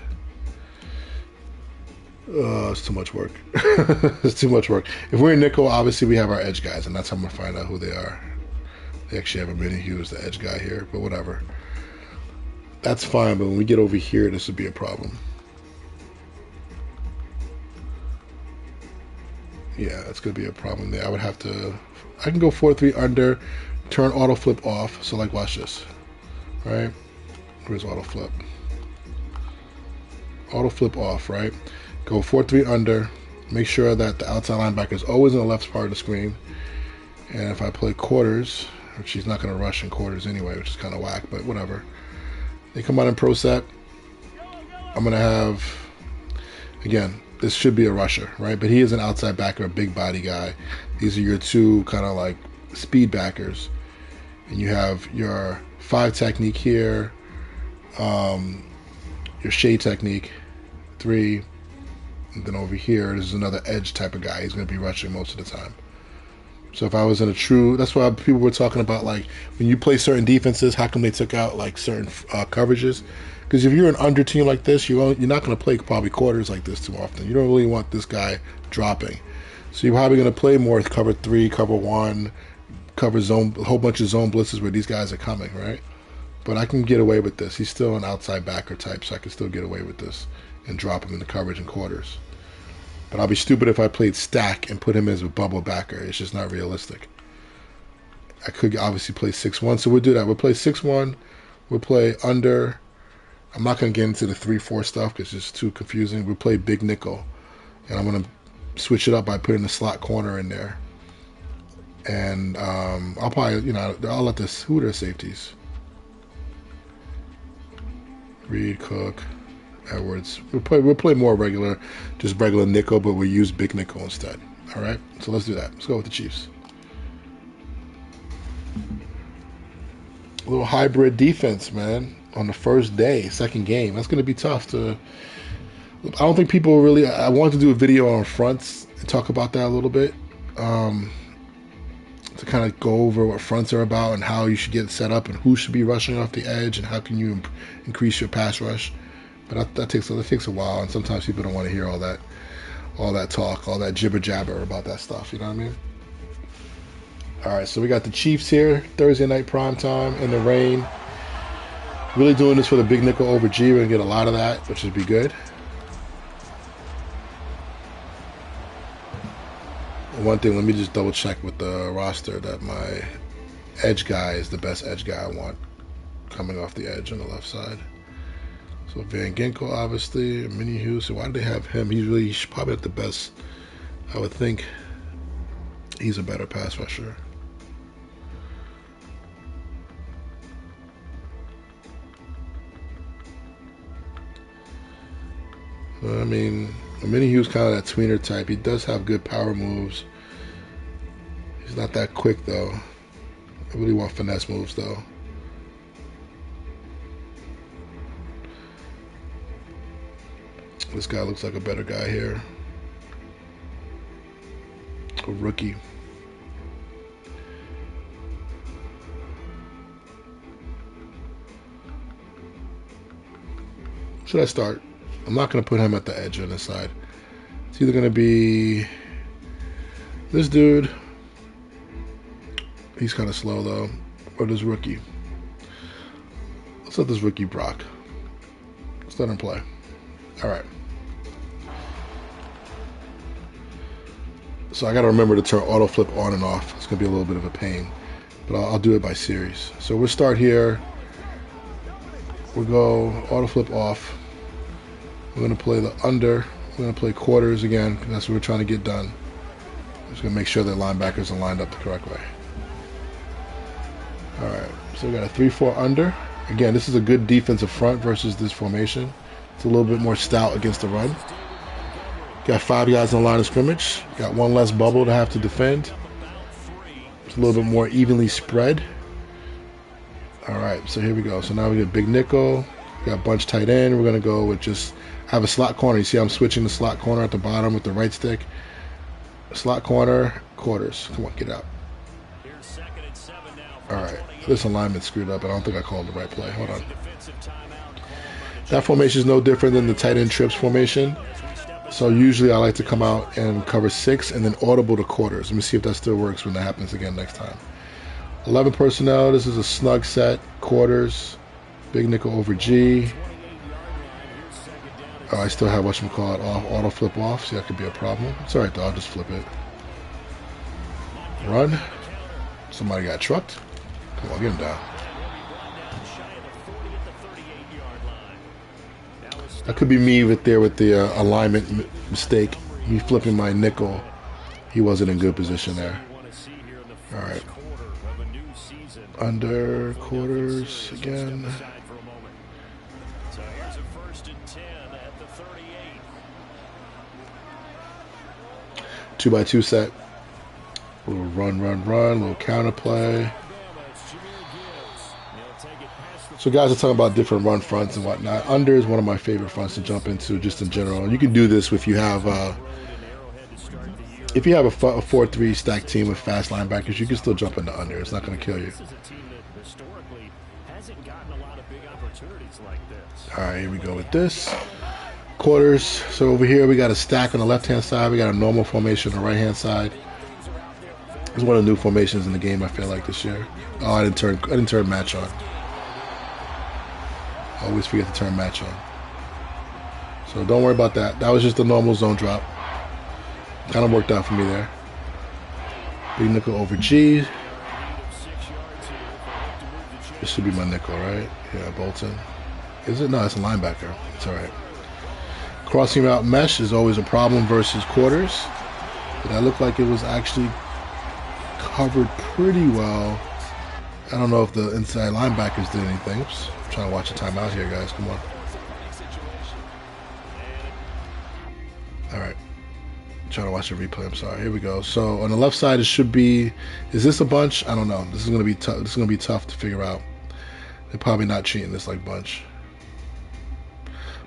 It's too much work. It's too much work. If we're in nickel, obviously we have our edge guys, and that's how I'm gonna find out who they are. They actually have a Mini Hugh as the edge guy here, but whatever. That's fine. But when we get over here, this would be a problem. Yeah, it's gonna be a problem there. I would have to. I can go 4-3 under, turn auto flip off. So like, watch this, right? Where's auto flip? Auto flip off, right? Go 4-3 under. Make sure that the outside linebacker is always in the left part of the screen. And if I play quarters, which he's not going to rush in quarters anyway, which is kind of whack, but whatever. They come out in pro set. I'm going to have, again, this should be a rusher, right? But he is an outside backer, a big body guy. These are your two kind of like speed backers. And you have your 5 technique here, your shade technique, 3. And then over here, this is another edge type of guy. He's going to be rushing most of the time. So if I was in a true, that's why people were talking about, like, when you play certain defenses, how come they took out like certain coverages? Because if you're an under team like this, you're not going to play probably quarters like this too often. You don't really want this guy dropping. So you're probably going to play more cover 3, cover 1, cover zone, a whole bunch of zone blitzes where these guys are coming, right? But I can get away with this. He's still an outside backer type, so I can still get away with this and drop him in the coverage and quarters. But I'll be stupid if I played stack and put him as a bubble backer. It's just not realistic. I could obviously play 6-1, so we'll do that. We'll play 6-1. We'll play under. I'm not going to get into the 3-4 stuff because it's too confusing. We'll play big nickel. And I'm going to switch it up by putting the slot corner in there. And I'll probably, I'll let this, who are their safeties? Reed, Cook, Edwards. We'll play more regular, just regular nickel, but we'll use big nickel instead. All right, so let's do that. Let's go with the Chiefs. A little hybrid defense, man, on the first day, second game. That's going to be tough to. I don't think people really. I wanted to do a video on fronts and talk about that a little bit, to kind of go over what fronts are about and how you should get set up and who should be rushing off the edge and how can you increase your pass rush. But that takes a while, and sometimes people don't want to hear all that talk, all that jibber jabber about that stuff. You know what I mean? All right, so we got the Chiefs here, Thursday night prime time in the rain. Really doing this for the big nickel over G. We're gonna get a lot of that, which would be good. One thing, let me just double check with the roster that my edge guy is the best edge guy I want coming off the edge on the left side. So Van Ginkel, obviously, Mini Hughes. So why do they have him? He's probably the best. I would think he's a better pass rusher. I mean, Mini Hughes kind of that tweener type. He does have good power moves. He's not that quick though. I really want finesse moves though. This guy looks like a better guy here. A rookie. Should I start? I'm not going to put him at the edge on this side. It's either going to be this dude. He's kind of slow though. Or this rookie. Let's let this rookie Brock. Let's let him play. All right. So I got to remember to turn auto flip on and off. It's going to be a little bit of a pain, but I'll do it by series. So we'll start here. We'll go auto flip off. We're going to play the under. We're going to play quarters again, because that's what we're trying to get done. I'm just going to make sure that linebackers are lined up the correct way. All right, so we got a 3-4 under. Again, this is a good defensive front versus this formation. It's a little bit more stout against the run. Got 5 guys on the line of scrimmage. Got 1 less bubble to have to defend. It's a little bit more evenly spread. All right, so here we go. So now we get big nickel. We got bunch tight end. We're going to go with just have a slot corner. You see I'm switching the slot corner at the bottom with the right stick. Slot corner, quarters. Come on, get out. All right, this alignment screwed up. I don't think I called the right play. Hold on. That formation is no different than the tight end trips formation. So usually I like to come out and cover 6 and then audible to quarters. Let me see if that still works when that happens again next time. 11 personnel. This is a snug set. Quarters. Big nickel over G. Oh, I still have whatchamacallit off. Auto flip off. See, that could be a problem. It's all right, though. I'll just flip it. Run. Somebody got trucked. Come on, get him down. That could be me right there with the alignment mistake. Me flipping my nickel. He wasn't in good position there. All right. Under quarters again. So here's a 1st and 10 at the 38. 2x2 set. A little run, little counter play. So guys are talking about different run fronts and whatnot. Under is one of my favorite fronts to jump into just in general. You can do this if you have a 4-3 stack team with fast linebackers. You can still jump into under. It's not going to kill you. All right, here we go with this. Quarters. So over here we got a stack on the left-hand side. We got a normal formation on the right-hand side. It's one of the new formations in the game, I feel like, this year. Oh, I didn't turn match on. I always forget to turn match on. So don't worry about that. That was just a normal zone drop. Kind of worked out for me there. Big nickel over G. This should be my nickel, right? Yeah, Bolton. Is it? No, it's a linebacker. It's all right. Crossing route mesh is always a problem versus quarters. But that looked like it was actually covered pretty well. I don't know if the inside linebackers did anything. Oops. I'm trying to watch a timeout here, guys. Come on. All right. Trying to watch a replay. I'm sorry. Here we go. So on the left side, it should be. Is this a bunch? I don't know. This is gonna be tough. This is gonna be tough to figure out. They're probably not treating this like bunch.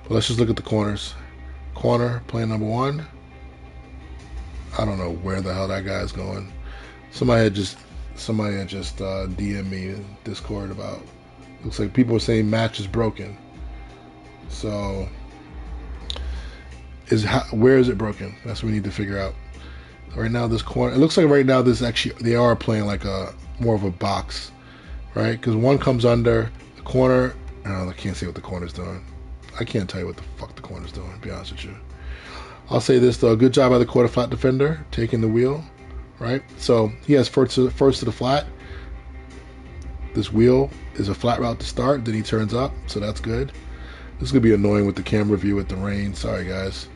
But let's just look at the corners. Corner playing number 1. I don't know where the hell that guy's going. Somebody had just DM'd me in Discord about. Looks like people are saying match is broken. So. Where is it broken? That's what we need to figure out. Right now, this corner. It looks like right now this actually they are playing like a more of a box, right? Because one comes under the corner. I can't say what the corner's doing. I can't tell you what the fuck the corner's doing. To be honest with you, I'll say this though. Good job by the quarter flat defender taking the wheel, right? So he has first to the flat. This wheel is a flat route to start. Then he turns up, so that's good. This is gonna be annoying with the camera view with the rain. Sorry, guys.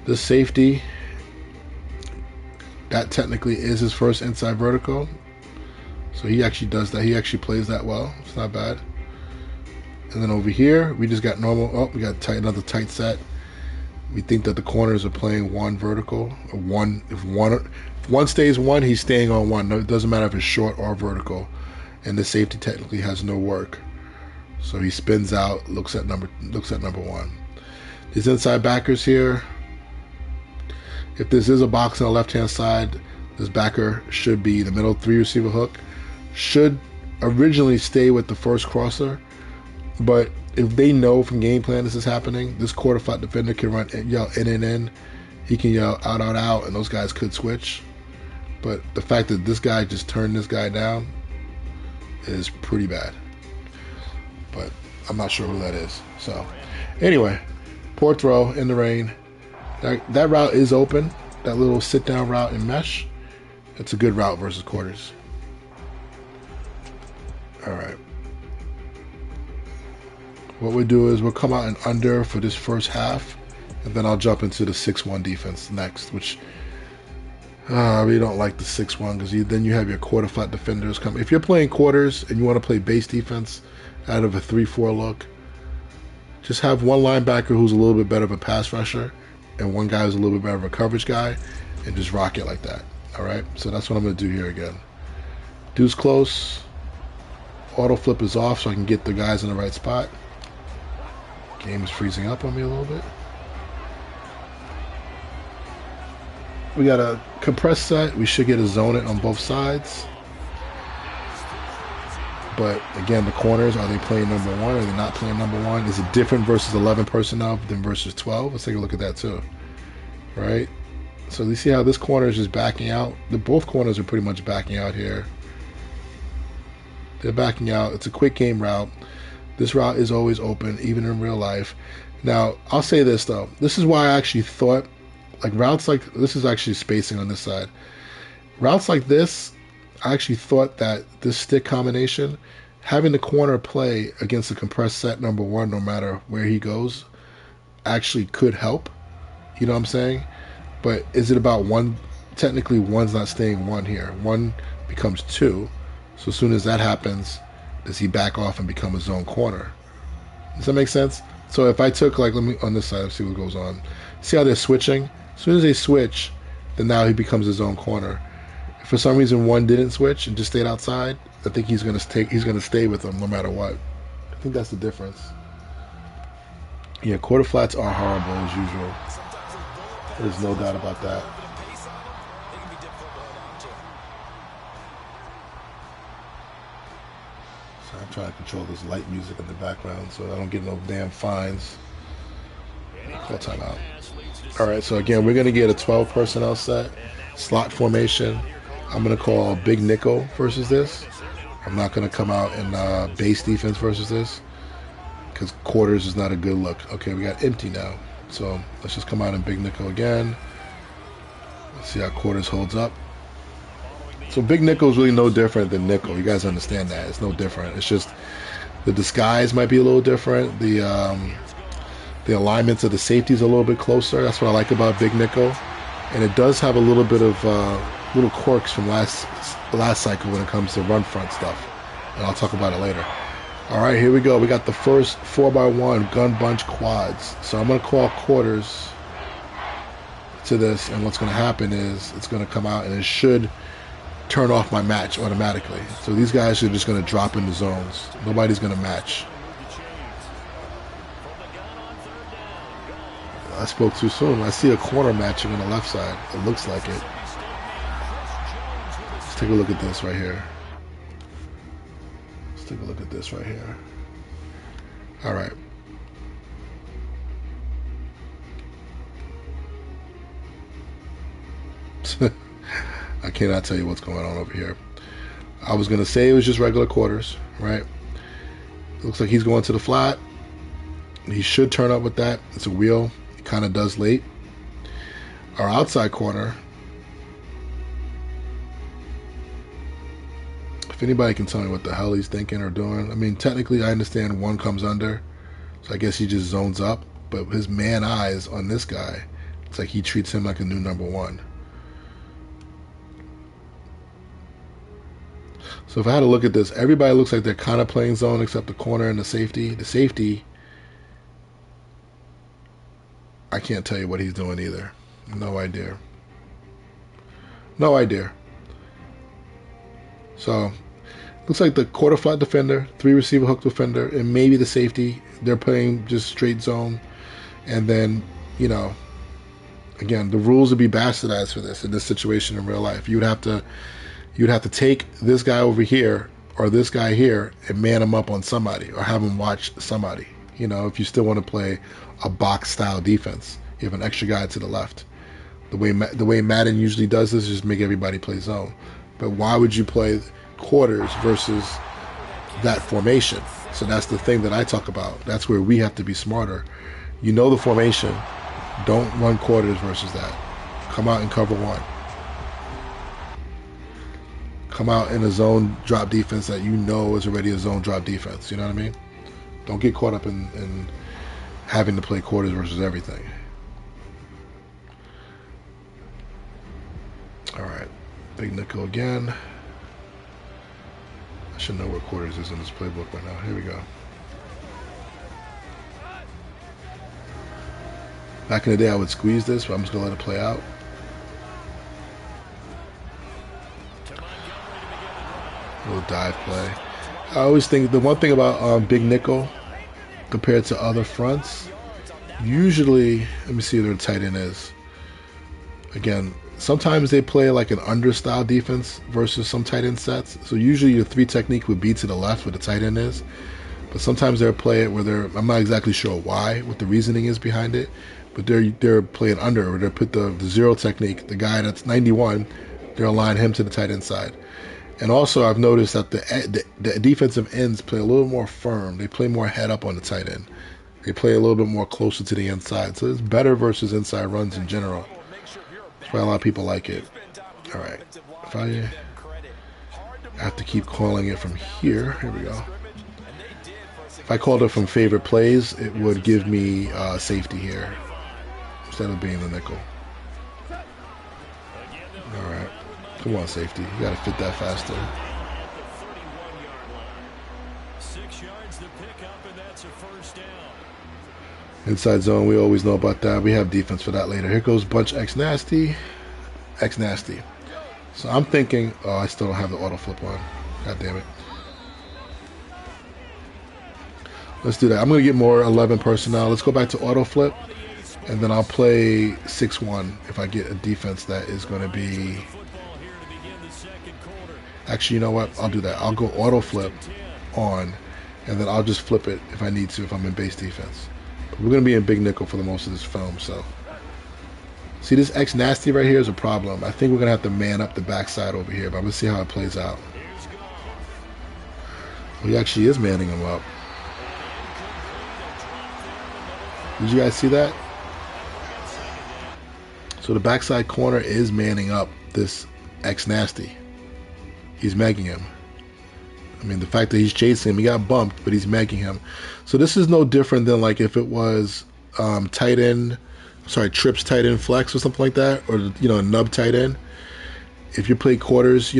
This safety, that technically is his first inside vertical. So he actually does that. He actually plays that well. It's not bad. And then over here, we just got normal. Oh, we got another tight set. We think that the corners are playing one vertical. Or one. If one stays one, he's staying on one. No, it doesn't matter if it's short or vertical. And the safety technically has no work. So he spins out, looks at number 1. These inside backers here. If this is a box on the left-hand side, this backer should be the middle 3 receiver hook. Should originally stay with the first crosser, but if they know from game plan this is happening, this quarter flat defender can yell in. He can yell out, and those guys could switch. But the fact that this guy just turned this guy down is pretty bad. But I'm not sure who that is. So anyway, poor throw in the rain. That route is open. That little sit down route in mesh. It's a good route versus quarters. All right. What we'll do is we'll come out and under for this first half, and then I'll jump into the 6-1 defense next, which I really don't like the 6-1 because then you have your quarter flat defenders come. If you're playing quarters and you want to play base defense out of a 3-4 look, just have one linebacker who's a little bit better of a pass rusher and one guy who's a little bit better of a coverage guy, and just rock it like that. All right, so that's what I'm going to do here again. Deuce close. Auto flip is off so I can get the guys in the right spot. Game is freezing up on me a little bit. We got a compressed set. We should get a zone it on both sides. But again, the corners, are they playing number 1? Are they not playing number 1? Is it different versus 11 personnel than versus 12? Let's take a look at that too. Right? So you see how this corner is just backing out? Both corners are pretty much backing out here. They're backing out. It's a quick game route. This route is always open, even in real life. Now, I'll say this though. This is why I actually thought, like routes like this is actually spacing on this side. Routes like this, I actually thought that this stick combination, having the corner play against the compressed set number one, no matter where he goes, actually could help. You know what I'm saying? But is it about one? Technically, one's not staying one here. One becomes two. So as soon as that happens, does he back off and become a zone corner? Does that make sense? So if I took, like, let me on this side, let's see what goes on. See how they're switching? As soon as they switch, then now he becomes his own corner. If for some reason one didn't switch and just stayed outside, I think he's gonna stay with them no matter what. I think that's the difference. Yeah, quarter flats are horrible as usual. There's no doubt about that. So I'm trying to control this light music in the background so I don't get no damn fines. Call timeout. All right, so again, we're going to get a 12 personnel set, slot formation. I'm going to call big nickel versus this. I'm not going to come out in base defense versus this because quarters is not a good look. Okay, we got empty now. So let's just come out in big nickel again. Let's see how quarters holds up. So big nickel is really no different than nickel. You guys understand that. It's no different. It's just the disguise might be a little different. The alignments of the safeties are a little bit closer. That's what I like about big nickel. And it does have a little bit of little quirks from last cycle when it comes to run front stuff. And I'll talk about it later. All right, here we go. We got the first 4x1 gun bunch quads. So I'm going to call quarters to this. And what's going to happen is it's going to come out and it should turn off my match automatically. So these guys are just going to drop into zones. Nobody's going to match. I spoke too soon. I see a corner matching on the left side. It looks like it. Let's take a look at this right here. Let's take a look at this right here. All right. I cannot tell you what's going on over here. I was going to say it was just regular quarters, right? Looks like he's going to the flat. He should turn up with that. It's a wheel. It kind of does late. Our outside corner, if anybody can tell me what the hell he's thinking or doing. I mean, technically, I understand one comes under, so I guess he just zones up. But his man eyes on this guy, it's like he treats him like a new number one. So if I had to look at this, everybody looks like they're kind of playing zone except the corner and the safety. The safety, I can't tell you what he's doing either. No idea. No idea. So looks like the quarter flat defender, 3 receiver hook defender, and maybe the safety, they're playing just straight zone. And then, you know, again, the rules would be bastardized for this in this situation in real life. You'd have to take this guy over here or this guy here and man him up on somebody or have him watch somebody. You know, if you still want to play a box style defense, you have an extra guy to the left. The way Madden usually does this is just make everybody play zone. But why would you play quarters versus that formation? So that's the thing that I talk about. That's where we have to be smarter. You know the formation. Don't run quarters versus that. Come out and cover one. Come out in a zone drop defense that you know is already a zone drop defense. You know what I mean? Don't get caught up in having to play quarters versus everything. All right. Big nickel again. I should know where quarters is in this playbook right now. Here we go. Back in the day, I would squeeze this, but I'm just going to let it play out. Little dive play. I always think the one thing about big nickel compared to other fronts, usually, let me see where the tight end is. Again, sometimes they play like an under style defense versus some tight end sets. So usually your 3 technique would be to the left where the tight end is. But sometimes they'll play it where I'm not exactly sure why, what the reasoning is behind it. But they're playing under, or they put the 0 technique, the guy that's 91, they'll align him to the tight end side. And also, I've noticed that the defensive ends play a little more firm. They play more head up on the tight end. They play a little bit more closer to the inside. So it's better versus inside runs in general. That's why a lot of people like it. All right. I have to keep calling it from here. Here we go. If I called it from favorite plays, it would give me safety here instead of being the nickel. All right. Come on, safety. You got to fit that faster. 6 yards to pick up, and that's a first down. Inside zone, we always know about that. We have defense for that later. Here goes bunch X nasty. X nasty. So I'm thinking, oh, I still don't have the auto flip on. God damn it. Let's do that. I'm going to get more 11 personnel. Let's go back to auto flip, and then I'll play 6-1 if I get a defense that is going to be... Actually, you know what? I'll do that. I'll go auto flip on, and then I'll just flip it if I need to if I'm in base defense. But we're going to be in big nickel for the most of this film, so... See, this X nasty right here is a problem. I think we're going to have to man up the backside over here, but I'm going to see how it plays out. Well, he actually is manning him up. Did you guys see that? So the backside corner is manning up this X nasty. He's magging him. I mean, the fact that he's chasing him, he got bumped, but he's magging him. So this is no different than like if it was tight end, trips tight end flex or something like that, or a nub tight end. If you play quarters,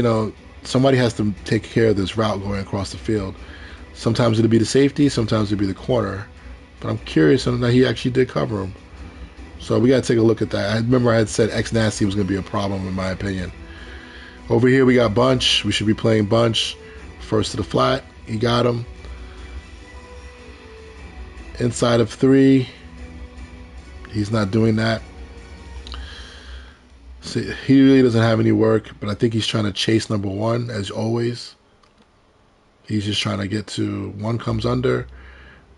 somebody has to take care of this route going across the field. Sometimes it'll be the safety, sometimes it'll be the corner. But I'm curious on that he actually did cover him. So we got to take a look at that. I remember I had said X nasty was going to be a problem in my opinion. Over here we got bunch. We should be playing bunch. First to the flat. He got him. Inside of 3. He's not doing that. See, he really doesn't have any work, but I think he's trying to chase number 1 as always. He's just trying to get to 1 comes under,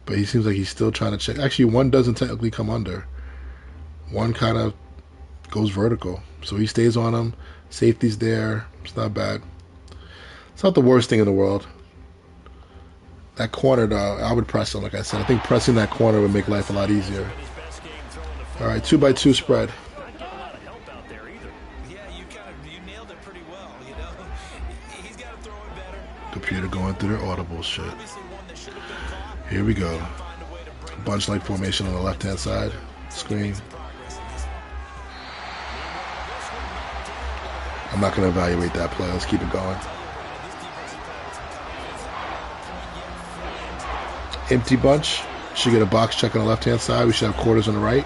but he seems like he's still trying to check. Actually, 1 doesn't technically come under. 1 kind of goes vertical. So he stays on him. Safety's there. It's not bad. It's not the worst thing in the world. That corner, though, I would press him, like I said. I think pressing that corner would make life a lot easier. All right, 2x2 spread. Computer going through their audible shit. Here we go. Bunch-like formation on the left-hand side. Screen. I'm not going to evaluate that play. Let's keep it going. Empty bunch. Should get a box check on the left-hand side. We should have quarters on the right.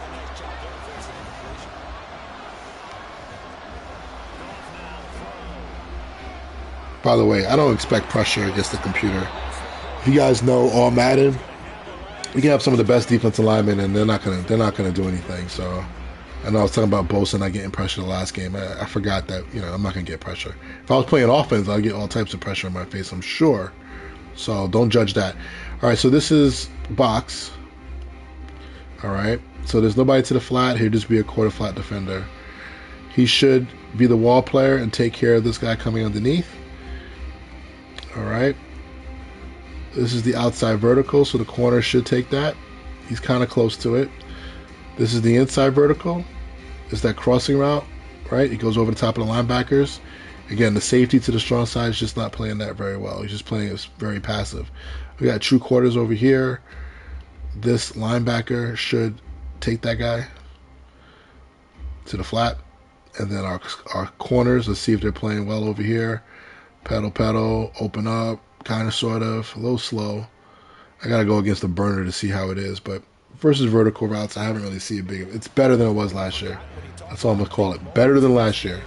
By the way, I don't expect pressure against the computer. If you guys know all Madden, you can have some of the best defensive linemen, and they're not gonna do anything. So, I know I was talking about Bosa not getting pressure the last game. I forgot that I'm not gonna get pressure. If I was playing offense, I'd get all types of pressure in my face, I'm sure. So don't judge that. All right, so this is box. All right, so there's nobody to the flat. He'll just be a quarter flat defender. He should be the wall player and take care of this guy coming underneath. All right. This is the outside vertical, so the corner should take that. He's kind of close to it. This is the inside vertical. It's that crossing route, right? He goes over the top of the linebackers. Again, the safety to the strong side is just not playing that very well. He's just playing it very passive. We got true quarters over here. This linebacker should take that guy to the flat. And then our corners, let's see if they're playing well over here. Pedal, open up, kind of, sort of, a little slow. I got to go against the burner to see how it is. But versus vertical routes, I haven't really seen a big... It's better than it was last year. That's all I'm going to call it. Better than last year.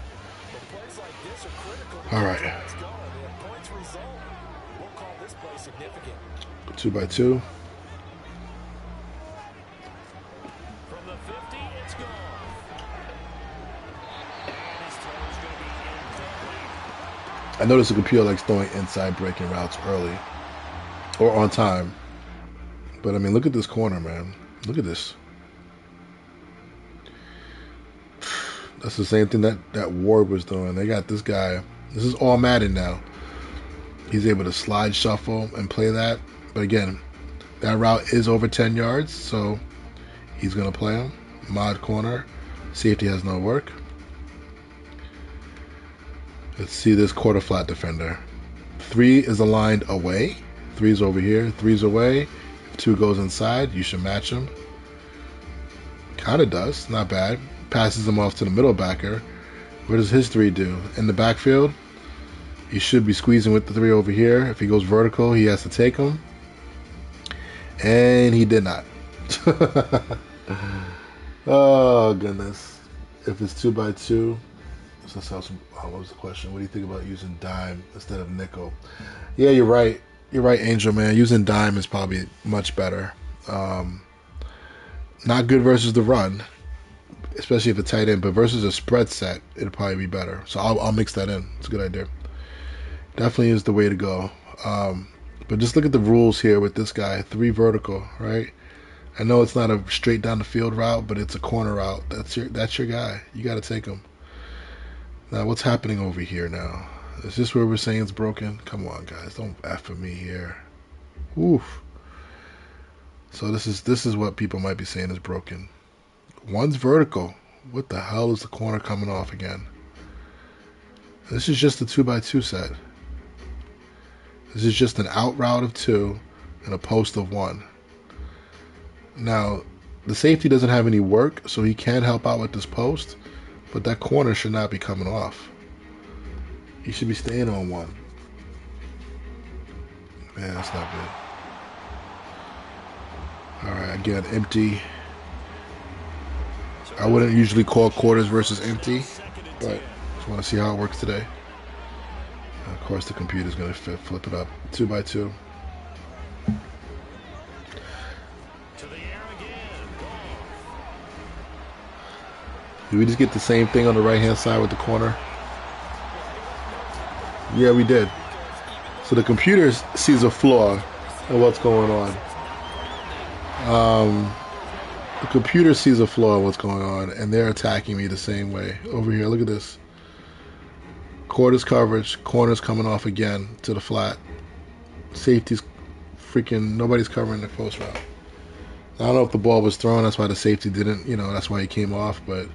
All right. 2x2. I noticed the computer likes throwing inside breaking routes early or on time. But I mean, look at this corner, man. Look at this. That's the same thing that Ward was doing. They got this guy. This is all Madden now. He's able to slide shuffle and play that. But again, that route is over 10 yards, so he's going to play him. Mod corner. Safety has no work. Let's see this quarter flat defender. 3 is aligned away. 3 is over here. 3 is away. If 2 goes inside, you should match him. Kind of does. Not bad. Passes him off to the middle backer. What does his 3 do? In the backfield, he should be squeezing with the 3 over here. If he goes vertical, he has to take him. And he did not. Oh, goodness. If it's 2x2, what was the question? What do you think about using dime instead of nickel? Yeah, you're right. You're right, Angel, man. Using dime is probably much better. Not good versus the run, especially if it's tight end, but versus a spread set, it'll probably be better. So I'll mix that in. It's a good idea. Definitely is the way to go. But just look at the rules here with this guy. 3 vertical, right? I know it's not a straight down the field route, but it's a corner route. That's your guy. You got to take him. Now, what's happening over here now? Is this where we're saying it's broken? Come on, guys. Don't F with me here. Oof. So this is what people might be saying is broken. 1's vertical. What the hell is the corner coming off again? This is just a 2x2 set. This is just an out route of 2 and a post of 1. Now, the safety doesn't have any work, so he can help out with this post, but that corner should not be coming off. He should be staying on 1. Man, that's not good. Alright, again, empty. I wouldn't usually call quarters versus empty, but just want to see how it works today. Of course, the computer's going to flip it up. 2x2. Did we just get the same thing on the right-hand side with the corner? Yeah, we did. So the computer sees a flaw in what's going on. The computer sees a flaw in what's going on, and they're attacking me the same way. Over here, look at this. Quarters coverage, corners coming off again to the flat. Safety's freaking, nobody's covering the post route. I don't know if the ball was thrown, that's why the safety didn't, that's why he came off, but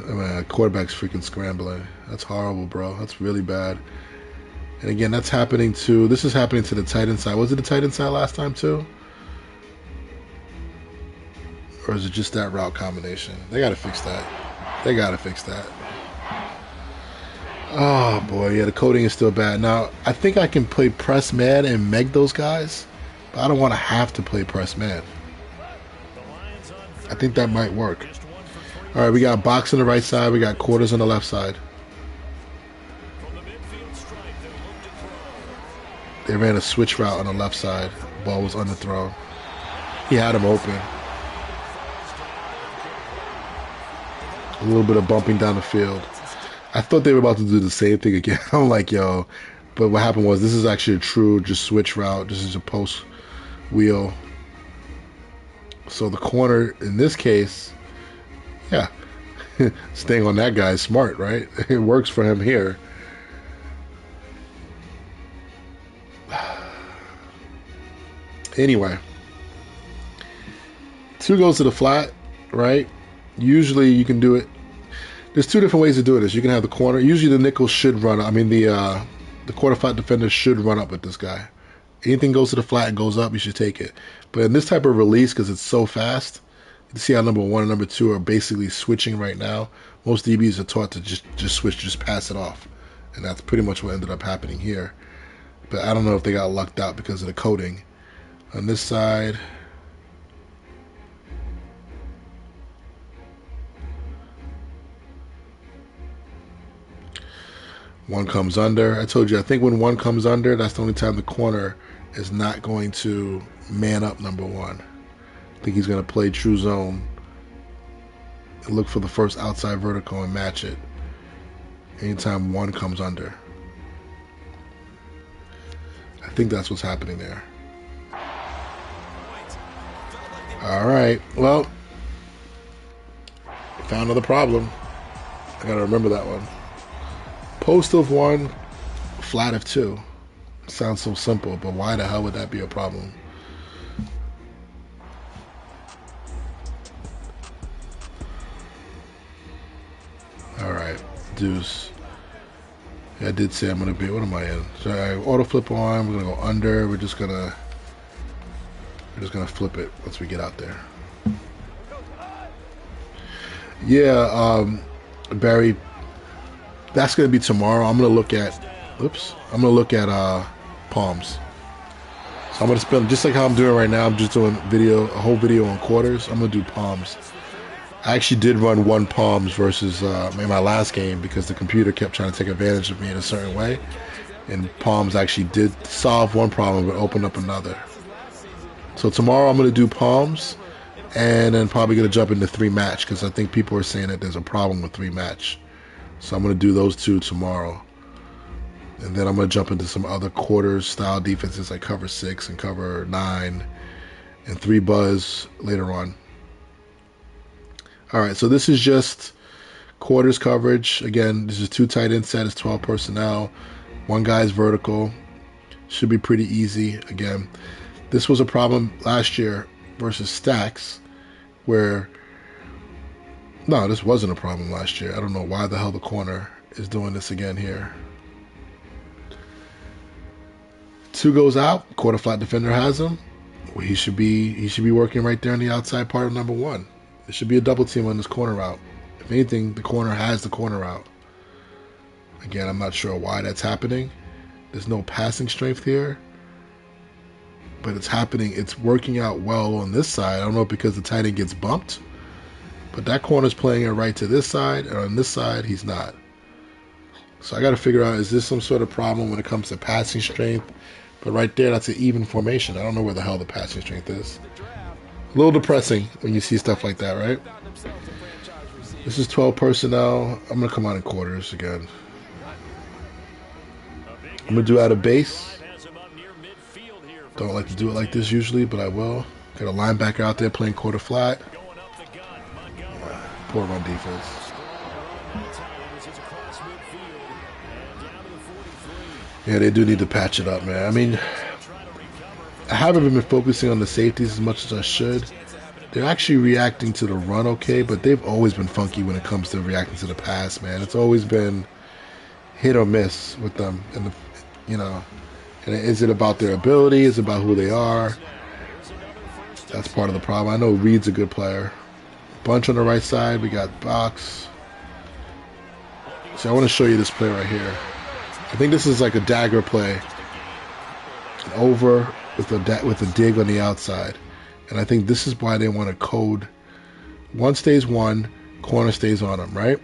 man, quarterback's freaking scrambling. That's horrible, bro. That's really bad. And again, this is happening to the tight end side. Was it the tight end side last time too? Or is it just that route combination? They got to fix that. They got to fix that. Oh, boy. Yeah, the coding is still bad. Now, I think I can play press man and meg those guys, but I don't want to have to play press man. I think that might work. All right, we got box on the right side. We got quarters on the left side. They ran a switch route on the left side. Ball was underthrown. He had him open. A little bit of bumping down the field. I thought they were about to do the same thing again. I'm like, yo. But what happened was this is actually a true just switch route. This is a post wheel. So the corner, in this case, yeah, staying on that guy is smart, right? It works for him here. Anyway, 2 goes to the flat, right? Usually you can do it. There's 2 different ways to do this. You can have the corner. Usually the nickel should run up. I mean, the quarter flat defender should run up with this guy. Anything goes to the flat and goes up, you should take it. But in this type of release, because it's so fast, you see how number 1 and number 2 are basically switching right now. Most DBs are taught to just switch, just pass it off. And that's pretty much what ended up happening here. But I don't know if they got lucked out because of the coding. On this side, one comes under. I told you, I think when 1 comes under, that's the only time the corner is not going to man up number 1. I think he's going to play true zone and look for the first outside vertical and match it anytime 1 comes under. I think that's what's happening there. All right, well, found another problem. I got to remember that one. Post of 1, flat of 2. Sounds so simple, but why the hell would that be a problem? All right, deuce. I did say I'm gonna be. What am I in? So I auto flip on. We're gonna go under. We're just gonna flip it once we get out there. Yeah, Barry. That's gonna be tomorrow. I'm gonna look at. Oops. I'm gonna look at palms. So I'm gonna spend just like how I'm doing right now. I'm just doing a whole video on quarters. I'm gonna do palms. I actually did run one palms versus in my last game because the computer kept trying to take advantage of me in a certain way, and palms actually did solve one problem but opened up another. So tomorrow I'm gonna do palms, and then probably gonna jump into 3-match because I think people are saying that there's a problem with 3-match. So I'm gonna do those two tomorrow. And then I'm going to jump into some other quarters style defenses like cover 6 and cover 9 and 3 buzz later on. All right, so this is just quarters coverage. Again, this is 2 tight end set. It's 12 personnel. 1 guy's vertical. Should be pretty easy. Again, this was a problem last year versus Stacks where... No, this wasn't a problem last year. I don't know why the hell the corner is doing this again here. 2 goes out, quarter flat defender has him. Well, he should be working right there on the outside part of number 1. There should be a double team on this corner route. If anything, the corner has the corner route. Again, I'm not sure why that's happening. There's no passing strength here. But it's happening. It's working out well on this side. I don't know if because the tight end gets bumped. But that corner's playing it right to this side, and on this side, he's not. So I got to figure out, is this some sort of problem when it comes to passing strength? But right there, that's an even formation. I don't know where the hell the passing strength is. A little depressing when you see stuff like that, right? This is 12 personnel. I'm going to come out in quarters again. I'm going to do out of base. Don't like to do it like this usually, but I will. Got a linebacker out there playing quarter flat. Poor run defense. Yeah, they do need to patch it up, man. I mean, I haven't been focusing on the safeties as much as I should. They're actually reacting to the run okay, but they've always been funky when it comes to reacting to the pass, man. It's always been hit or miss with them. And, and is it about their ability? Is it about who they are? That's part of the problem. I know Reed's a good player. Bunch on the right side. We got Box. So I want to show you this play right here. I think this is like a dagger play, over with a dig on the outside, and I think this is why they want to code 1 stays 1, corner stays on them, right?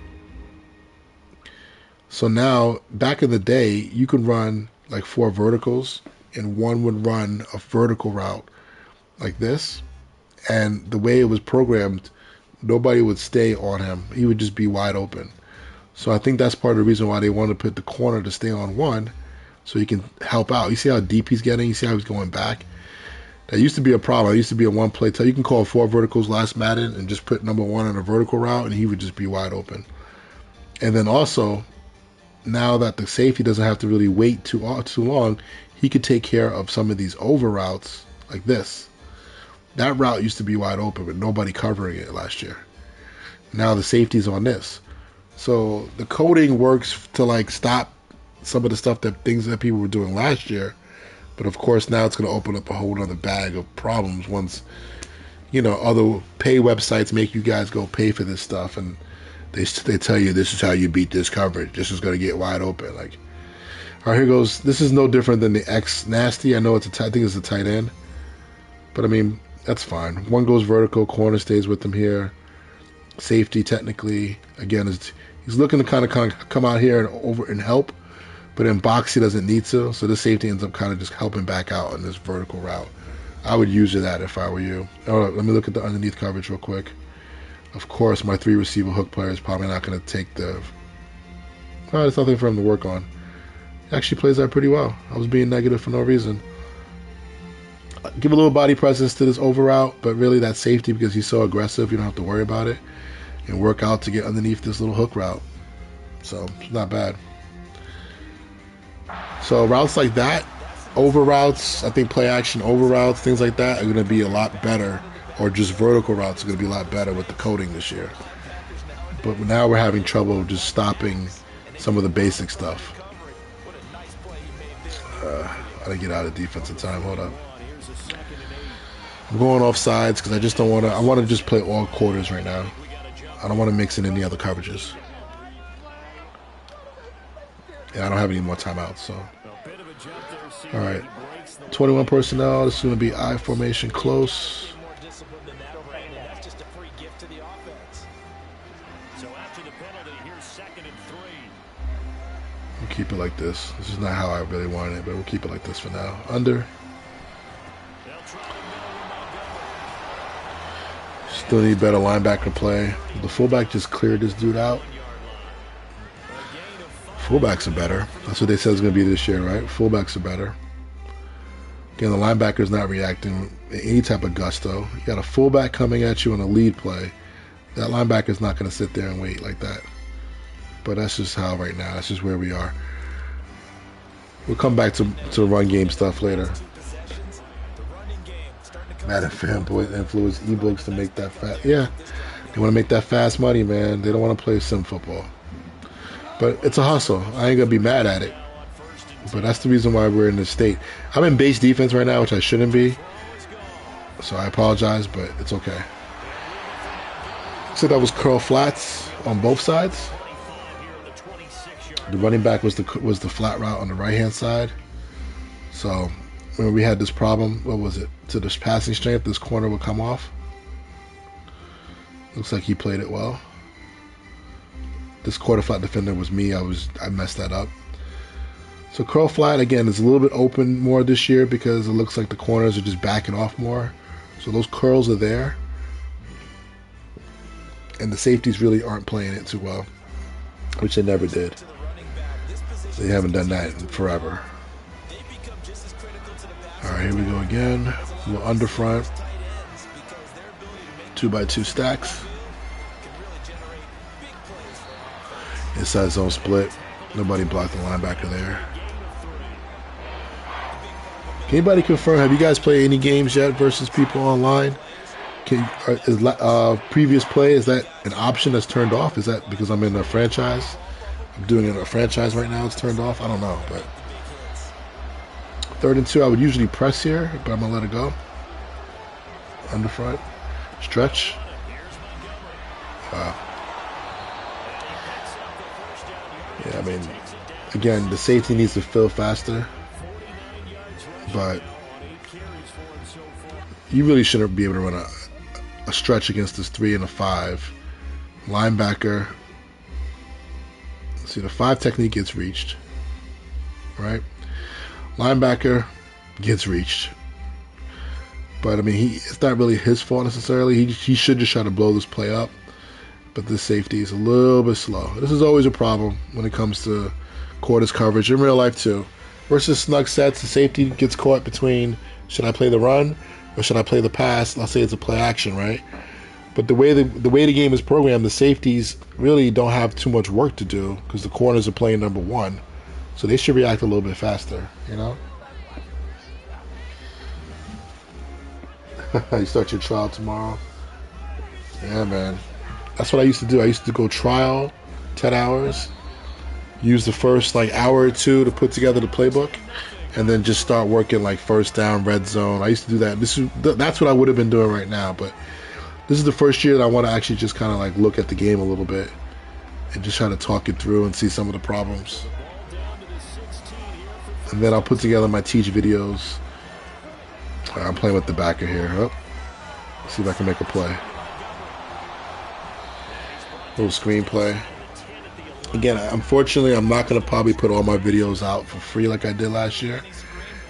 So now, back in the day, you could run like 4 verticals, and 1 would run a vertical route like this, and the way it was programmed, nobody would stay on him. He would just be wide open. So I think that's part of the reason why they want to put the corner to stay on 1 so he can help out. You see how deep he's getting? You see how he's going back? That used to be a problem. It used to be a one-play tell. You can call 4 verticals last Madden and just put number 1 on a vertical route, and he would just be wide open. And then also, now that the safety doesn't have to really wait too long, he could take care of some of these over routes like this. That route used to be wide open, but nobody covering it last year. Now the safety's on this. So the coding works to like stop some of the things that people were doing last year, but of course now it's going to open up a whole other bag of problems once other pay websites make you guys go pay for this stuff, and they tell you this is how you beat this coverage. This is going to get wide open. Like, all right, here goes. This is no different than the X nasty. I know I think it's a tight end, but I mean that's fine. 1 goes vertical, corner stays with them here. Safety technically again he's looking to kind of come out here and help, but in box he doesn't need to, so this safety ends up kind of just helping back out on this vertical route. I would use that if I were you. All right, let me look at the underneath coverage real quick. Of course, my 3 receiver hook player is probably not going to take the... Oh, there's nothing for him to work on. He actually plays that pretty well. I was being negative for no reason. Give a little body presence to this over route, but really that safety, because he's so aggressive, you don't have to worry about it. And work out to get underneath this little hook route. So, it's not bad. So, routes like that, over routes, I think play action over routes, things like that are going to be a lot better. Or just vertical routes are going to be a lot better with the coding this year. But now we're having trouble just stopping some of the basic stuff. I didn't get out of defense in time. Hold up. I'm going off sides because I just don't want to. I want to just play all quarters right now. I don't want to mix in any other coverages. And I don't have any more timeouts, so. All right. 21 personnel. This is going to be I formation close. We'll keep it like this. This is not how I really wanted it, but we'll keep it like this for now. Under. Still need better linebacker play. The fullback just cleared this dude out. Fullbacks are better. That's what they said it's going to be this year, right? Fullbacks are better. Again, the linebacker's not reacting in any type of gusto. You got a fullback coming at you on a lead play. That linebacker's not going to sit there and wait like that. But that's just how right now. That's just where we are. We'll come back to the run game stuff later. Madden fanboy influence ebooks to make that fast. Yeah, they want to make that fast money, man. They don't want to play sim football. But it's a hustle. I ain't going to be mad at it. But that's the reason why we're in this state. I'm in base defense right now, which I shouldn't be. So I apologize, but it's okay. So that was curl flats on both sides. The running back was the flat route on the right-hand side. So when we had this problem, what was it? To this passing strength, this corner would come off. Looks like he played it well. This quarter flat defender was me. I messed that up. So curl flat, again, is a little bit open more this year because it looks like the corners are just backing off more. So those curls are there. And the safeties really aren't playing it too well, which they never did. They haven't done that in forever. All right, here we go again. A little under front. 2x2 stacks. Inside zone split. Nobody blocked the linebacker there. Can anybody confirm, have you guys played any games yet versus people online? Is previous play, is that an option that's turned off? Is that because I'm in a franchise? I'm doing it in a franchise right now, it's turned off? I don't know, but 3rd and 2, I would usually press here, but I'm going to let it go. Under front. Stretch. Wow. Yeah, I mean, again, the safety needs to fill faster, but you really shouldn't be able to run a stretch against this 3 and a 5. Linebacker. See, the 5 technique gets reached, right? Linebacker gets reached. But, I mean, it's not really his fault necessarily. He should just try to blow this play up. But this safety is a little bit slow. This is always a problem when it comes to quarters coverage in real life too. Versus snug sets, the safety gets caught between, should I play the run or should I play the pass? Let's say it's a play action, right? But the way the game is programmed, the safeties really don't have too much work to do because the corners are playing number 1. So they should react a little bit faster, you know? You start your trial tomorrow? Yeah, man. That's what I used to do. I used to go trial 10 hours, use the first hour or 2 to put together the playbook, and then just start working first down, red zone. I used to do that. That's what I would have been doing right now, but this is the first year that I want to actually just kind of look at the game a little bit and just try to talk it through and see some of the problems. And then I'll put together my teach videos. I'm playing with the backer here. Oh, see if I can make a play. Little screenplay. Again, unfortunately, I'm not going to probably put all my videos out for free like I did last year.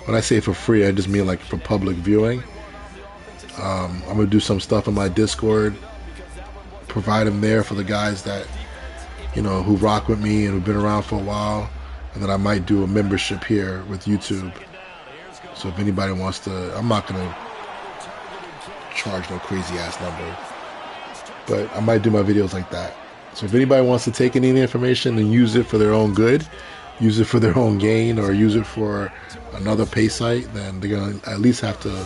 When I say for free, I just mean for public viewing. I'm going to do some stuff in my Discord, provide them there for the guys that, who rock with me and who've been around for a while. And then I might do a membership here with YouTube. So if anybody wants to, I'm not going to charge no crazy ass number. But I might do my videos like that. So if anybody wants to take any information and use it for their own good, use it for their own gain, or use it for another pay site, then they're going to at least have to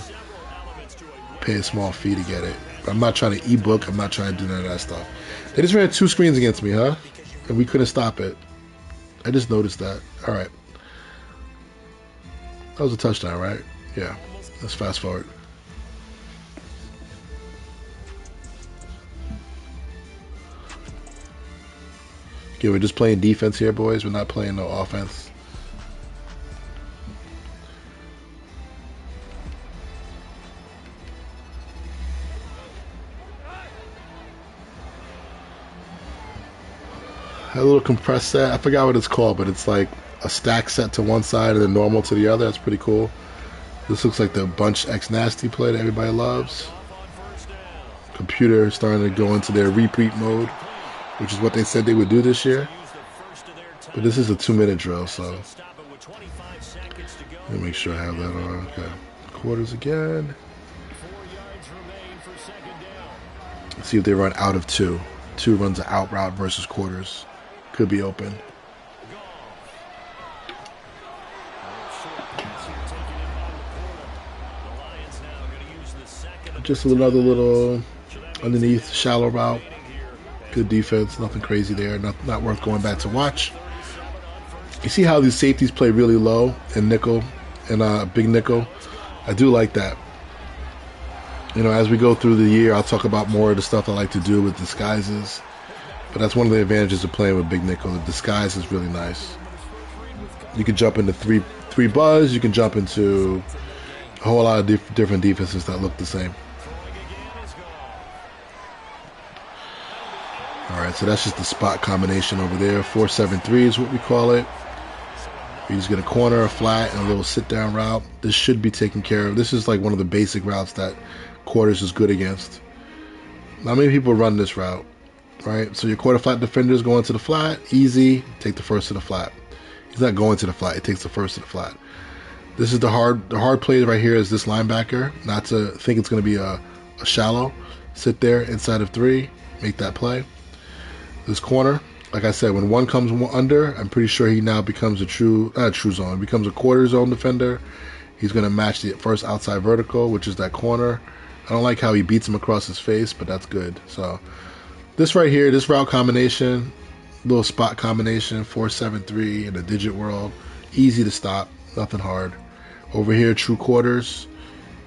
pay a small fee to get it. But I'm not trying to ebook. I'm not trying to do none of that stuff. They just ran 2 screens against me, huh? And we couldn't stop it. I just noticed that. All right. That was a touchdown, right? Yeah. Let's fast forward. Okay, we're just playing defense here, boys. We're not playing no offense. A little compressed set. I forgot what it's called, but it's like a stack set to one side and then normal to the other. That's pretty cool. This looks like the Bunch X Nasty play that everybody loves. Computer starting to go into their repeat mode, which is what they said they would do this year. But this is a 2-minute drill, so let me make sure I have that on. Okay. Quarters again. Let's see if they run out of 2. 2 runs an out route versus quarters. Could be open. Just another little underneath shallow route. Good defense. Nothing crazy there. Not worth going back to watch. You see how these safeties play really low in nickel and big nickel? I do like that. You know, as we go through the year, I'll talk about more of the stuff I like to do with disguises. But that's one of the advantages of playing with big nickel. The disguise is really nice. You can jump into three buzz. You can jump into a whole lot of different defenses that look the same. All right, so that's just the spot combination over there. 4-7-3 is what we call it. You just get a corner, a flat, and a little sit-down route. This should be taken care of. This is like one of the basic routes that quarters is good against. Not many people run this route, right? So your quarter flat defender is going to the flat. Easy. Take the first to the flat. He's not going to the flat. He takes the first to the flat. This is the hard play right here is this linebacker. Not to think it's going to be a shallow. Sit there inside of 3. Make that play. This corner, like I said, when one comes under, I'm pretty sure he now becomes not a true zone. He becomes a quarter zone defender. He's going to match the first outside vertical, which is that corner. I don't like how he beats him across his face, but that's good. So this right here, this route combination, little spot combination, 4-7-3 in the digit world. Easy to stop, nothing hard. Over here, true quarters,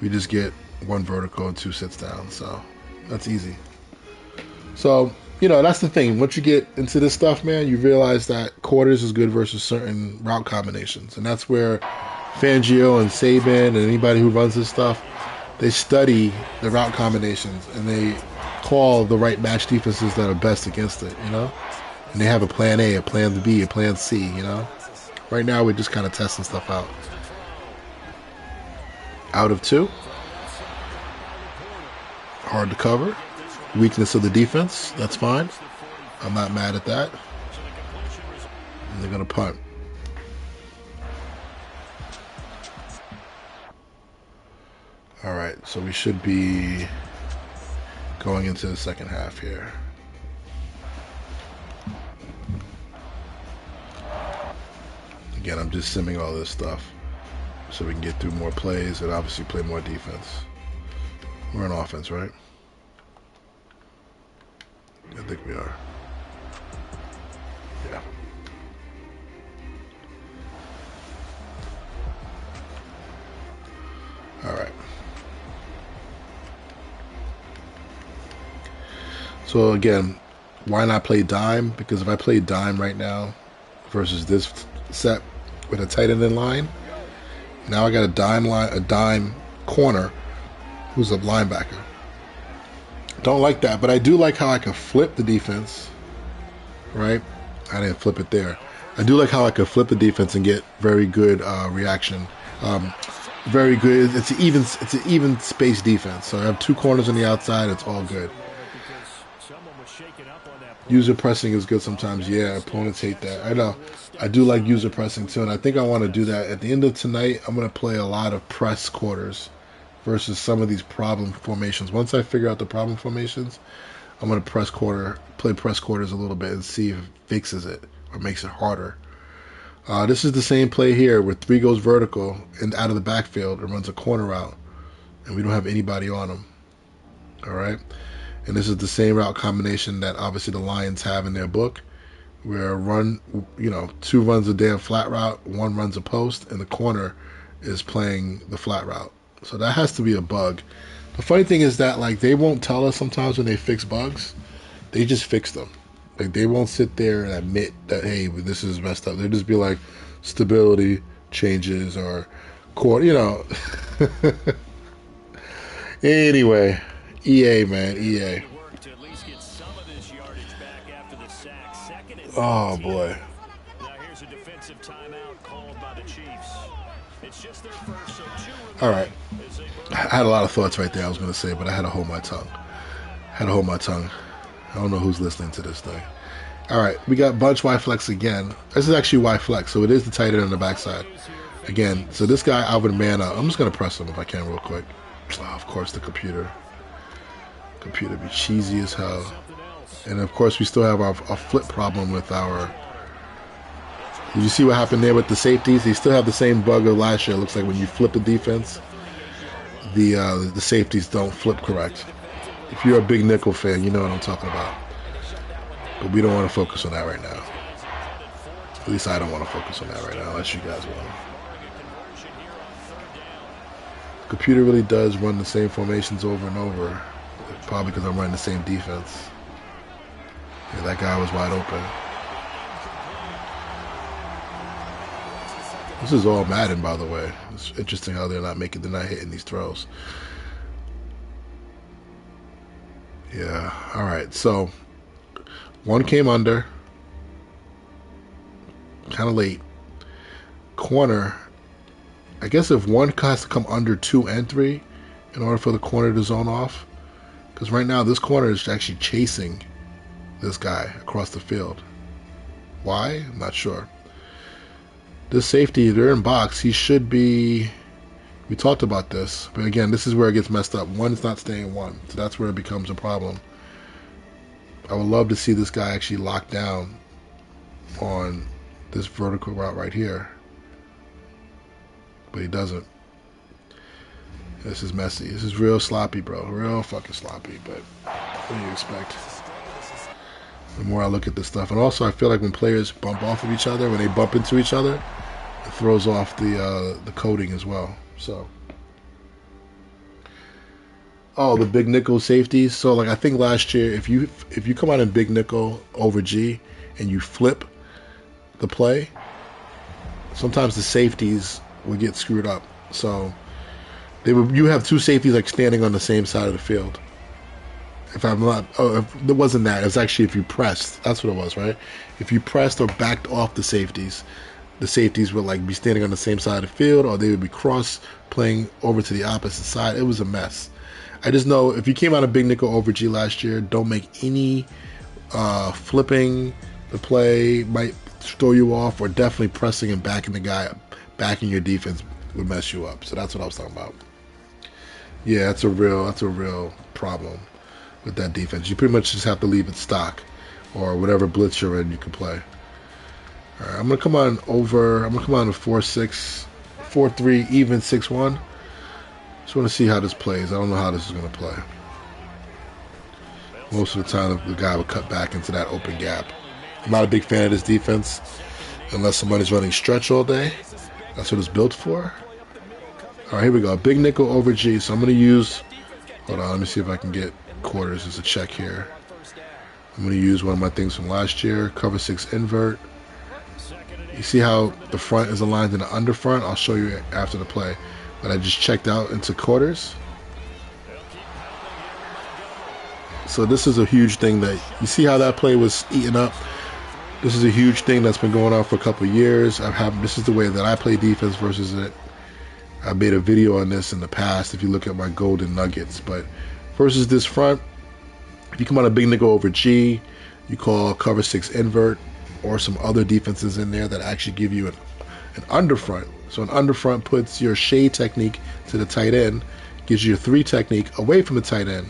we just get 1 vertical and 2 sits down. So that's easy. So, you know, that's the thing. Once you get into this stuff, man, you realize that quarters is good versus certain route combinations. And that's where Fangio and Saban and anybody who runs this stuff, they study the route combinations and they call the right match defenses that are best against it, you know? And they have a plan A, a plan B, a plan C, you know? Right now, we're just kind of testing stuff out. Out of 2. Hard to cover. Weakness of the defense, that's fine. I'm not mad at that. And they're going to punt. All right, so we should be going into the second half here. Again, I'm just simming all this stuff so we can get through more plays and obviously play more defense. We're on offense, right? I think we are. Yeah. All right. So again, why not play dime? Because if I play dime right now versus this set with a tight end in line, now I got a dime corner who's a linebacker. Don't like that, but I do like how I can flip the defense, right? I didn't flip it there. I do like how I can flip the defense and get very good reaction. Very good. It's an even space defense. So I have 2 corners on the outside. It's all good. User pressing is good sometimes. Yeah, opponents hate that. I know. I do like user pressing too, and I think I want to do that. At the end of tonight, I'm going to play a lot of press quarters versus some of these problem formations. Once I figure out the problem formations, I'm going to play press quarters a little bit and see if it fixes it or makes it harder. This is the same play here where 3 goes vertical and out of the backfield and runs a corner route, and we don't have anybody on him. All right? And this is the same route combination that obviously the Lions have in their book, where 2 runs a damn flat route, 1 runs a post, and the corner is playing the flat route. So that has to be a bug. The funny thing is that like they won't tell us sometimes when they fix bugs. They just fix them. Like they won't sit there and admit that hey, this is messed up. They'll just be like stability changes or core, you know. Anyway, EA man, EA. Oh boy. Now here's a defensive timeout called by the Chiefs. It's just their first, so all right. I had a lot of thoughts right there I was going to say, but I had to hold my tongue. I don't know who's listening to this thing. All right, we got bunch Y flex again. This is actually Y flex, so it is the tight end on the backside. Again, so this guy, Alvin Mana, I'm just going to press him if I can real quick. Oh, of course, the computer. Computer be cheesy as hell. And of course, we still have our flip problem with our... Did you see what happened there with the safeties? They still have the same bug of last year. It looks like when you flip the defense, the safeties don't flip correct. If you're a big nickel fan, you know what I'm talking about. But we don't want to focus on that right now. At least I don't want to focus on that right now, unless you guys want. The computer really does run the same formations over and over. Probably because I'm running the same defense. Yeah, that guy was wide open. This is all Madden, by the way. It's interesting how they're not hitting these throws. Yeah, all right. So, one came under. Kind of late. Corner. I guess if one has to come under 2 and 3 in order for the corner to zone off. Because right now, this corner is actually chasing this guy across the field. Why? I'm not sure. This safety, they're in box. He should be... We talked about this. But again, this is where it gets messed up. One is not staying one. So that's where it becomes a problem. I would love to see this guy actually locked down on this vertical route right here. But he doesn't. This is messy. This is real sloppy, bro. Real fucking sloppy. But what do you expect? The more I look at this stuff. And also, I feel like when players bump off of each other, when they bump into each other, it throws off the coding as well. So, oh, the big nickel safeties. So, like I think last year, if you come out in big nickel over G and you flip the play, sometimes the safeties would get screwed up. So, you have two safeties like standing on the same side of the field. If I'm not, it wasn't that. It was actually if you pressed. That's what it was, right? If you pressed or backed off the safeties would like be standing on the same side of the field, or they would be cross playing over to the opposite side. It was a mess. I just know if you came out of big nickel over G last year, don't make any flipping the play might throw you off, or definitely pressing and backing the guy, backing your defense would mess you up. So that's what I was talking about. Yeah, that's a real problem with that defense. You pretty much just have to leave it stock, or whatever blitz you're in, you can play. All right, I'm gonna come on over. I'm gonna come on to 4-6, 4-3, even 6-1. Just want to see how this plays. I don't know how this is gonna play. Most of the time, the guy would cut back into that open gap. I'm not a big fan of this defense unless somebody's running stretch all day. That's what it's built for. All right, here we go. Big nickel over G. So I'm gonna use. Hold on, let me see if I can get quarters as a check here. I'm going to use one of my things from last year, cover 6 invert. You see how the front is aligned in the under front? I'll show you after the play. But I just checked out into quarters. So this is a huge thing that, you see how that play was eaten up? This is a huge thing that's been going on for a couple of years. This is the way that I play defense versus it. I made a video on this in the past if you look at my golden nuggets. But versus this front, if you come on a big nickel over G, you call cover 6 invert, or some other defenses in there that actually give you an underfront. So an underfront puts your shade technique to the tight end, gives you a 3 technique away from the tight end,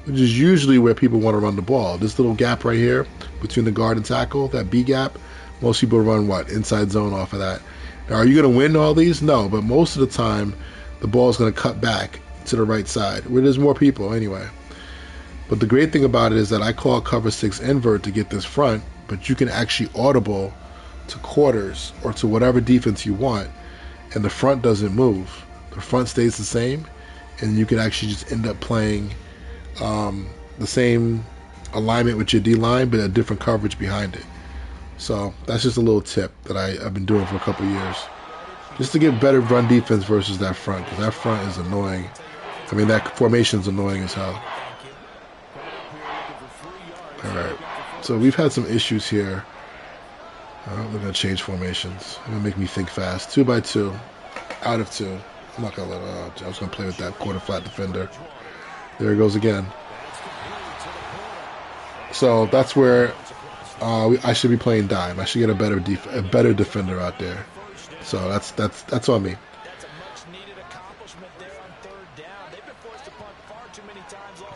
which is usually where people want to run the ball. This little gap right here between the guard and tackle, that B gap, most people run what? Inside zone off of that. Now, are you going to win all these? No, but most of the time, the ball is going to cut back to the right side, where there's more people anyway. But the great thing about it is that I call cover 6 invert to get this front, but you can actually audible to quarters or to whatever defense you want and the front doesn't move. The front stays the same, and you could actually just end up playing the same alignment with your D-line, but a different coverage behind it. So that's just a little tip that I've been doing for a couple of years, just to get better run defense versus that front, because that front is annoying. I mean, that formation is annoying as hell. All right, so we've had some issues here. We're going to change formations. It's going to make me think fast. 2 by 2, out of 2. I'm not going to let I was going to play with that quarter flat defender. There it goes again. So that's where I should be playing dime. I should get a better defender out there. So that's on me.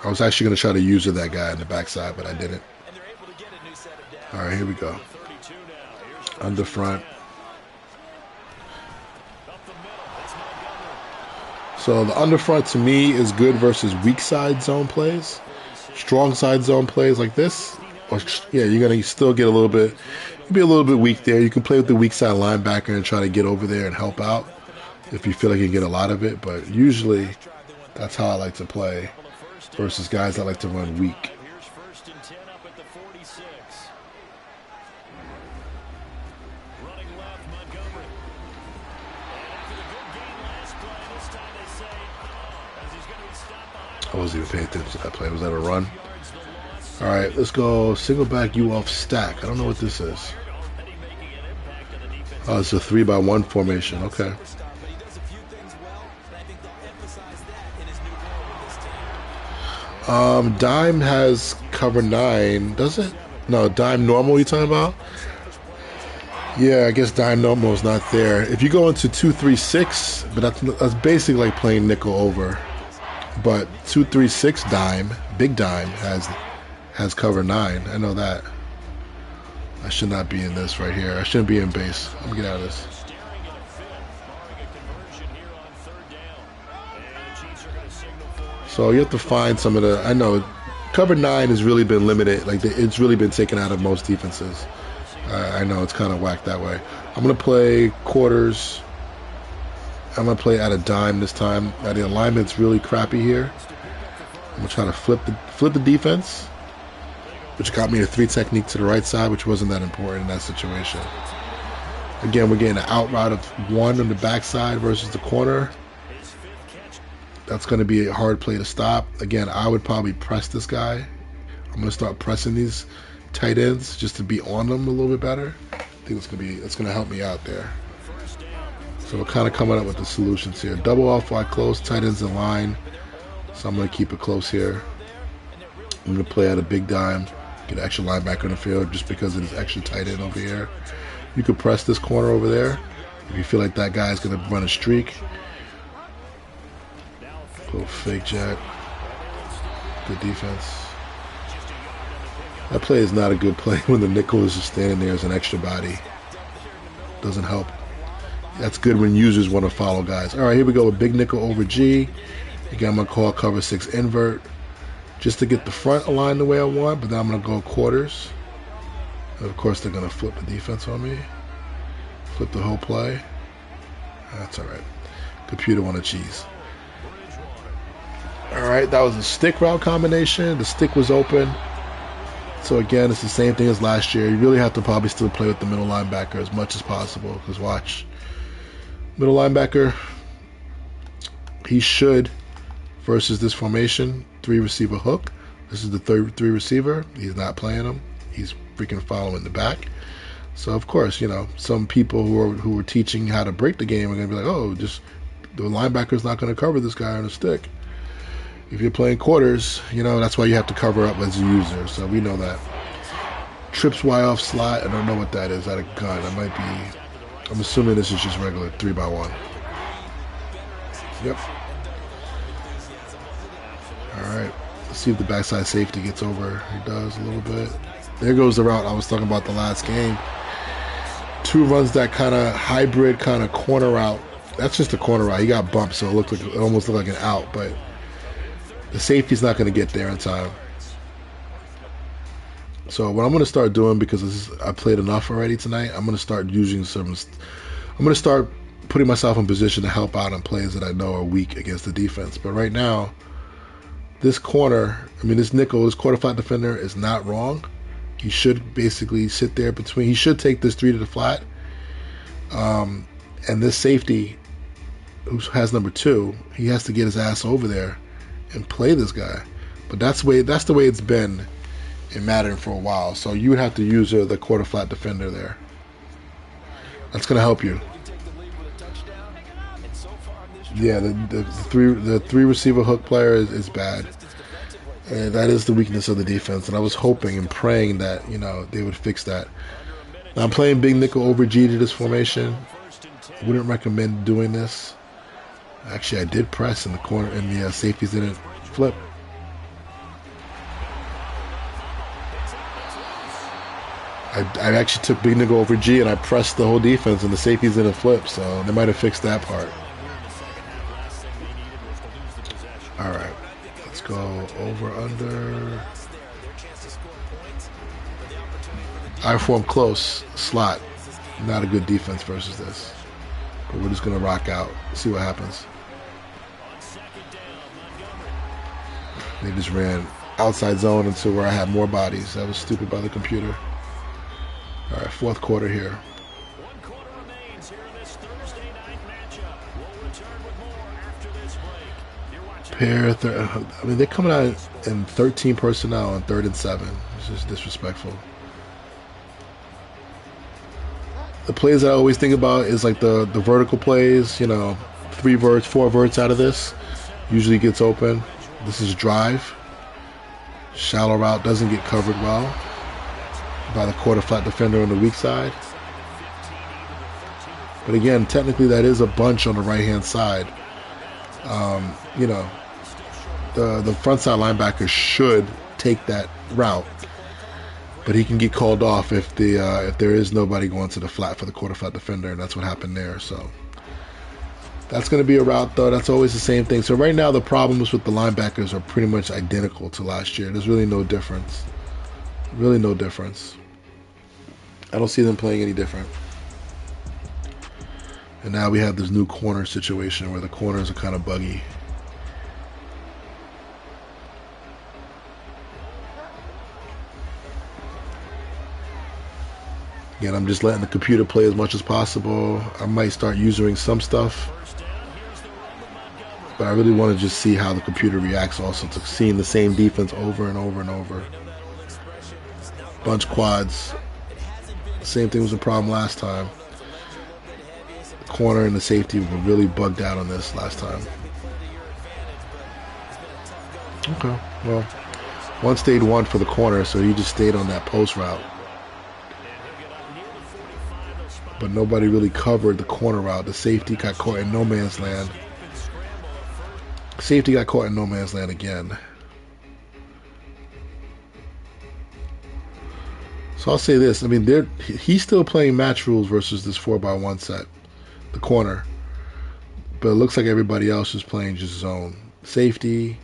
I was actually going to try to use that guy on the backside, but I didn't. All right, here we go. Under front. So the under front to me is good versus weak side zone plays. Strong side zone plays like this, or yeah, you're gonna still get a little bit, be a little bit weak there. You can play with the weak side linebacker and try to get over there and help out if you feel like you can get a lot of it. But usually, that's how I like to play versus guys that like to run weak. I wasn't even paying attention to that play. Was that a run? All right, let's go single back you off stack. I don't know what this is. Oh, it's a 3 by 1 formation. Okay. Dime has cover 9, does it? No, dime normal you talking about? Yeah, I guess dime normal is not there. If you go into 2-3-6, but that's basically like playing nickel over. But 2-3-6 dime, big dime, has cover 9. I know that. I should not be in this right here. I shouldn't be in base. Let me get out of this. So you have to find some of the. I know cover 9 has really been limited. Like it's really been taken out of most defenses. I know it's kind of whacked that way. I'm gonna play quarters. I'm going to play at a dime this time. The alignment's really crappy here. I'm going to try to flip the defense, which got me a 3 technique to the right side, which wasn't that important in that situation. Again, we're getting an out route of 1 on the backside versus the corner. That's going to be a hard play to stop. Again, I would probably press this guy. I'm going to start pressing these tight ends just to be on them a little bit better. I think it's going to help me out there. So we're kind of coming up with the solutions here. Double off wide close, tight ends in line. So I'm going to keep it close here. I'm going to play at a big dime, get an extra linebacker in the field just because it is extra tight end over here. You could press this corner over there if you feel like that guy is going to run a streak. Little fake jack. Good defense. That play is not a good play when the nickel is just standing there as an extra body. Doesn't help. That's good when users want to follow guys. All right, here we go with big nickel over G. Again, I'm going to call cover 6 invert just to get the front aligned the way I want, but then I'm going to go quarters. And of course, they're going to flip the defense on me. Flip the whole play. That's all right. Computer want to cheese. All right, that was a stick route combination. The stick was open. So again, it's the same thing as last year. You really have to probably still play with the middle linebacker as much as possible, because watch. Middle linebacker, he should, versus this formation, 3 receiver hook. This is the 3 receiver. He's not playing him. He's freaking following the back. So of course, some people who are teaching how to break the game are going to be like, oh, just the linebacker's not going to cover this guy on a stick. If you're playing quarters, that's why you have to cover up as a user. So we know that. Trips Y off slot. I don't know what that is. Is that a gun? It might be. I'm assuming this is just regular 3 by 1. Yep. All right. Let's see if the backside safety gets over. He does a little bit. There goes the route I was talking about the last game. 2 runs that kind of hybrid kind of corner route. That's just a corner route. He got bumped, so it almost looked like an out, but the safety's not going to get there in time. So what I'm going to start doing, because I played enough already tonight, I'm going to start using I'm going to start putting myself in position to help out on plays that I know are weak against the defense. But right now, this this nickel, this quarter flat defender is not wrong. He should basically sit there between. He should take this 3 to the flat. And this safety, who has number 2, he has to get his ass over there and play this guy. But that's the way it's been in Madden for a while. So you would have to use the quarter flat defender there. That's gonna help you. Yeah, the three receiver hook player is bad, and that is the weakness of the defense. And I was hoping and praying that they would fix that. Now, I'm playing big nickel over G to this formation. Wouldn't recommend doing this. Actually, I did press in the corner, and the safeties didn't flip. I actually took big nickel over G, and I pressed the whole defense, and the safeties didn't flip. So they might have fixed that part. All right, let's go over under. I form close slot. Not a good defense versus this, but we're just gonna rock out, see what happens. They just ran outside zone into where I had more bodies. That was stupid by the computer. All right, fourth quarter here. 1 quarter remains here in this Thursday night matchup. We'll return with more after this break. You're watching. They're coming out in 13 personnel on 3rd and 7. It's just disrespectful. The plays I always think about is like the vertical plays. 3 verts, 4 verts out of this usually gets open. This is drive. Shallow route doesn't get covered well by the quarter flat defender on the weak side. But again, technically that is a bunch on the right hand side. The front side linebacker should take that route, but he can get called off if there is nobody going to the flat for the quarter flat defender, and that's what happened there. So that's going to be a route, though. That's always the same thing. So right now the problems with the linebackers are pretty much identical to last year. There's really no difference. Really no difference. I don't see them playing any different. And now we have this new corner situation where the corners are kind of buggy. Again, I'm just letting the computer play as much as possible. I might start using some stuff, but I really want to just see how the computer reacts also to seeing the same defense over and over and over. Bunch quads. Same thing was a problem last time. The corner and the safety were really bugged out on this last time. Okay, well, one stayed 1 for the corner, so he just stayed on that post route. But nobody really covered the corner route. The safety got caught in no man's land. Safety got caught in no man's land again. So I'll say this. He's still playing match rules versus this 4x1 set, the corner. But it looks like everybody else is playing just zone. Safety,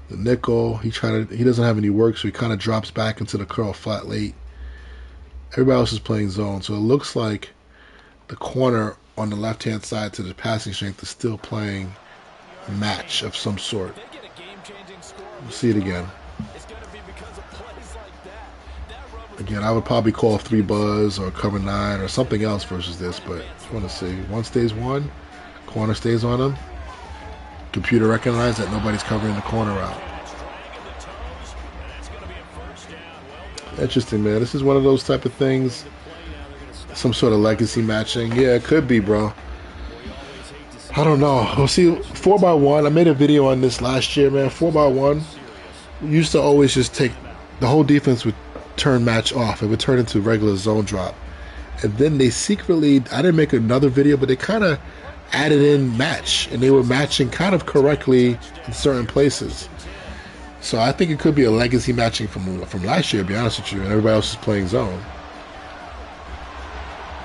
the nickel. He doesn't have any work, so he kind of drops back into the curl flat late. Everybody else is playing zone, so it looks like the corner on the left-hand side to the passing strength is still playing match of some sort. We'll see it again. Again, I would probably call 3 buzz or cover 9 or something else versus this, but I want to see. 1 stays 1, corner stays on him. Computer recognized that nobody's covering the corner out. Interesting, man. This is one of those type of things. Some sort of legacy matching. Yeah, it could be, bro. I don't know. We'll see. 4x1. I made a video on this last year, man. 4x1. We used to always just take the whole defense would turn match off. It would turn into regular zone drop. And then they secretly, I didn't make another video, but they kind of added in match. And they were matching kind of correctly in certain places. So I think it could be a legacy matching from last year, to be honest with you, and everybody else is playing zone.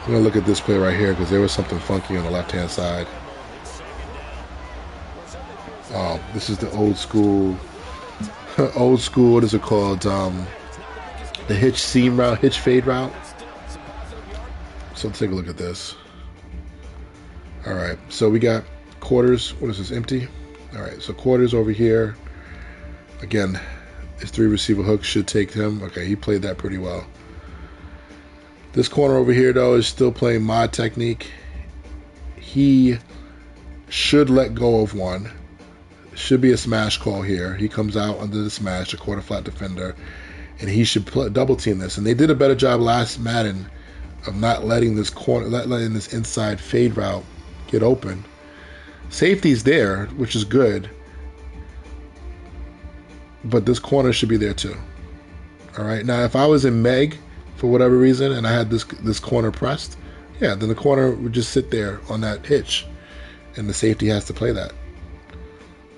I'm going to look at this play right here because there was something funky on the left-hand side. Oh, this is the old school, what is it called? The hitch seam route, hitch fade route. So take a look at this. All right, so we got quarters. What is this, empty? All right, so quarters over here. Again, his 3 receiver hook should take him. Okay, he played that pretty well. This corner over here, though, is still playing mod technique. He should let go of one. Should be a smash call here. He comes out under the smash, a quarter flat defender, and he should double team this. And they did a better job last Madden of not letting this corner, letting this inside fade route get open. Safety's there, which is good, but this corner should be there too. All right. Now, if I was in Meg for whatever reason and I had this corner pressed, yeah, then the corner would just sit there on that hitch, and the safety has to play that.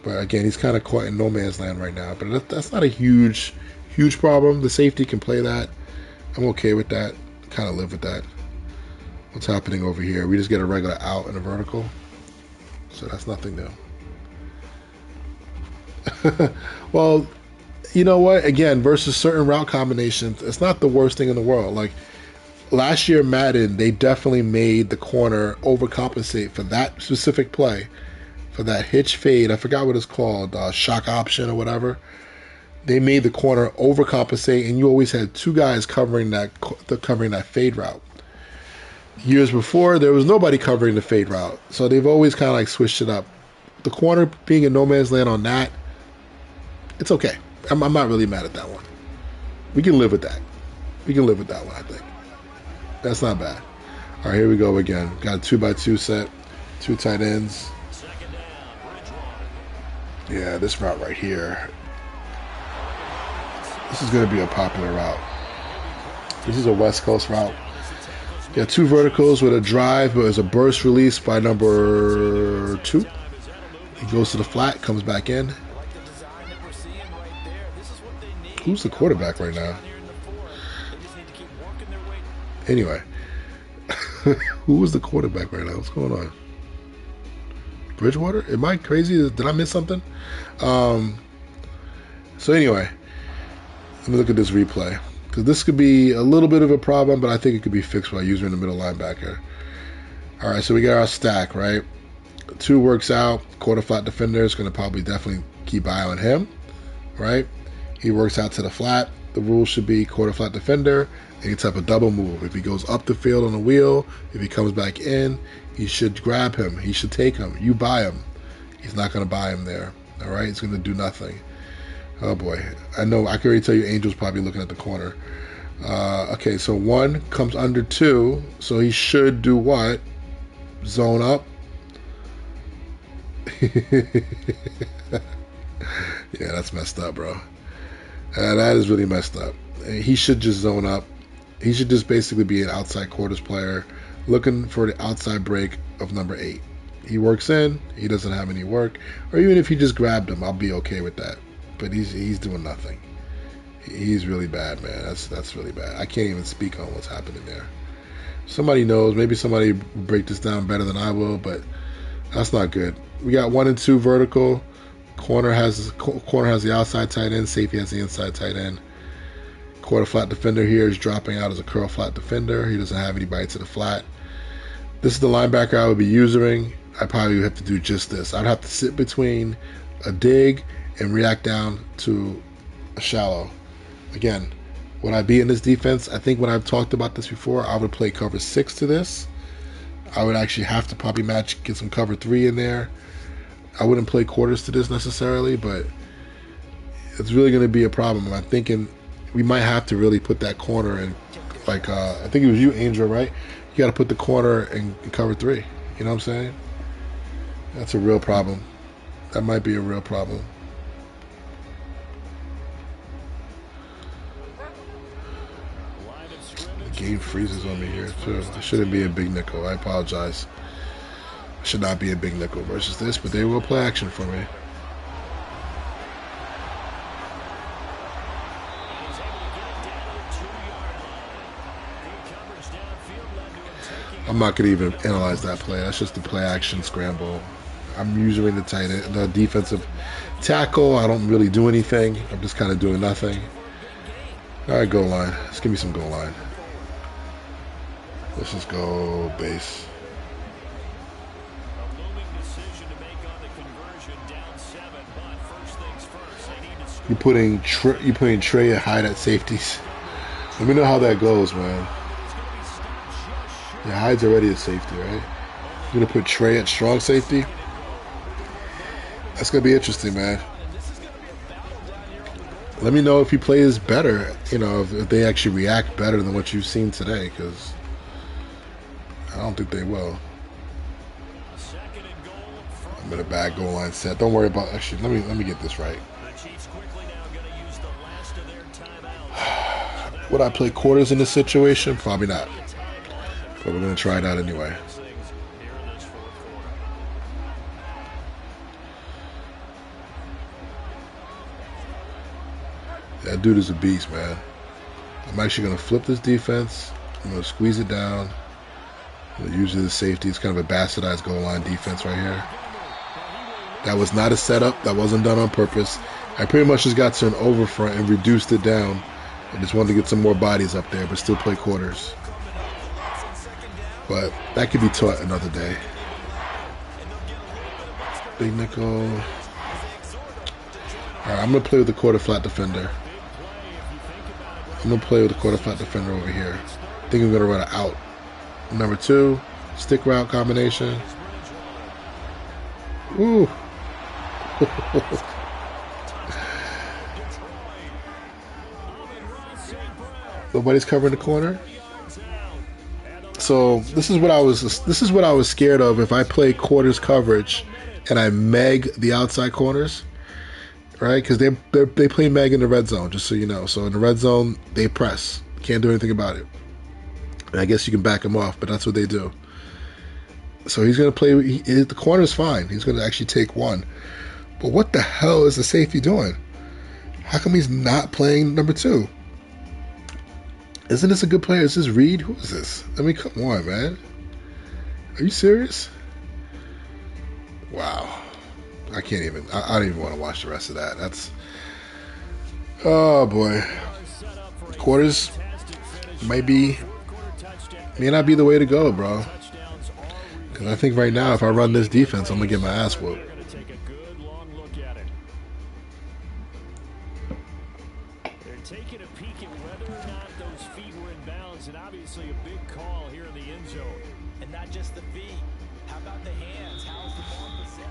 But again, he's kind of caught in no man's land right now. But that's not a huge problem. The safety can play that. I'm okay with that. Kind of live with that. What's happening over here? We just get a regular out and a vertical. So that's nothing new. Well, you know what? Again, versus certain route combinations, it's not the worst thing in the world. Like last year, Madden, they definitely made the corner overcompensate for that specific play. For that hitch fade, I forgot what it's called, shock option or whatever. They made the corner overcompensate, and you always had 2 guys covering that fade route. Years before, there was nobody covering the fade route, so they've always kind of like switched it up. The corner being in no man's land on that, it's okay. I'm not really mad at that one. We can live with that. We can live with that one, I think. That's not bad. All right, here we go again. Got a 2x2 set, 2 tight ends. Yeah, this route right here. This is going to be a popular route. This is a West Coast route. Got 2 verticals with a drive, but it's a burst release by number 2. He goes to the flat, comes back in. Who's the quarterback right now? Anyway. Who was the quarterback right now? What's going on? Bridgewater? Am I crazy? Did I miss something? So anyway, let me look at this replay, because this could be a little bit of a problem, but I think it could be fixed by using the middle linebacker. All right, so we got our stack, right? 2 works out. Quarter flat defender is going to probably definitely keep eye on him, right? He works out to the flat. The rule should be quarter flat defender, any type of double move. If he goes up the field on a wheel, if he comes back in, he should grab him. He should take him. You buy him. He's not going to buy him there. All right? He's going to do nothing. Oh, boy. I know. I can already tell you Angel's probably looking at the corner. Okay, so 1 comes under 2. So he should do what? Zone up. Yeah, that's messed up, bro. That is really messed up. He should just zone up. He should just basically be an outside quarters player looking for the outside break of number 8. He works in. He doesn't have any work. Or even if he just grabbed him, I'll be okay with that. But he's doing nothing. He's really bad, man. That's really bad. I can't even speak on what's happening there. Somebody knows. Maybe somebody will break this down better than I will, but that's not good. We got 1 and 2 vertical. Corner has the outside tight end. Safety has the inside tight end. Quarter flat defender here is dropping out as a curl flat defender. He doesn't have anybody to the flat. This is the linebacker I would be using. I probably would have to do just this. I'd have to sit between a dig and react down to a shallow. Again, would I be in this defense? I think when I've talked about this before, I would play cover 6 to this. I would actually have to probably get some cover 3 in there. I wouldn't play quarters to this necessarily, but it's really going to be a problem. I'm thinking we might have to really put that corner in, like, I think it was you, Angel, right? You got to put the corner in cover 3. You know what I'm saying? That's a real problem. That might be a real problem. The game freezes on me here, too. There shouldn't be a big nickel. I apologize. Should not be a big nickel versus this, but they will play action for me. I'm not going to even analyze that play. That's just the play action scramble. I'm using the tight end, the defensive tackle. I don't really do anything. I'm just kind of doing nothing. All right, goal line. Let's give me some goal line. Let's just go base. you putting Trey at Hyde at safeties. Let me know how that goes, man. Yeah, Hyde's already a safety, right? You're gonna put Trey at strong safety. That's gonna be interesting, man. Let me know if he plays better. You know, if they actually react better than what you've seen today, because I don't think they will. I'm in a bad goal line set. Don't worry about. Actually, let me get this right. Would I play quarters in this situation? Probably not. But we're gonna try it out anyway. That dude is a beast, man. I'm actually going to flip this defense. I'm going to squeeze it down. I'm going to use it as safety. It's kind of a bastardized goal line defense right here. That was not a setup. That wasn't done on purpose. I pretty much just got to an overfront and reduced it down. I just wanted to get some more bodies up there, but still play quarters. But that could be taught another day. Big nickel. All right, I'm going to play with the quarter flat defender. I'm going to play with the quarter flat defender over here. I think I'm going to run an out. Number 2, stick route combination. Ooh. Nobody's covering the corner. So this is what I was scared of if I play quarters coverage and I meg the outside corners. Right, because they play Meg in the red zone, just so you know. So in the red zone, they press. Can't do anything about it. And I guess you can back him off, but that's what they do. So he's going to play. The corner's fine. He's going to actually take one. But what the hell is the safety doing? How come he's not playing number 2? Isn't this a good player? Is this Reed? Who is this? I mean, come on, man. Are you serious? Wow. I can't even. I don't even want to watch the rest of that. That's. Oh boy. Quarters may not be the way to go, bro. Because I think right now, if I run this defense, I'm gonna get my ass whooped. They're taking a peek at whether or not those feet were in bounds, and obviously a big call here in the end zone. And not just the feet. How about the hands? How's the ball possessed?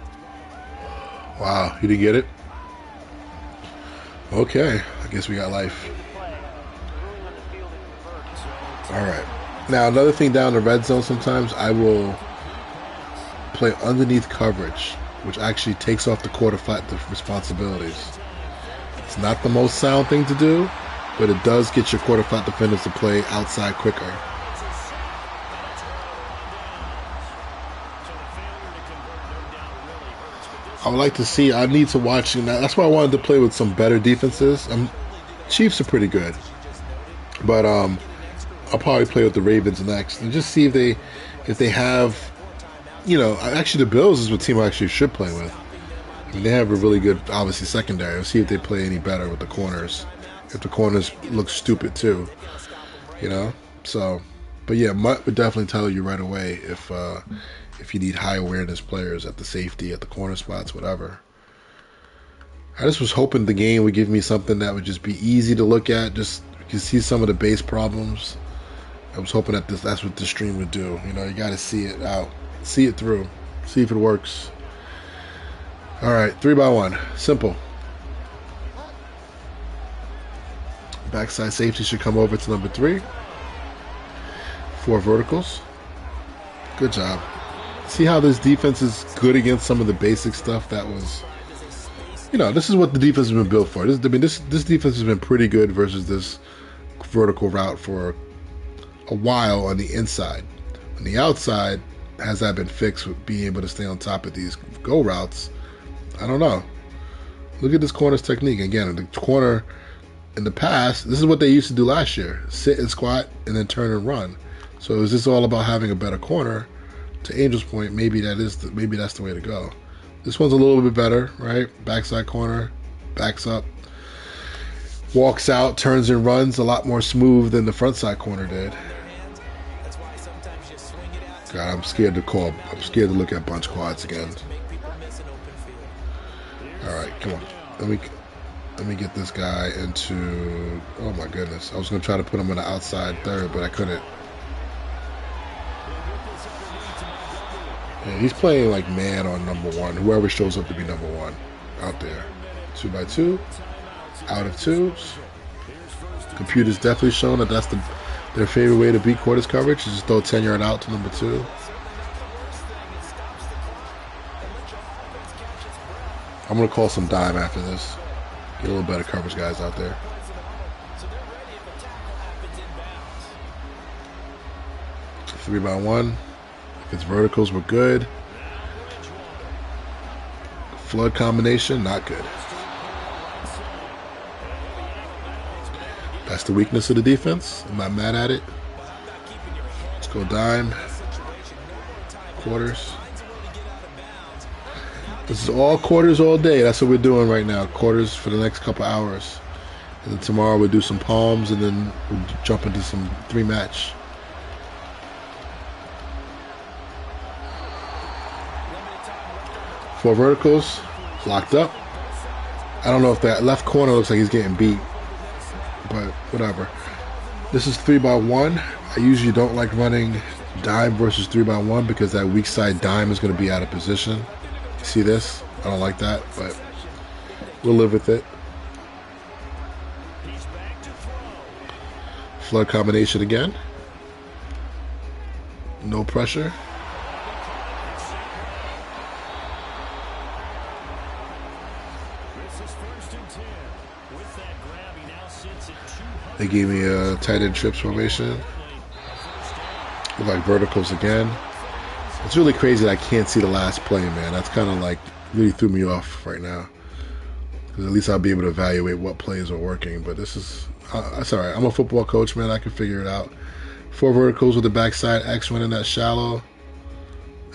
Wow, you didn't get it? Okay, I guess we got life. Alright. Now, another thing down the red zone sometimes, I will play underneath coverage, which actually takes off the quarter flat responsibilities. It's not the most sound thing to do, but it does get your quarter flat defenders to play outside quicker. I would like to see. I need to watch. That's why I wanted to play with some better defenses. Chiefs are pretty good, but I'll probably play with the Ravens next and just see if they have. Actually, the Bills is what team I actually should play with. I mean, they have a really good, obviously, secondary. We'll see if they play any better with the corners. If the corners look stupid too, So, but yeah, Mutt would definitely tell you right away if you need high awareness players at the safety, at the corner spots, whatever. I just was hoping the game would give me something that would just be easy to look at. Just you can see some of the base problems. I was hoping that's what the stream would do. You got to see it out, see it through, see if it works. All right, 3x1, simple. Backside safety should come over to number 3. 4 verticals. Good job. See how this defense is good against some of the basic stuff that was, this is what the defense has been built for. This defense has been pretty good versus this vertical route for a while on the inside. On the outside, has that been fixed with being able to stay on top of these go routes? I don't know. Look at this corner's technique. Again, the corner in the past, this is what they used to do last year. Sit and squat and then turn and run. So is this all about having a better corner? To Angel's point, maybe that's the way to go. This one's a little bit better, right? Backside corner, backs up, walks out, turns and runs a lot more smooth than the front side corner did. God, I'm scared to look at bunch quads again. All right, come on. Let me get this guy into... Oh, my goodness. I was going to try to put him on the outside third, but I couldn't. Yeah, he's playing like man on number one. Whoever shows up to be number one out there. 2x2. Out of twos. Computer's definitely showing that that's their favorite way to beat quarters coverage. Is just throw 10-yard out to number two. I'm going to call some dime after this. Get a little better coverage guys out there. Three by one. If it's verticals, we're good. Flood combination, not good. That's the weakness of the defense. I'm not mad at it. Let's go dime. Quarters. This is all quarters all day. That's what we're doing right now. Quarters for the next couple hours. And then tomorrow we'll do some palms and then we'll jump into some three match. Four verticals. Locked up. I don't know if that left corner looks like he's getting beat. But whatever. This is 3 by 1. I usually don't like running dime versus 3 by 1 because that weak side dime is going to be out of position. See this? I don't like that, but we'll live with it. Flood combination again. No pressure. They gave me a tight end trips formation. Look like verticals again. It's really crazy that I can't see the last play, man. That's kind of like really threw me off right now. Because at least I'll be able to evaluate what plays are working. But this is, that's all right. I'm a football coach, man. I can figure it out. Four verticals with the backside X running that shallow.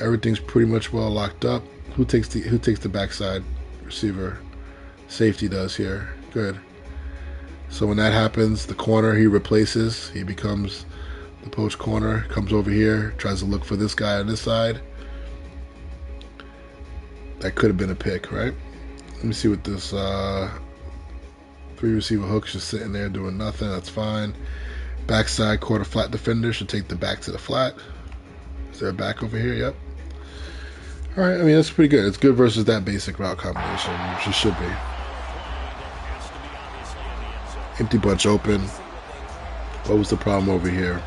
Everything's pretty much well locked up. Who takes the backside receiver? Safety does here. Good. So when that happens, the corner he replaces, he becomes the post corner, comes over here, tries to look for this guy on this side. That could have been a pick, right? Let me see what this three receiver hook's just sitting there doing nothing. That's fine. Backside quarter flat defender should take the back to the flat. Is there a back over here? Yep. All right, I mean, that's pretty good. It's good versus that basic route combination, which it should be. Empty bunch open. What was the problem over here?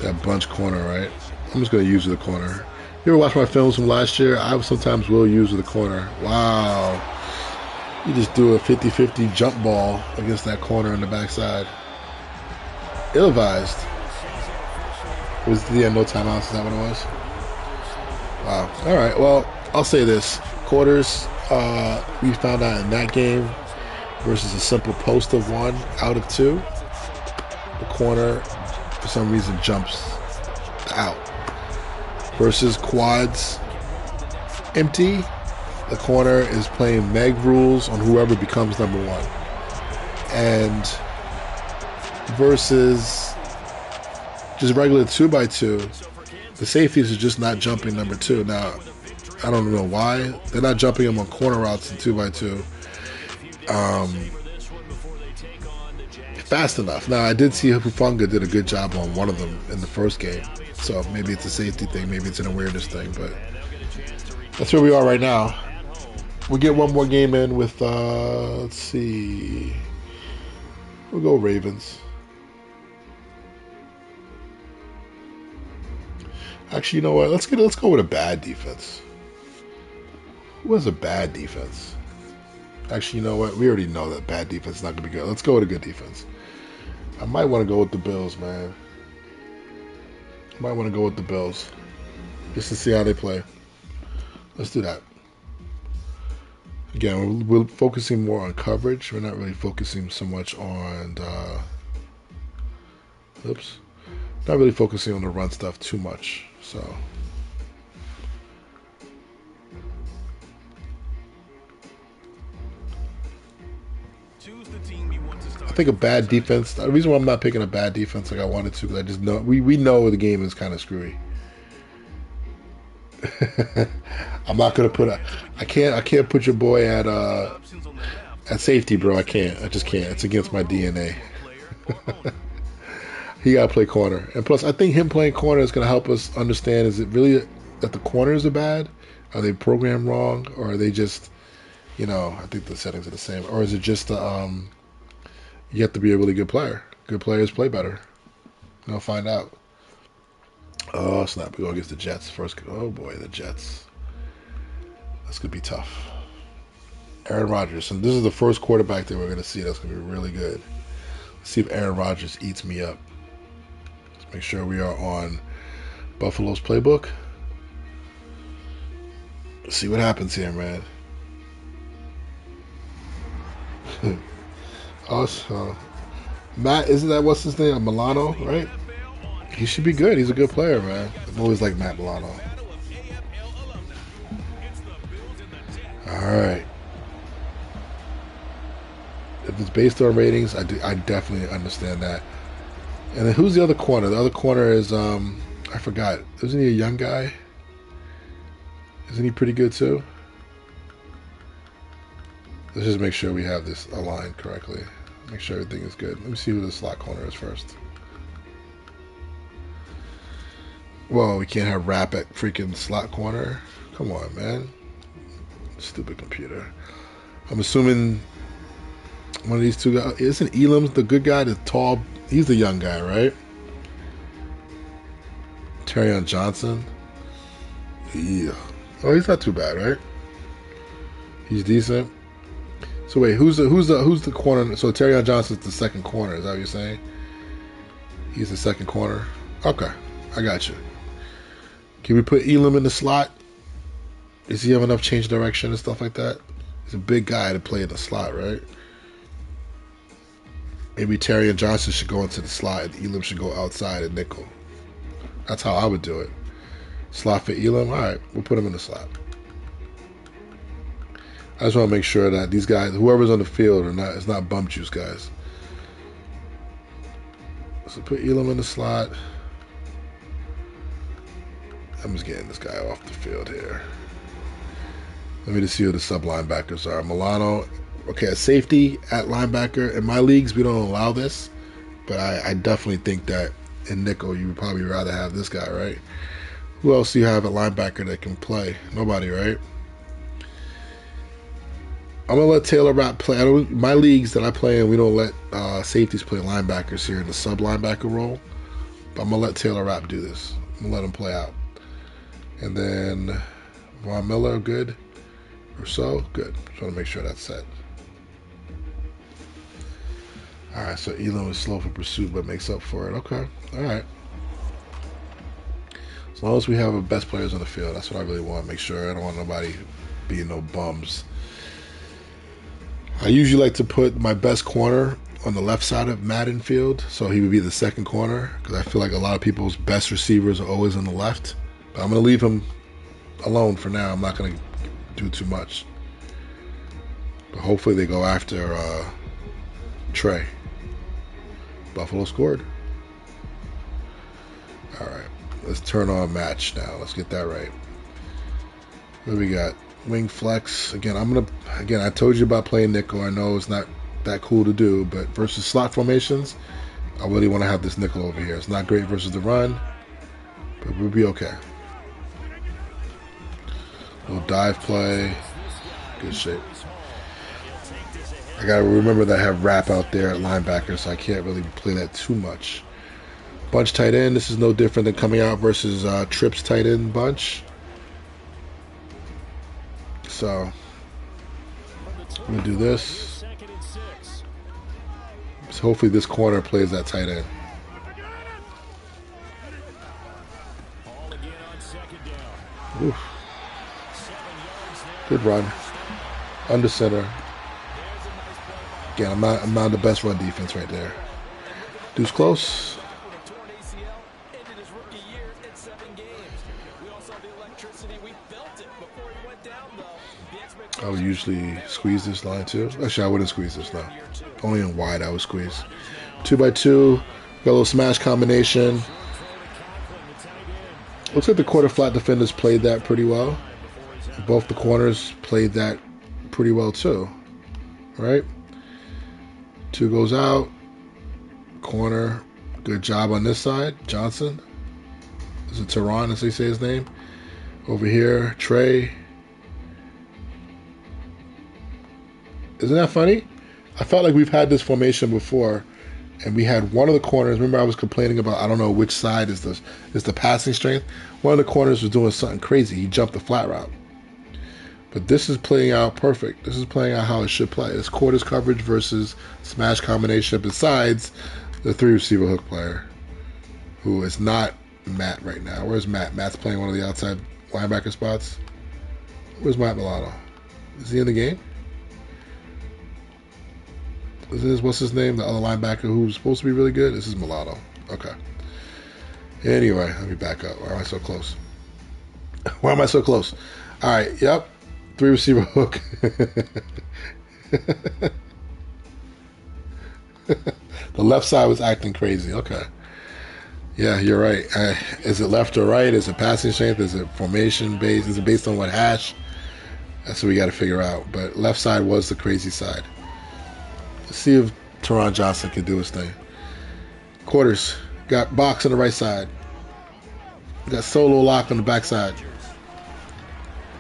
That bunch corner, right? I'm just going to use the corner. You ever watch my films from last year? I sometimes will use the corner. Wow. You just do a 50-50 jump ball against that corner in the backside. Ill-advised. Was the end no timeouts? Is that what it was? Wow. All right. Well, I'll say this. Quarters, we found out in that game versus a simple post of 1 out of 2. The corner, for some reason, jumps out. Versus quads, empty. The corner is playing Meg rules on whoever becomes number 1. And versus just regular 2x2, the safeties are just not jumping number 2. Now, I don't know why. They're not jumping them on corner routes in 2x2. Fast enough. Now, I did see Hufunga did a good job on one of them in the first game. So maybe it's a safety thing, maybe it's an awareness thing, but that's where we are right now. We'll get one more game in with, let's see. We'll go Ravens. Actually, you know what? Let's go with a bad defense. Who has a bad defense? Actually, you know what? We already know that bad defense is not going to be good. Let's go with a good defense. I might want to go with the Bills, man. I might want to go with the Bills. Just to see how they play. Let's do that. Again, we're focusing more on coverage. We're not really focusing so much on not really focusing on the run stuff too much. So I think a bad defense. The reason why I'm not picking a bad defense like I wanted to, because I just know we know the game is kind of screwy. I'm not gonna put I can't put your boy at At safety, bro, I can't. I just can't. It's against my DNA. He got to play corner. And plus, I think him playing corner is going to help us understand, is it really that the corners are bad? Are they programmed wrong? Or are they just, I think the settings are the same. Or is it just, you have to be a really good player. Good players play better. We'll find out. Oh, snap. We go against the Jets first. Oh, boy, the Jets. That's going to be tough. Aaron Rodgers. And this is the first quarterback that we're going to see that's going to be really good. Let's see if Aaron Rodgers eats me up. Let's make sure we are on Buffalo's playbook. Let's see what happens here, man. Also, Matt, isn't that what's his name? Milano, right? He should be good. He's a good player, man. I've always liked Matt Milano. All right. If it's based on ratings, I definitely understand that. And then who's the other corner? The other corner is, I forgot. Isn't he a young guy? Isn't he pretty good too? Let's just make sure we have this aligned correctly. Make sure everything is good. Let me see who the slot corner is first. Whoa, we can't have rap at freaking slot corner. Come on, man. Stupid computer. I'm assuming one of these two guys. Isn't Elam the good guy? The tall. He's the young guy, right? Terrion Johnson. Yeah. Oh, he's not too bad, right? He's decent. So wait, who's the corner? So Terrion Johnson's the second corner. Is that what you're saying? He's the second corner. Okay, I got you. Can we put Elam in the slot? Does he have enough change direction and stuff like that? He's a big guy to play in the slot, right? Maybe Terrion Johnson should go into the slot and Elam should go outside at nickel. That's how I would do it. Slot for Elam? All right, we'll put him in the slot. I just want to make sure that these guys, whoever's on the field, it's not bum juice guys. So put Elam in the slot. I'm just getting this guy off the field here. Let me just see who the sub linebackers are. Milano. Okay, at safety, at linebacker. In my leagues, we don't allow this. But I definitely think that in nickel, you would probably rather have this guy, right? Who else do you have at linebacker that can play? Nobody, right? I'm going to let Taylor Rapp play. My leagues that I play in, we don't let safeties play linebackers here in the sub linebacker role. But I'm going to let Taylor Rapp do this. I'm going to let him play out. And then Von Miller, good. Rousseau, good. Just want to make sure that's set. All right, so Elam is slow for pursuit, but makes up for it. Okay, all right. As long as we have our best players on the field, that's what I really want to make sure. I don't want nobody being no bums. I usually like to put my best corner on the left side of Madden field, so he would be the second corner, because I feel like a lot of people's best receivers are always on the left. But I'm going to leave him alone for now. I'm not going to do too much. But hopefully they go after Trey. Buffalo scored. All right. Let's turn on match now. Let's get that right. What do we got? Wing flex. Again, I told you about playing nickel. I know it's not that cool to do, but versus slot formations, I really want to have this nickel over here. It's not great versus the run, but we'll be okay. Little dive play. Good shape. I got to remember that I have Rap out there at linebacker, so I can't really play that too much. Bunch tight end. This is no different than coming out versus Trips tight end bunch. So I'm going to do this. So hopefully this corner plays that tight end. Oof. Good run. Under center. Again, I'm not the best run defense right there. Deuce close. I would usually squeeze this line too. Actually, I wouldn't squeeze this now. Only in wide I would squeeze. 2x2. Got a little smash combination. Looks like the quarter flat defenders played that pretty well. Both the corners played that pretty well too. right? 2 goes out. Corner. Good job on this side. Johnson. Is it Tehran, as they say his name? Over here, Trey. Isn't that funny? I felt like we've had this formation before, and we had one of the corners. Remember, I was complaining about, I don't know which side is the passing strength. One of the corners was doing something crazy. He jumped the flat route. But this is playing out perfect. This is playing out how it should play. It's quarters coverage versus smash combination besides the 3 receiver hook player, who is not Matt right now. Where's Matt? Matt's playing one of the outside linebacker spots. Where's Matt Milano? Is he in the game? What's his name? The other linebacker who's supposed to be really good? This is Milano. Okay. Anyway, let me back up. Why am I so close? Why am I so close? All right. Yep. 3 receiver hook. The left side was acting crazy. Okay. Yeah, you're right. Is it left or right? Is it passing strength? Is it formation based? Is it based on what hash? That's what we got to figure out. But left side was the crazy side. Let's see if Teron Johnson can do his thing. Quarters. Got box on the right side. Got solo lock on the back side.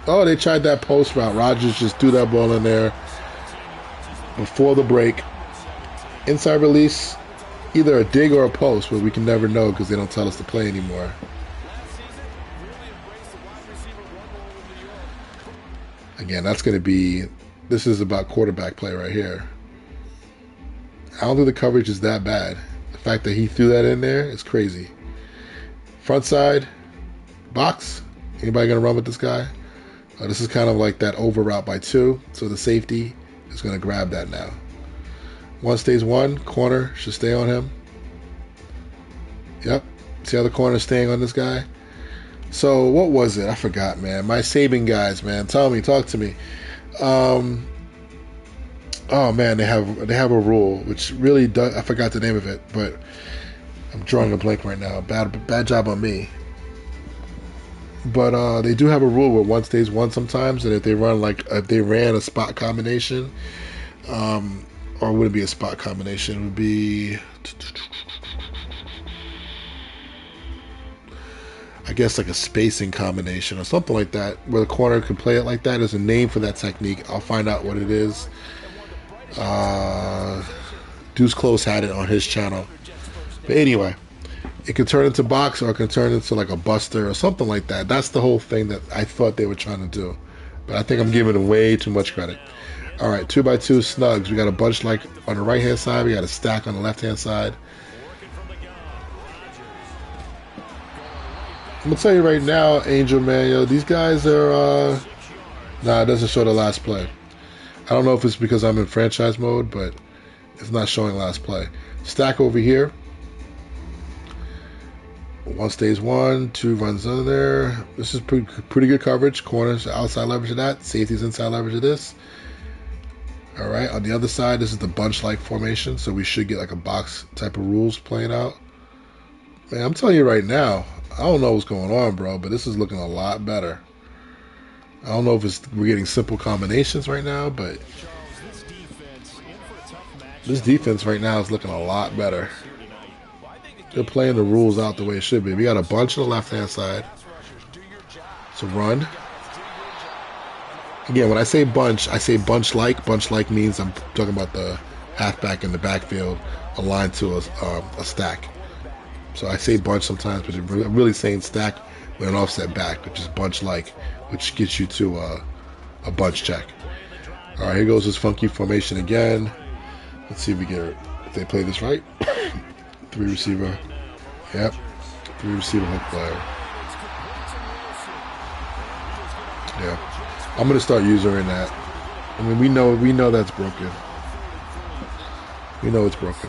Oh, they tried that post route. Rodgers just threw that ball in there before the break. Inside release, either a dig or a post, but we can never know because they don't tell us to play anymore. Again, that's going to be, this is about quarterback play right here. I don't think the coverage is that bad. The fact that he threw that in there is crazy. Front side, box. Anybody going to run with this guy? This is kind of like that over route by 2, so the safety is going to grab that now. 1 stays 1, corner should stay on him. Yep, see how the corner is staying on this guy? So what was it? I forgot, man. My Saban guys, man. Tell me, talk to me. Oh man, they have a rule which really does. I forgot the name of it, but I'm drawing a blank right now. Bad job on me. But they do have a rule where 1 stays 1 sometimes, and if they ran a spot combination, or would it be a spot combination? It would be, I guess, like a spacing combination or something like that, where the corner can play it like that. There's a name for that technique. I'll find out what it is. Deuce Close had it on his channel. But anyway, it can turn into box or it can turn into like a buster or something like that. That's the whole thing that I thought they were trying to do. But I think I'm giving them way too much credit. All right, 2x2 snugs. We got a bunch like on the right-hand side. We got a stack on the left-hand side. I'm going to tell you right now, Angel, man, yo, these guys are, nah, it doesn't show the last play. I don't know if it's because I'm in franchise mode, but it's not showing last play. Stack over here. 1 stays 1, 2 runs under there. This is pretty good coverage. Corners, outside leverage of that. Safeties, inside leverage of this. All right, on the other side, this is the bunch-like formation, so we should get like a box type of rules playing out. Man, I'm telling you right now, I don't know what's going on, bro, but this is looking a lot better. I don't know if we're getting simple combinations right now, but this defense right now is looking a lot better. They're playing the rules out the way it should be. We got a bunch on the left-hand side. So run. Again, when I say bunch bunch-like. Bunch-like means I'm talking about the halfback in the backfield aligned to a stack. So I say bunch sometimes, but I'm really saying stack with an offset back, which is bunch-like, which gets you to a bunch check. All right, here goes this funky formation again. Let's see if we get it. If they play this right. 3 receiver. Yep. 3 receiver hook player. Yeah. I'm gonna start using that. I mean, we know that's broken. We know it's broken.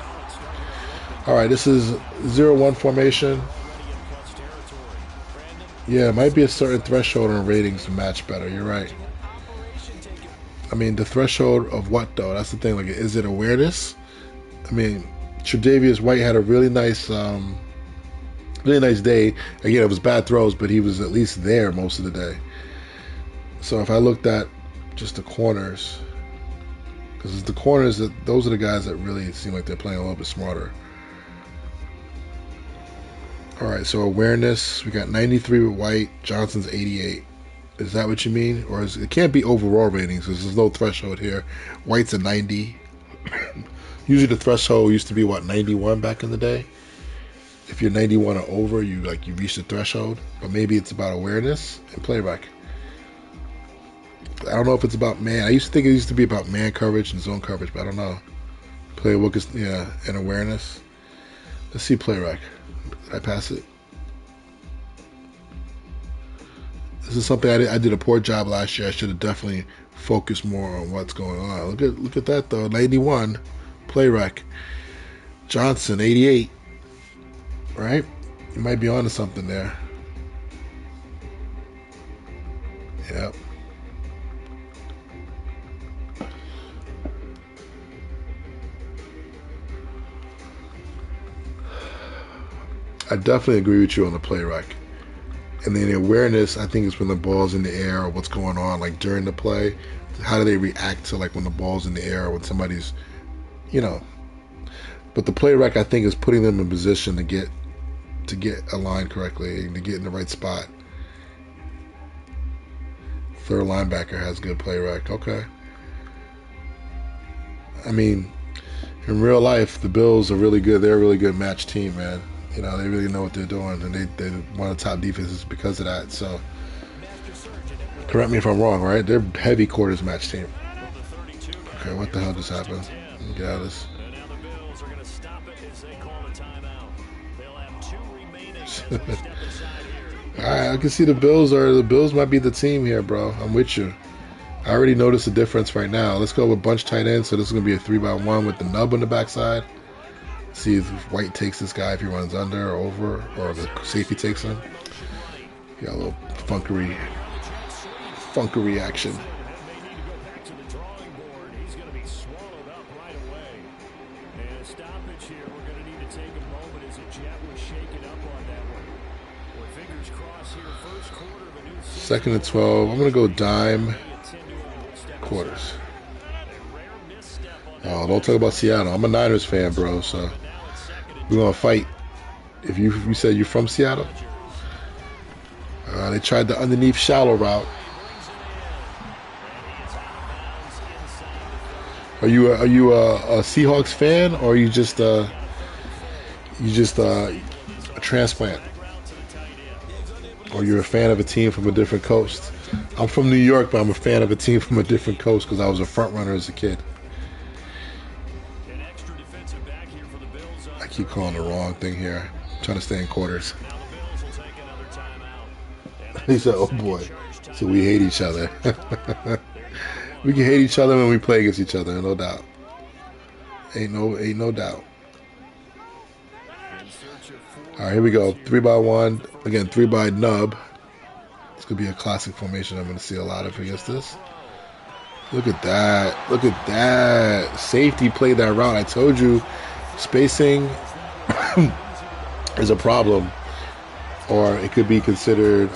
All right, this is 0-1 formation. Yeah, it might be a certain threshold on ratings to match better. You're right. I mean, the threshold of what though? That's the thing. Like, is it awareness? I mean, Tre'Davious White had a really nice day. Again, it was bad throws, but he was at least there most of the day. So if I looked at just the corners, Because the corners, those are the guys that really seem like they're playing a little bit smarter. All right, so awareness, we got 93 with White, Johnson's 88. Is that what you mean? Or it can't be overall ratings because there's no threshold here. White's a 90. Usually the threshold used to be, what, 91 back in the day? If you're 91 or over, you reach the threshold. But maybe it's about awareness and play rec. I don't know if it's about man. I used to think it used to be about man coverage and zone coverage, but I don't know. Play work is, yeah, and awareness. Let's see play rec. Did I pass it? This is something I did a poor job last year. I should have definitely focused more on what's going on. Look at that though. 91 play rec. Johnson 88. Right? You might be onto something there. Yep. I definitely agree with you on the play rec. And then the awareness, I think, is when the ball's in the air or what's going on, like during the play. How do they react to like when the ball's in the air or when somebody's, you know. But the play rec, I think, is putting them in position to get aligned correctly and to get in the right spot. Third linebacker has good play rec. Okay. I mean, in real life, the Bills are really good. They're a really good match team, man. You know, they really know what they're doing, and they're one of the top defenses because of that. So, correct me if I'm wrong, right? They're heavy quarters match team. Okay, what the hell just happened? Get out of this. All right, I can see the Bills might be the team here, bro. I'm with you. I already noticed the difference right now. Let's go with bunch tight end. So this is gonna be a 3-by-1 with the nub on the backside. See if White takes this guy if he runs under or over, or the safety takes him. Got a little funkery action. Second and 12. I'm gonna go dime quarters. Oh, don't talk about Seattle. I'm a Niners fan, bro. So we're gonna fight. If you said you're from Seattle, they tried the underneath shallow route. Are you a Seahawks fan, or are you just a transplant, or you're a fan of a team from a different coast? I'm from New York, but I'm a fan of a team from a different coast because I was a front runner as a kid. I keep calling the wrong thing here. I'm trying to stay in quarters. He said, "Oh boy." So we hate each other. We can hate each other when we play against each other, no doubt. Ain't no doubt. All right, here we go. 3-by-1. Again, 3-by nub. This could be a classic formation I'm going to see a lot of against this. Look at that. Look at that. Safety played that route. I told you spacing is a problem. Or it could be considered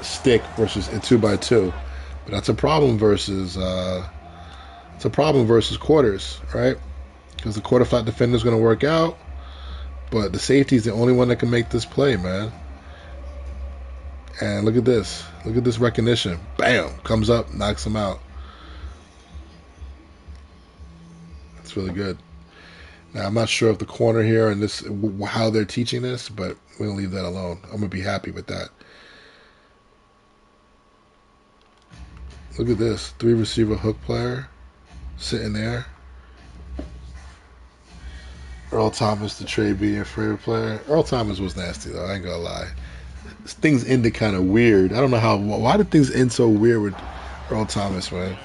stick versus a 2-by-2. But that's a problem versus quarters, right? Because the quarter flat defender is going to work out. But the safety is the only one that can make this play, man. And look at this. Look at this recognition. Bam! Comes up, knocks him out. That's really good. Now, I'm not sure if the corner here and this, how they're teaching this, but we're going to leave that alone. I'm going to be happy with that. Look at this. 3-receiver hook player sitting there. Earl Thomas, the Trey B, your favorite player. Earl Thomas was nasty, though. I ain't going to lie. Things ended kind of weird. I don't know why did things end so weird with Earl Thomas, man?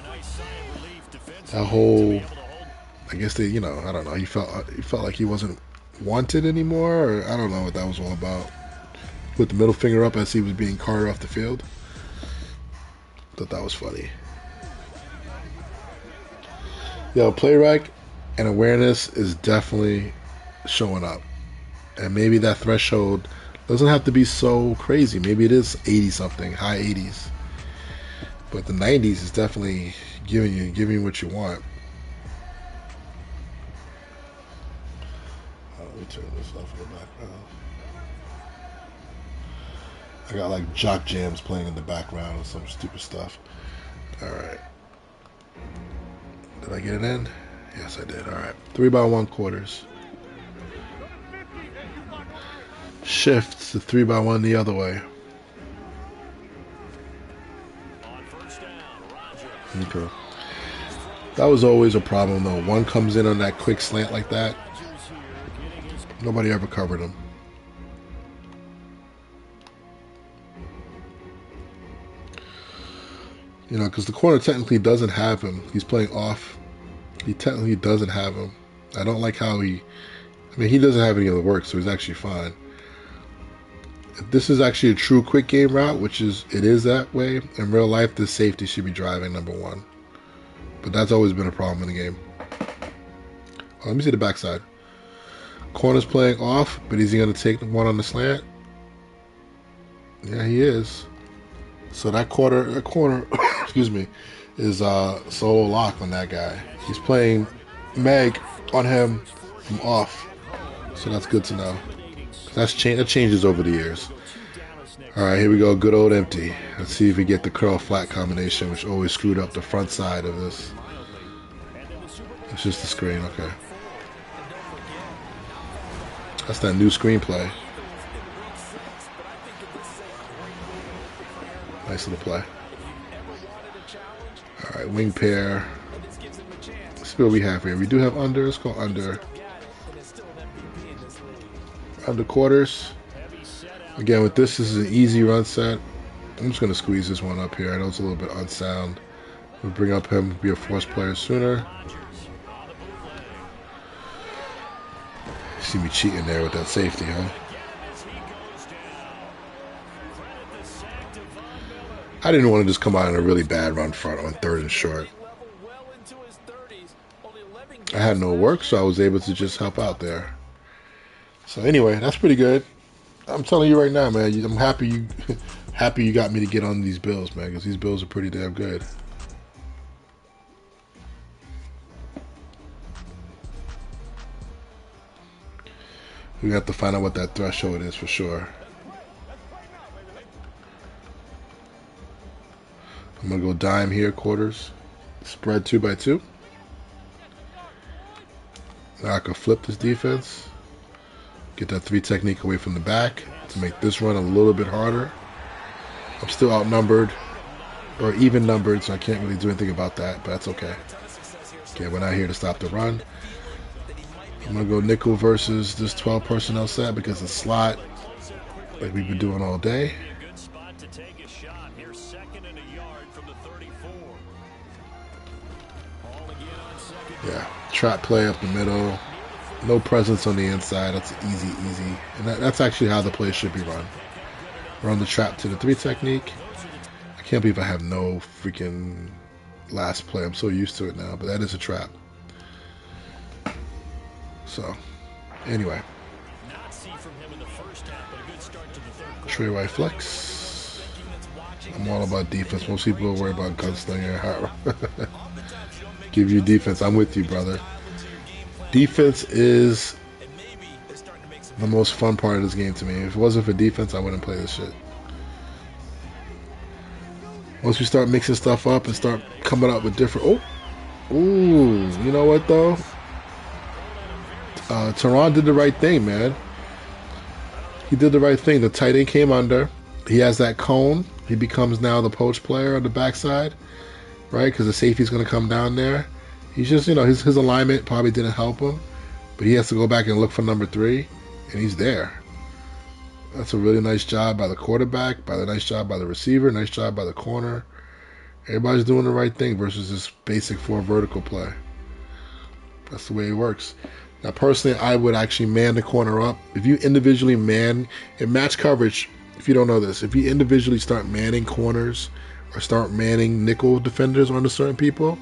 That whole, I guess they, I don't know. He felt like he wasn't wanted anymore, or I don't know what that was all about. Put the middle finger up as he was being carted off the field. Thought that was funny. Yo, play rec and awareness is definitely showing up, and maybe that threshold doesn't have to be so crazy. Maybe it is 80 something, high 80s, but the 90s is definitely giving you what you want. Let me turn this off in the background. I got like jock jams playing in the background or some stupid stuff. All right. Did I get it in? Yes, I did. All right. 3x1 quarters. Shifts to 3x1 the other way. Okay. That was always a problem though. One comes in on that quick slant like that. Nobody ever covered him. You know, because the corner technically doesn't have him. He's playing off. He technically doesn't have him. I don't like how he doesn't have any other work, so he's actually fine. If this is actually a true quick game route, which it is that way, in real life, this safety should be driving number one. But that's always been a problem in the game. Oh, let me see the backside. Corner's playing off, but is he going to take one on the slant? Yeah, he is. So that corner, excuse me, is solo lock on that guy. He's playing Meg on him from off. So that's good to know. That changes over the years. All right, here we go. Good old empty. Let's see if we get the curl flat combination, which always screwed up the front side of this. It's just the screen. Okay. That's that new screenplay. Nice little play. All right, wing pair. Let's see what we have here. We do have under. Let's go under. Under quarters. Again, with this is an easy run set. I'm just going to squeeze this one up here. I know it's a little bit unsound. We'll bring up him, be a force player sooner. See me cheating there with that safety, huh? I didn't want to just come out in a really bad run front on 3rd and short. I had no work, so I was able to just help out there. So anyway, that's pretty good. I'm telling you right now, man. I'm happy you got me to get on these Bills, man, because these Bills are pretty damn good. We have to find out what that threshold is for sure. I'm gonna go dime here, quarters, spread 2x2. Now I can flip this defense. Get that 3 technique away from the back to make this run a little bit harder. I'm still outnumbered, or even numbered, so I can't really do anything about that, but that's okay. Okay, we're not here to stop the run. I'm going to go nickel versus this 12 personnel set because it's slot, like we've been doing all day. Yeah, trap play up the middle. No presence on the inside. That's easy. And that's actually how the play should be run. Run the trap to the 3 technique. I can't believe I have no freaking last play. I'm so used to it now, but that is a trap. So, anyway. Trey right flex. I'm all about defense. Most people are worried about gunslinger. Give you defense. I'm with you, brother. Defense is the most fun part of this game to me. If it wasn't for defense, I wouldn't play this shit. Once we start mixing stuff up and start coming up with different... Ooh, you know what, though? Teron did the right thing, man. He did the right thing. The tight end came under. He has that cone. He becomes now the poach player on the backside, right? Because the safety's going to come down there. He's just, his alignment probably didn't help him, but he has to go back and look for number 3, and he's there. That's a really nice job by the quarterback, nice job by the receiver, nice job by the corner. Everybody's doing the right thing versus this basic 4 vertical play. That's the way it works. Now, personally, I would actually man the corner up. If you individually man, in match coverage, if you don't know this, if you individually start manning corners or start manning nickel defenders onto certain people,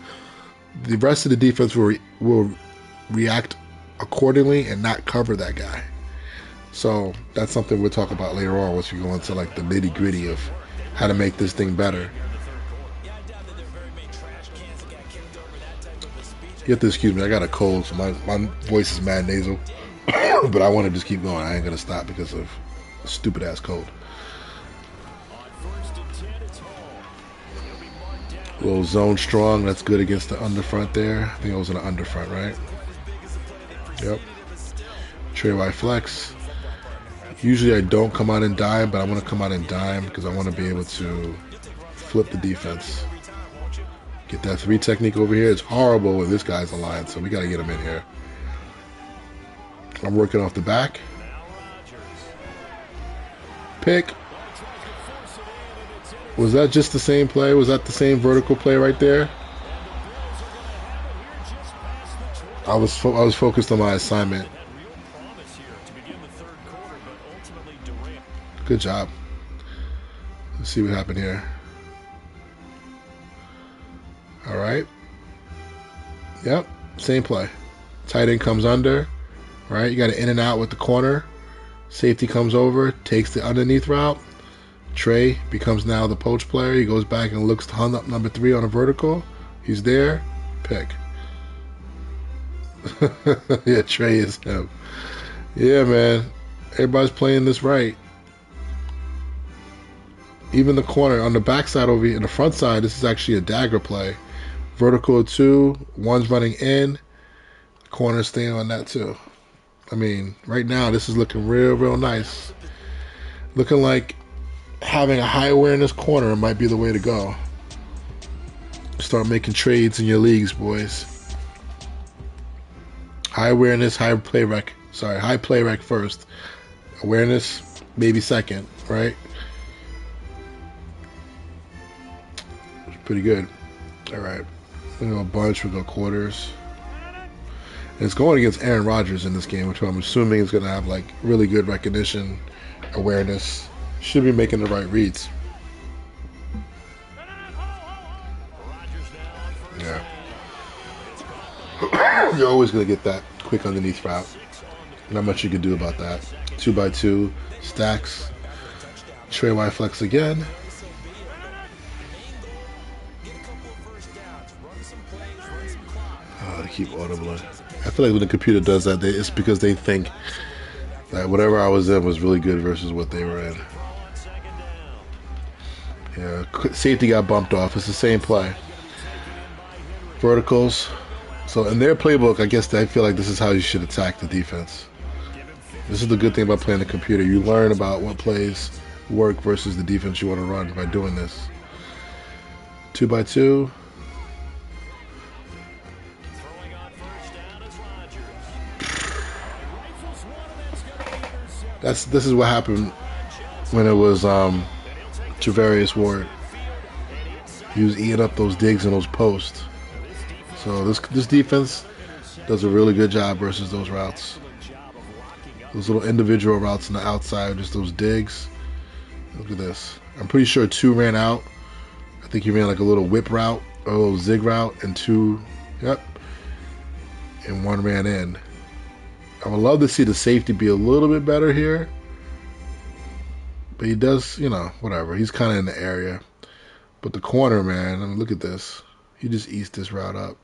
the rest of the defense will react accordingly and not cover that guy. So that's something we'll talk about later on once we go into like the nitty gritty of how to make this thing better. You have to excuse me. I got a cold, so my voice is mad nasal. But I want to just keep going. I ain't gonna stop because of a stupid ass cold. A little zone strong. That's good against the underfront there. I think it was in the underfront, right? Yep. Trey Y flex. Usually I don't come out in dime, but I want to come out in dime because I want to be able to flip the defense. Get that 3 technique over here. It's horrible when this guy's aligned, so we got to get him in here. I'm working off the back. Pick. Was that just the same play? Was that the same vertical play right there? I was focused on my assignment. Good job. Let's see what happened here. All right. Yep, same play. Tight end comes under. Right, you got to in and out with the corner. Safety comes over, takes the underneath route. Trey becomes now the poach player. He goes back and looks to hunt up number 3 on a vertical. He's there. Pick. Yeah, Trey is him. Yeah, man. Everybody's playing this right. Even the corner on the backside over here, in the front side, this is actually a dagger play. Vertical 2, one's running in. Corner staying on that too. I mean, right now this is looking real nice. Looking like having a high awareness corner might be the way to go. Start making trades in your leagues, boys. High awareness, high play rec. Sorry, high play rec first. Awareness, maybe second, right? Pretty good. All right. We go a bunch. We go quarters. And it's going against Aaron Rodgers in this game, which I'm assuming is going to have like really good recognition, awareness. Should be making the right reads. Yeah. You're always going to get that quick underneath route. Not much you can do about that. 2x2 stacks. Trey Y flex again. Oh, they keep audibling. I feel like when the computer does that, it's because they think that whatever I was in was really good versus what they were in. Yeah, safety got bumped off. It's the same play. Verticals. So in their playbook, I guess I feel like this is how you should attack the defense. This is the good thing about playing the computer. You learn about what plays work versus the defense you want to run by doing this. 2x2. This is what happened when it was Travarius Ward. He was eating up those digs and those posts. So this defense does a really good job versus those routes. Those little individual routes on the outside, just those digs. Look at this. I'm pretty sure 2 ran out. I think he ran like a little whip route, a little zig route, and 2, yep. And 1 ran in. I would love to see the safety be a little bit better here. But he does, you know, whatever. He's kind of in the area. But the corner, man, I mean, look at this. He just eats this route up.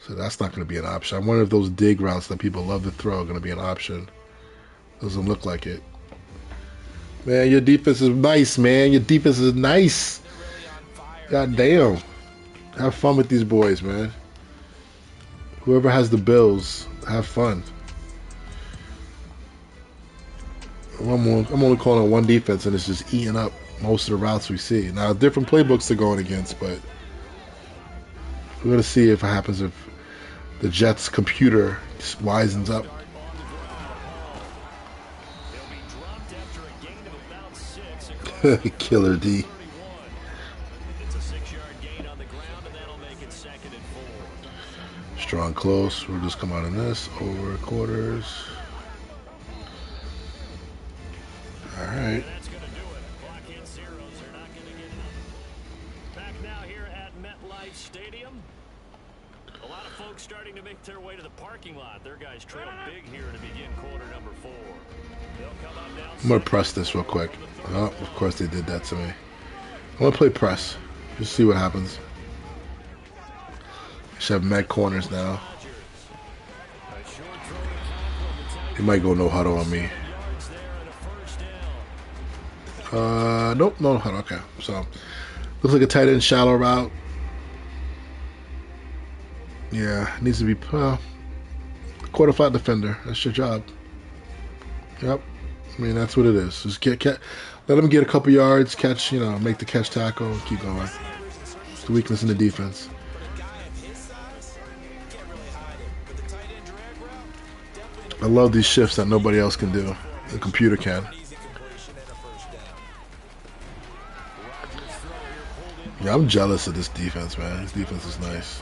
So that's not going to be an option. I wonder if those dig routes that people love to throw are going to be an option. Doesn't look like it. Man, your defense is nice, man. Your defense is nice. God damn. Have fun with these boys, man. Whoever has the Bills, have fun. I'm only calling on one defense, and it's just eating up most of the routes we see. Now, different playbooks they're going against, but we're going to see if it happens if the Jets' computer wisens up. Killer D. Strong close. We'll just come out in this. Over quarters. All right. That's going to do it. Clock hits zeros. They're not going to get it. Back now here at MetLife Stadium. A lot of folks starting to make their way to the parking lot. Their guys trail big here to begin quarter number 4. They'll come up down. I'm going to press this real quick. Oh, of course they did that to me. I'm going to play press. Just see what happens. Should have Met corners now. He might go no huddle on me. Nope, no huddle. Okay, so looks like a tight end shallow route. Yeah, needs to be quarter flat defender. That's your job. Yep. I mean, that's what it is. Just let him get a couple yards, catch, make the catch tackle, and keep going. It's the weakness in the defense. I love these shifts that nobody else can do. The computer can. Yeah, I'm jealous of this defense, man. This defense is nice.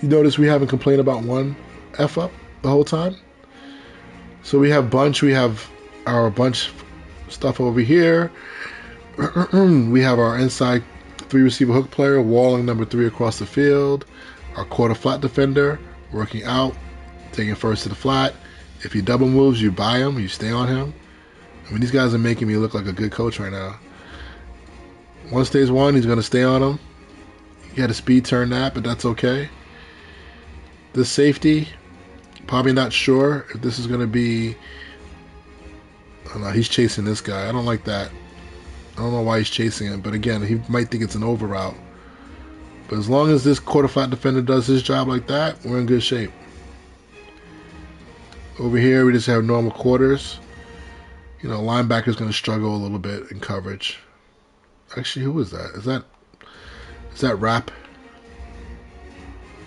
You notice we haven't complained about one F up the whole time? So we have bunch. We have our bunch stuff over here. We have our inside 3 receiver hook player walling number 3 across the field. Our quarter flat defender working out, taking first to the flat. If he double moves, you buy him, you stay on him. I mean, these guys are making me look like a good coach right now. One stays one, he's going to stay on him. He had a speed turn that, but that's okay. This safety, probably not sure if this is going to be... I don't know, he's chasing this guy. I don't like that. I don't know why he's chasing him, but again, he might think it's an over route. But as long as this quarter flat defender does his job like that, we're in good shape. Over here, we just have normal quarters. Linebacker's going to struggle a little bit in coverage. Actually, who is that? Is that Rap?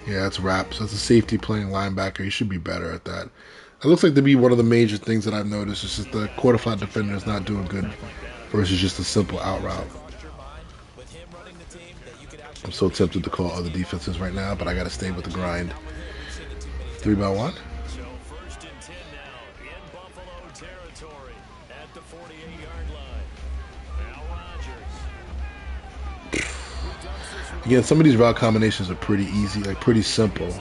Yeah, it's Rap. So it's a safety playing linebacker. He should be better at that. It looks like to be one of the major things that I've noticed. It's just the quarter flat defender is not doing good versus just a simple out route. I'm so tempted to call other defenses right now, but I got to stay with the grind. 3-by-1. So 1st and 10 now in Buffalo territory at the 48-yard line. Now Rodgers. Again, some of these route combinations are pretty easy, like pretty simple.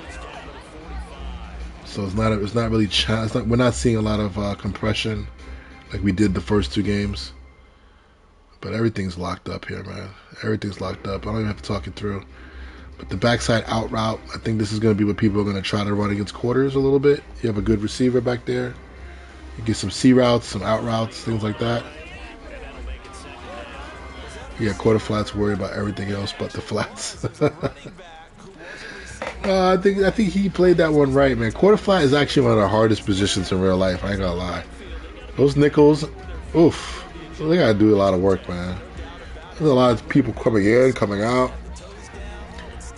So it's not really we're not seeing a lot of compression like we did the first 2 games. But everything's locked up here, man. Everything's locked up. I don't even have to talk it through. But the backside out route, I think this is going to be what people are going to try to run against quarters a little bit. You have a good receiver back there. You get some C routes, some out routes, things like that. Yeah, quarter flats worry about everything else but the flats. I think he played that one right, man. Quarter flat is actually one of the hardest positions in real life. I ain't gonna lie. Those nickels, oof. They gotta do a lot of work, man. There's a lot of people coming in, coming out.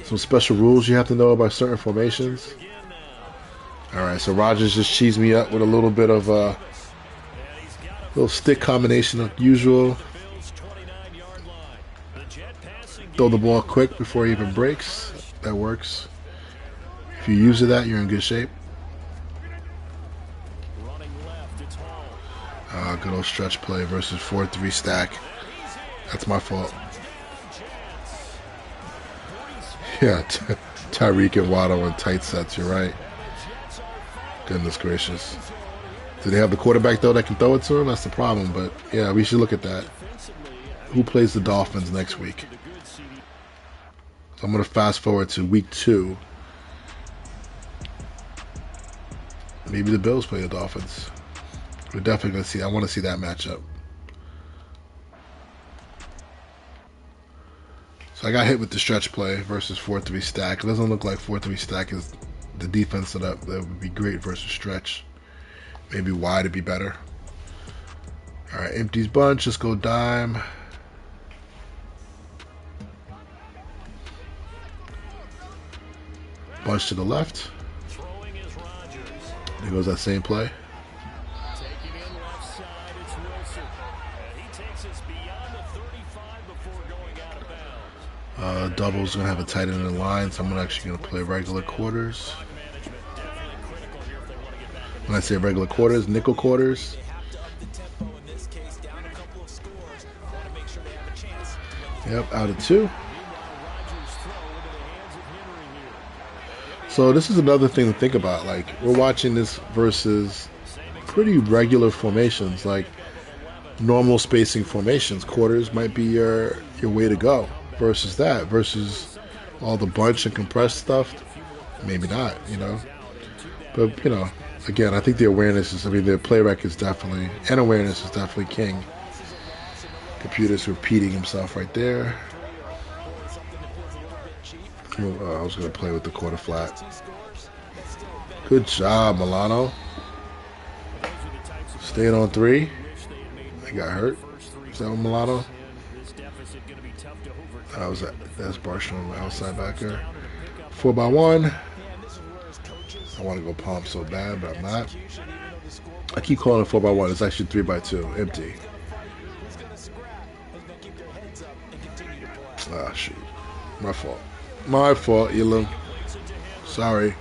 Some special rules you have to know about certain formations. Alright, so Rodgers just cheesed me up with a little bit of a little stick combination of usual. Throw the ball quick before he even breaks. That works. If you use that, you're in good shape. Good old stretch play versus 4-3 stack. That's my fault. Yeah, Tyreek and Waddle in tight sets, you're right. Goodness gracious. Do they have the quarterback, though, that can throw it to him? That's the problem, but yeah, we should look at that. Who plays the Dolphins next week? So I'm going to fast forward to week 2. Maybe the Bills play the Dolphins. We're definitely going to see. I want to see that matchup. So I got hit with the stretch play versus 4-3 stack. It doesn't look like 4-3 stack is the defense that would be great versus stretch. Maybe wide would be better. All right, empties bunch. Let's go dime. Bunch to the left. There goes that same play. Double's going to have a tight end in the line, so I'm actually going to play regular quarters. When I say regular quarters, nickel quarters. Yep, out of 2. So this is another thing to think about. Like, we're watching this versus pretty regular formations, like normal spacing formations. Quarters might be your way to go. versus that, versus all the bunch and compressed stuff. Maybe not, you know. But, you know, again, I think the awareness is, I mean, the play rec is definitely, and awareness is definitely king. Computer's repeating himself right there. I was going to play with the quarter flat. Good job, Milano. Staying on 3. I got hurt. Is that with Milano? That's Barsham outside backer. 4x1. I want to go palm so bad, but I'm not. I keep calling it 4x1. It's actually 3x2. Empty. Ah, shoot. My fault. My fault, Elam. Sorry.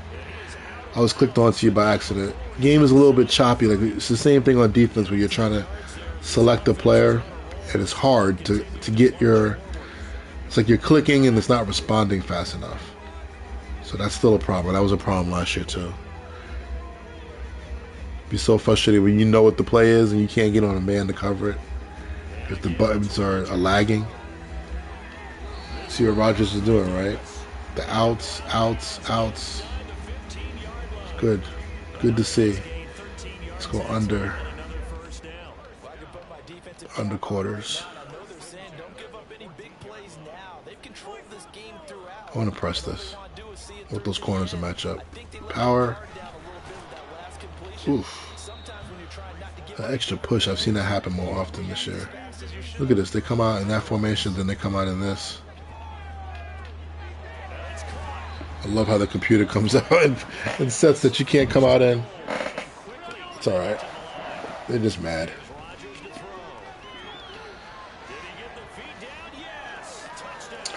I was clicked onto you by accident. Game is a little bit choppy. Like, it's the same thing on defense where you're trying to select a player, and it's hard to get your... It's like you're clicking and it's not responding fast enough. So that's still a problem. That was a problem last year too. Be so frustrated when you know what the play is and you can't get on a man to cover it. If the buttons are lagging. See what Rodgers is doing, right? The outs. It's good. Good to see. Let's go under quarters. I want to press this. With those corners to match up. Power. Oof. That extra push, I've seen that happen more often this year. Look at this. They come out in that formation, then they come out in this. I love how the computer comes out in sets that you can't come out in. It's alright. They're just mad.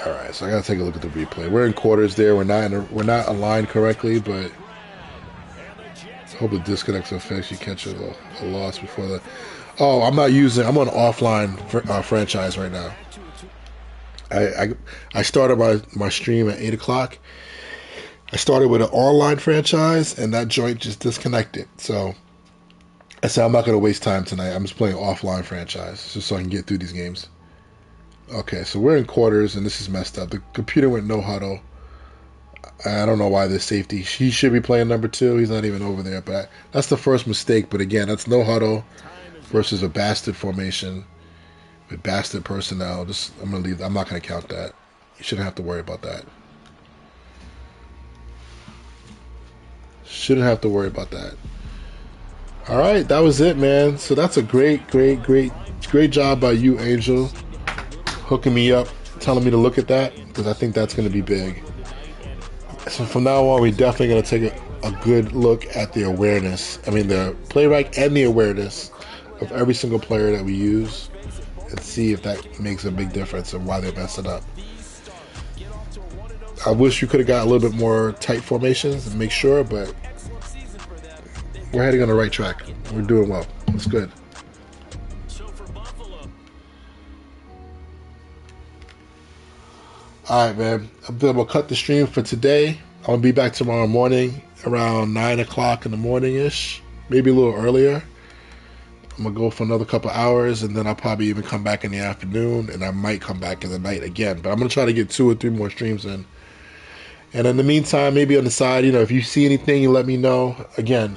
Alright, so I gotta take a look at the replay. We're in quarters there. We're not aligned correctly, but I hope the disconnects are fixed. You catch a loss before the... Oh, I'm on offline franchise right now. I started my stream at 8 o'clock. I started with an online franchise, and that joint just disconnected. So I said I'm not going to waste time tonight. I'm just playing offline franchise just so I can get through these games. Okay, so we're in quarters, and this is messed up. The computer went no huddle. I don't know why there's safety. He should be playing number 2. He's not even over there. But that's the first mistake. But again, that's no huddle versus a bastard formation with bastard personnel. I'm going to leave. I'm not going to count that. You shouldn't have to worry about that. Shouldn't have to worry about that. All right, that was it, man. So that's a great job by you, Angel, hooking me up, telling me to look at that, because I think that's going to be big. So from now on, we're definitely going to take a good look at the awareness. I mean, the play right and the awareness of every single player that we use, and see if that makes a big difference and why they mess it up. I wish you could have got a little bit more tight formations and make sure, but we're heading on the right track. We're doing well. It's good. All right, man. I'm going to cut the stream for today. I'm going to be back tomorrow morning around 9 o'clock in the morning-ish, maybe a little earlier. I'm going to go for another couple hours, and then I'll probably even come back in the afternoon, and I might come back in the night again. But I'm going to try to get 2 or 3 more streams in. And in the meantime, maybe on the side, if you see anything, you let me know. Again,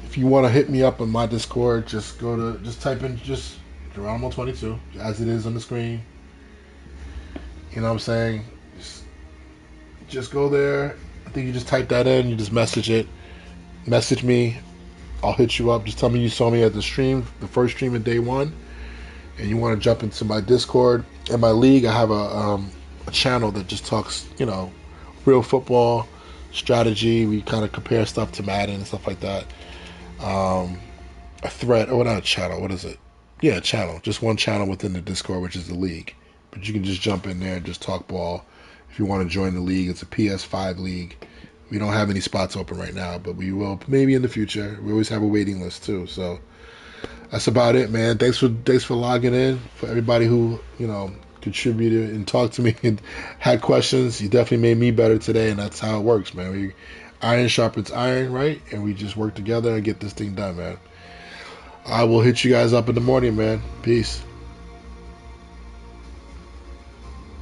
if you want to hit me up on my Discord, just type in Geronimo22, as it is on the screen. You know what I'm saying? Just go there. I think you just type that in. You just message it. Message me. I'll hit you up. Just tell me you saw me at the first stream of day 1, and you want to jump into my Discord. In my league, I have a channel that just talks, real football strategy. We kind of compare stuff to Madden and stuff like that. A thread, not a channel. What is it? Yeah, a channel. Just one channel within the Discord, which is the league. But you can just jump in there and just talk ball. If you want to join the league, it's a PS5 league. We don't have any spots open right now, but we will maybe in the future. We always have a waiting list too. So that's about it, man. Thanks for logging in. For everybody who contributed and talked to me and had questions, you definitely made me better today, and that's how it works, man. Iron sharpens iron, right? And we just work together and get this thing done, man. I will hit you guys up in the morning, man. Peace.